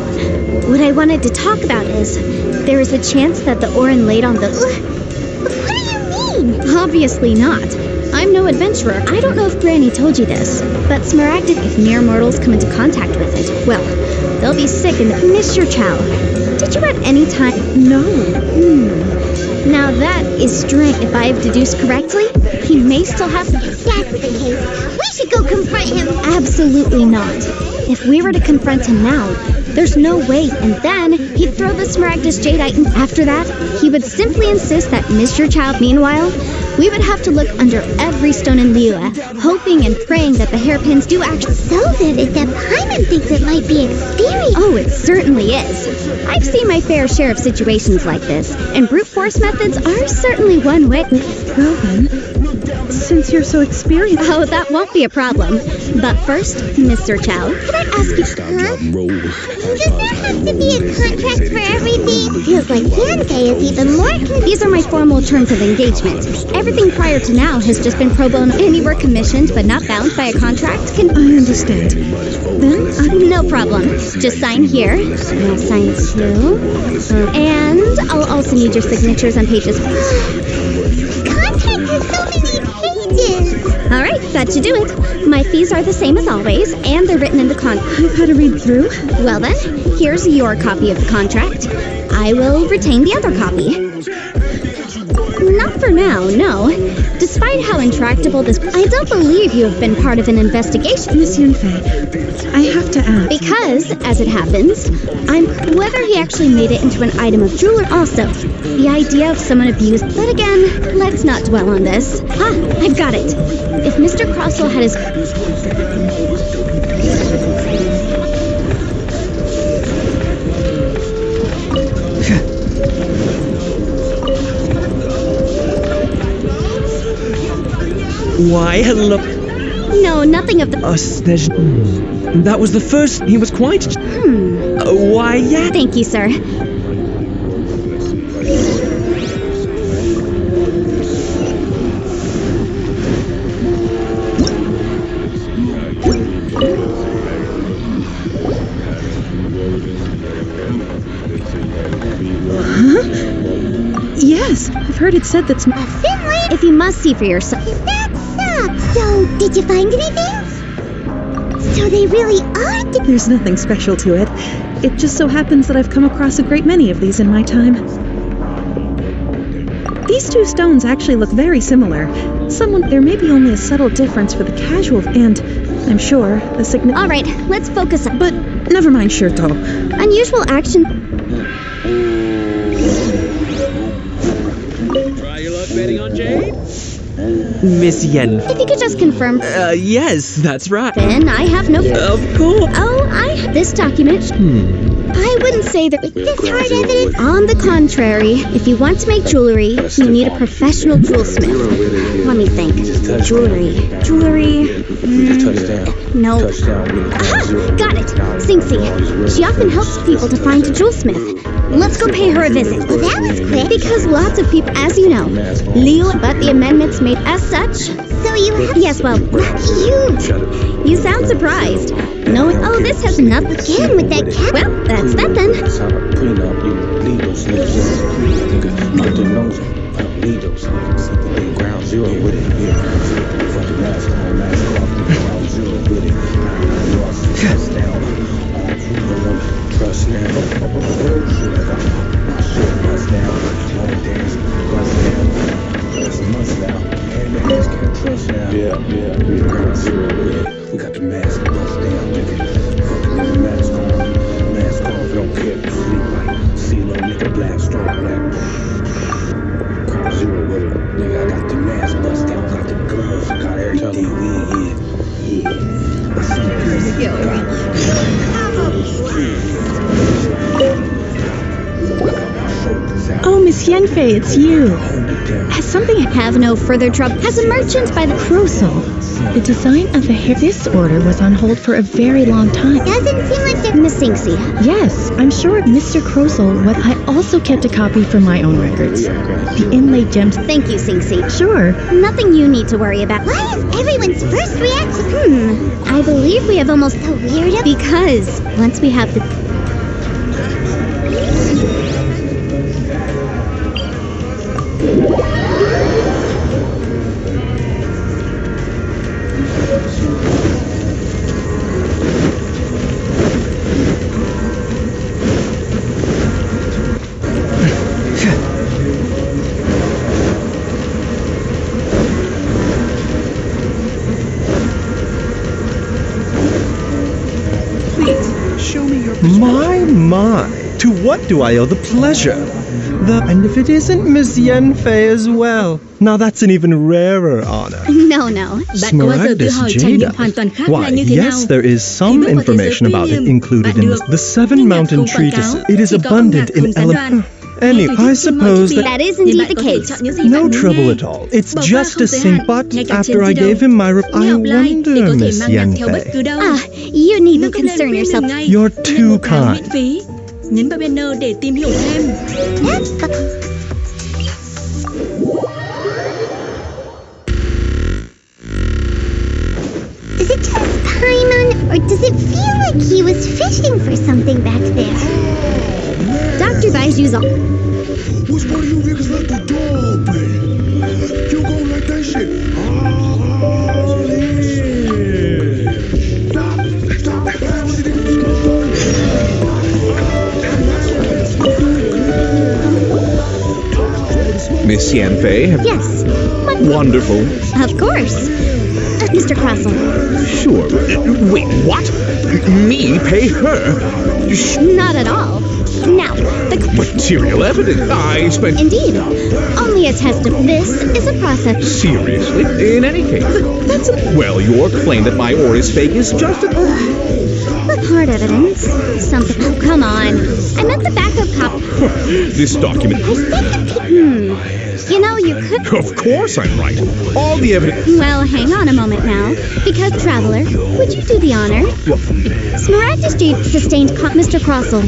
What I wanted to talk about is, there is a chance that the Orin laid on the... What do you mean? Obviously not. I'm no adventurer. I don't know if Granny told you this, but Smaragdus, if mere mortals come into contact with it, well, they'll be sick and... Mr. Chow, did you at any time... No. Now that is strange. If I have deduced correctly, he may still have... If that's the case, we should go confront him. Absolutely not. If we were to confront him now, there's no way, and then he'd throw the Smaragdus Jadeite, and after that, he would simply insist that Mr. Chow... Meanwhile, we would have to look under every stone in Liyue, hoping and praying that the hairpins do actually... So vivid that Paimon thinks it might be experience. Oh, it certainly is. I've seen my fair share of situations like this, and brute force methods are certainly one way... Well then, since you're so experienced... Oh, that won't be a problem. But first, Mr. Chow, could I ask you... Does there have to be a contract for everything? Feels like Yanfei is even more... These are my formal terms of engagement. Everything prior to now has just been pro bono. Any work commissioned but not bound by a contract can... I understand. Then no problem. Just sign here. I'll sign too. And I'll also need your signatures on pages... Contract has so many pages! Alright, that should do it. My fees are the same as always, and they're written in the contract. I've had to read through. Well then, here's your copy of the contract. I will retain the other copy. Not for now, no. Despite how intractable this... I don't believe you have been part of an investigation. Miss Yanfei, I have to ask... Because, as it happens, whether he actually made it into an item of jewelry... Also, the idea of someone abused... But again, let's not dwell on this. I've got it. If Mr. Crossell had his... Why, hello. No, nothing of the... That was the first. He was quite... Why, yeah. Thank you, sir. Yes, I've heard it said that's... If you must see for yourself... Is that so? So, did you find anything? So they really are... There's nothing special to it. It just so happens that I've come across a great many of these in my time. These two stones actually look very similar. There may be only a subtle difference for the casual, and I'm sure the significant... All right, let's focus on... But never mind, Shirto. Unusual action... Try your luck betting on Jade? Miss Yen. If you could just confirm... Yes, that's right. Then I have no... Of course. Oh, I have this document. I wouldn't say that this hard evidence. On the contrary, if you want to make jewelry, you need a professional jewelsmith. Let me think. Jewelry. No. Aha! Got it. Singsi. She often helps people to find a jewelsmith. Let's go pay her a visit. Well, that was quick. Because lots of people, as you know, Leo, but the amendments made as such. So you have... Yes, well, you sound surprised. Knowing, oh, this has nothing. Again with that cat. Well, that's that then. We got the mask bust down, nigga. Fucking nigga, mask on. Mask off, don't care. Sleep like CeeLo, nigga, black, strong black. Crop zero with it. Nigga, I got the mask bust down, got the gloves, got everything. Yeah. I see Oh, Miss Yenfei, it's you. Has something... Have no further trouble. Has a merchant by the... Crucial. The design of the hair... This order was on hold for a very long time. Doesn't seem like they're... Miss Singsi. Yes, I'm sure Mr. Krosel was... I also kept a copy for my own records. The inlaid gems... Thank you, Singsi. Sure. Nothing you need to worry about. Why is everyone's first reaction... I believe we have almost... So weird. Because once we have the... My, to what do I owe the pleasure? And if it isn't Miss Yenfei as well. Now that's an even rarer honor. No. Smaragdus Jada. Why, yes, there is some information about it included in the 7 mountain treatises. It is abundant in elements. Anyway, I suppose that is indeed the case. No trouble at all. It's just a simple... But after I gave him my... I wonder, Miss Yenfei. You needn't concern yourself. You're too kind. Nhấn vào banner để tìm hiểu thêm. Is it just Paimon, or does it feel like he was fishing for something back there? Dr. Baiju's all. Which one of you niggas let the dog play? You gon' like that shit? Miss Yenfei? Yes. Wonderful. Of course. Mr. Crossel. Sure. Wait, what? Me pay her? Not at all. Now, the... Material evidence. I spent... Indeed. Only a test of... This is a process... Seriously? In any case. That's a... Well, your claim that my ore is fake is just a... But hard evidence. Something... Oh, come on. I meant the backup copy. This document... You know, you could... Of course I'm right. All the evidence... Well, hang on a moment now. Because, Traveler, would you do the honor? Smaragdus Jade sustained Mr. Crossell.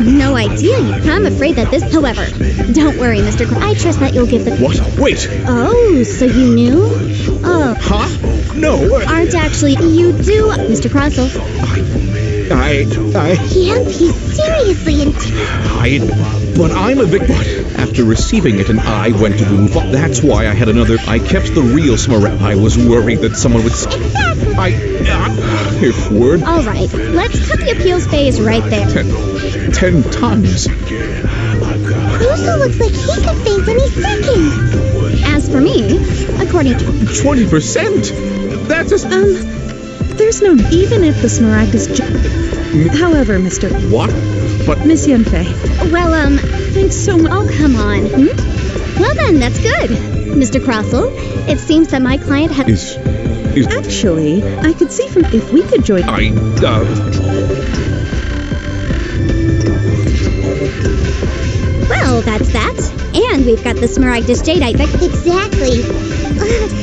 No idea. I'm afraid that this... However, don't worry, Mr. I trust that you'll give the... What? Wait! Oh, so you knew? Oh. Huh? No. Aren't actually... You do, Mr. Crossell. Can't be seriously But I'm a victim. After receiving it, and I went to move on. That's why I had another. I kept the real Smaragd. I was worried that someone would. If word. All right, let's cut the appeals phase right there. 10 tons. Also looks like he could faint any second. As for me, according to 20%. That's a. There's no. Even if the Smaragdus. However, Mr. What? But Miss Yunfei. Well, thanks so much. Oh, come on. Well then, that's good. Mr. Crossell, it seems that my client had... Actually, I could see from if we could join... Well, that's that. And we've got the Smaragdus Jadeite. Exactly.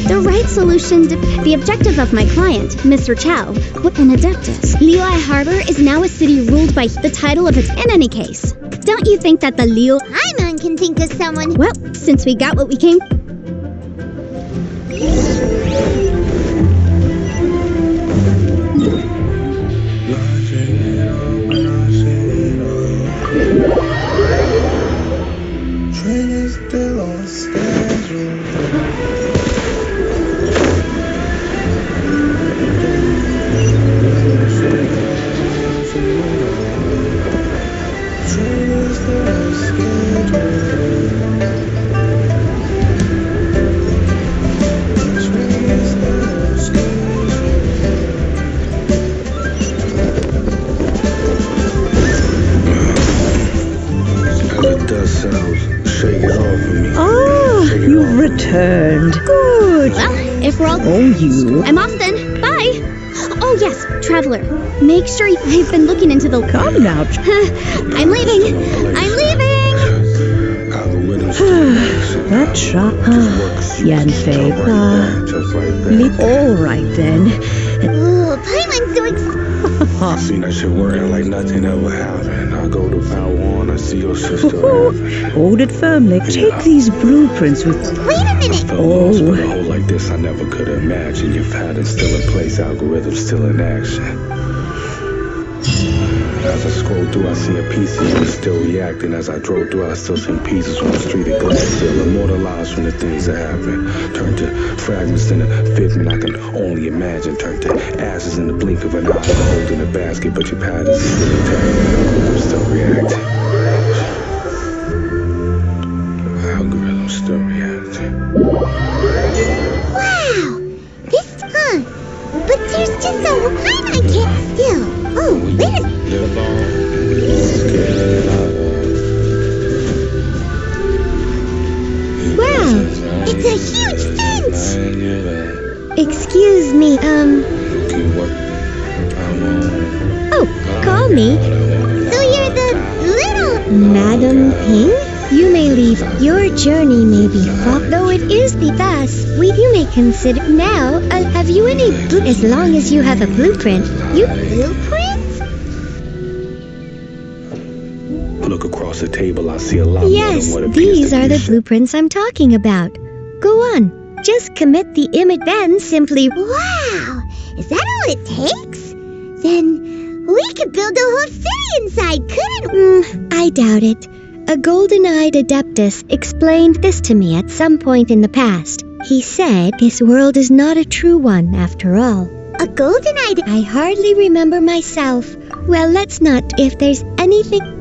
The right solution to the objective of my client, Mr. Chow, an Adeptus. Liyue Harbor is now a city ruled by the title of its... In any case, don't you think that the Liyue... Paimon can think of someone... Well, since we got what we came... Train is still on schedule. You've returned. Good. Well, if we're all... Oh, you. I'm off then. Bye. Oh, yes, Traveler. Make sure I've been looking into the... Come now. I'm leaving. I'm leaving. That shot. Yanfei. All right, then. Oh, Paimon's so excited. I seen that shit working like nothing ever happened. I go to Pao, I see your sister. Hold it firmly. Take these blueprints with... Wait a minute. With a hole like this, I never could imagine. Your pattern's still in place, algorithms still in action. As I scroll through, I see a piece of you still reacting. As I drove through, I still seen pieces on the street of glass, still immortalized from the things that happened. Turned to fragments in a figment I can only imagine. Turned to ashes in the blink of an eye, holding a basket, but your pattern's still intact. Algorithms still reacting. Algorithms still reacting. Wow! This, but there's just a line I can't still. Oh, wait a... Wow, it's a huge fence! Excuse me, Oh, call me. So you're the little... Madam Ping? You may leave. Your journey may be far, though it is the best. You may consider... Now, have you any... As long as you have a blueprint. You... Blueprint? Look across the table, I see a lot Yes, more than what these are the blueprints I'm talking about. Go on. Just commit the image, then simply... Wow! Is that all it takes? Then we could build a whole city inside, couldn't we? I doubt it. A golden-eyed Adeptus explained this to me at some point in the past. He said this world is not a true one, after all. A golden-eyed... I hardly remember myself. Well, let's not. If there's anything...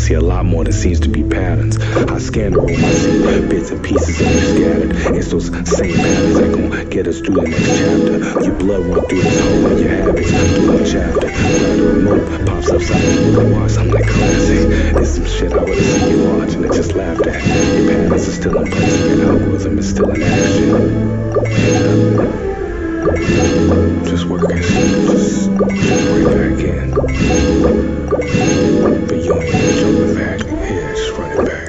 see a lot more than seems to be patterns. I scan the room, I see bits and pieces of you scattered. It's those same patterns that gon' get us through the next chapter. Your blood run through this hole and your habits through the chapter. Grab the remote, pops upside the book I watch. I'm like, classic. It's some shit I would've seen you watching and just laughed at. Your patterns are still in place and your algorithm is still in action. Just work it. Just bring back in. But you ain't even jumping back. Yeah, just run it back.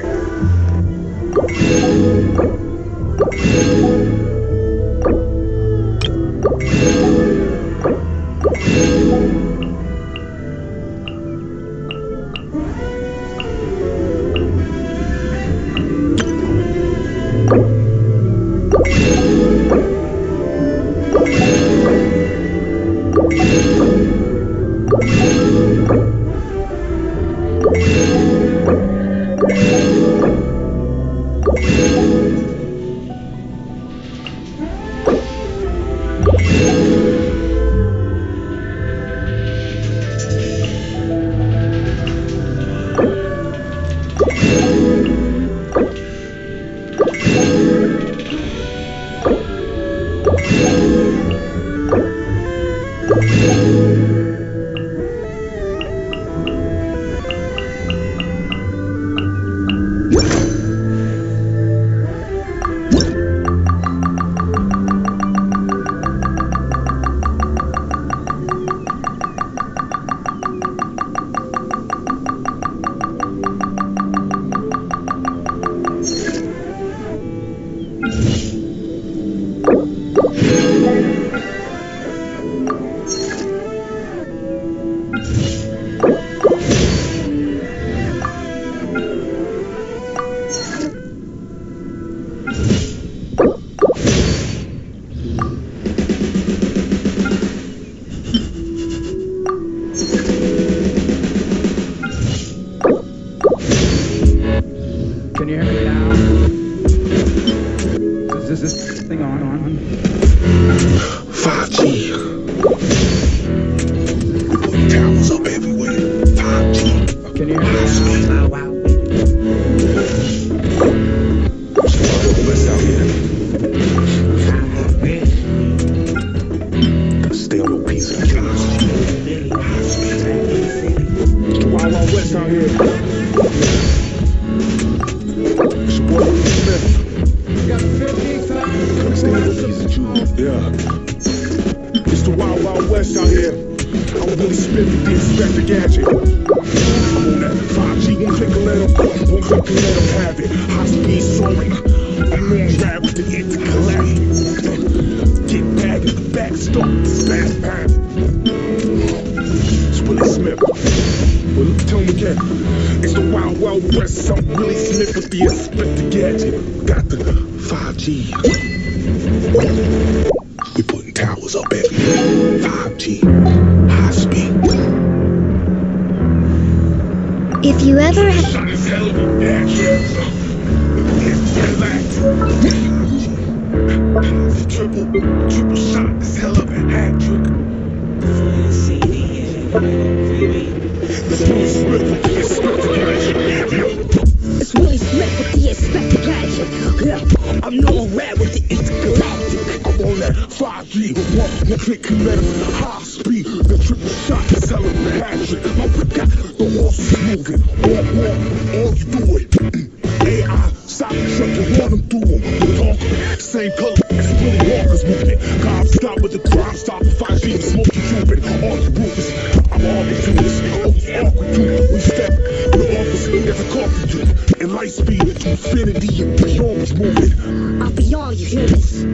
If you ever triple shot, this hell of a hat trick. It's Willie Smith with the Inspector Gadget. Yeah, I'm no rat with the intergalactic. I'm on that 5G, one click kinetic, high speed. The triple shot, this hell of a hat trick. My whip got the horses moving. All you do it. AI, stop the truck and run them through them. The talk, same color, it's Willie Walker's movement. Calm stop with the crime stop, 5G, the smoke you trooping. All the rumors, I'm all the doers. Always awkward too. We step in the office, there's a coffee drip. And light speed to infinity and beyond is moving. I'll be all you hear this.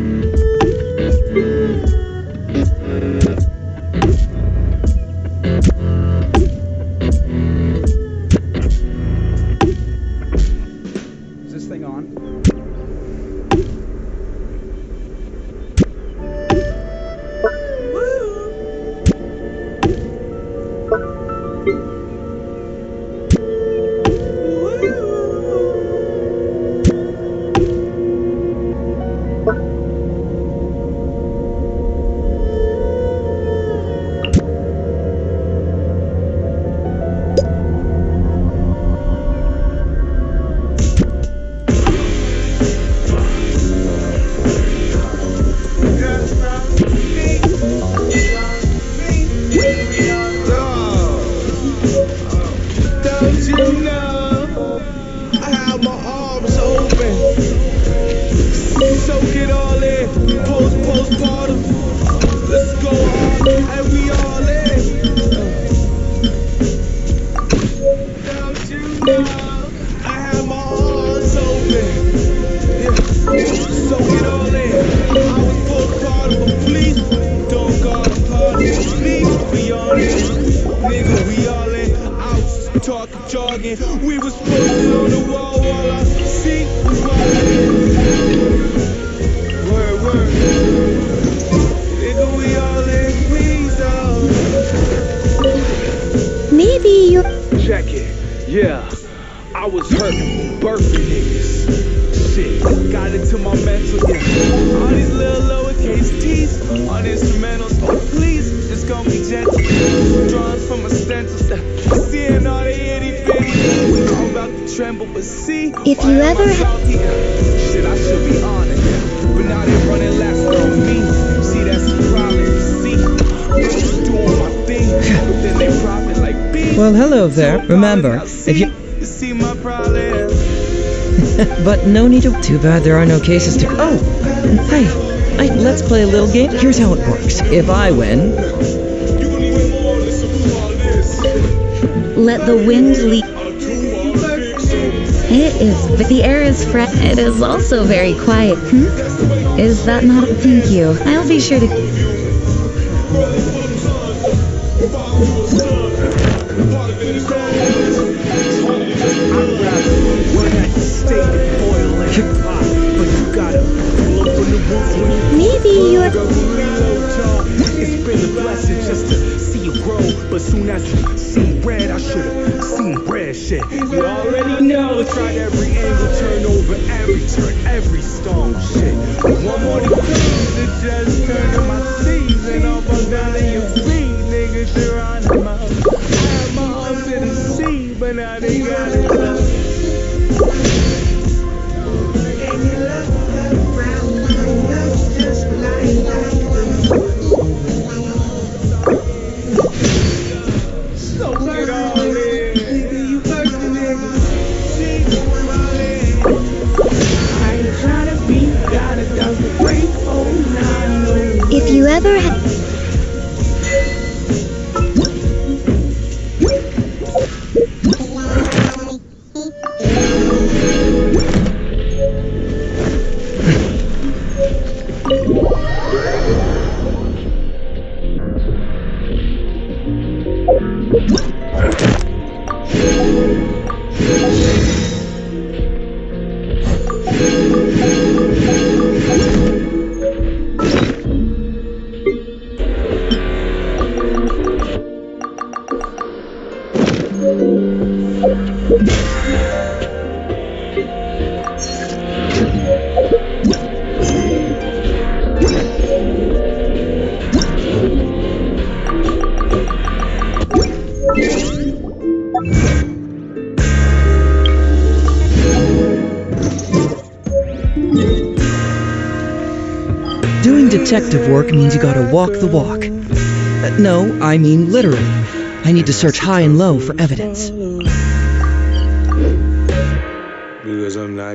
have my arms open. Soak it all in. Postpartum. Let's go hard and we all in. Don't you know I have my arms open. Yeah. Soak it all in. I was postpartum, but please don't go apart. Please be honest. Nigga, we all in. Out talking, jogging. We was posted on the wall while I see was rolling. Word. Nigga, we all in. Please don't. Maybe you. Check it. Yeah. I was hurt, birthing niggas. Shit, got into my mental, yeah. All these little lowercase t's on instrumentals. Oh, please, just gonna be gentle. Drawings from a stencil. Seeing all the itty bitty. I'm about to tremble, but see. If you ever. Shit, I should be on it. But now they running laps on me. See, that's the problem, you see. I'm just doing my thing, but then they profit like bees. Well, hello there. Remember, if you... see my problem. But no need to... Too bad there are no cases to... Oh! Hey, let's play a little game. Here's how it works. If I win... Let the wind lead. The air is fresh. It is also very quiet. Is that not? Thank you. I'll be sure to... Maybe you're. It's been a blessing just to see you grow, but soon as you see red, I should've seen red shit. You already know. Tried every angle, turn over every stone shit. One more to please, it just turned to my seas and all but down in your feet, niggas. You're on the mouth. I had my arms in the sea, but now they got it up. And you look around, just like so get all in. You thirsty nigga. See all in. I ain't tryna be got it down the great old 9. If you ever had. Doing detective work means you gotta walk the walk. No, I mean literally. I need to search high and low for evidence. Because I'm not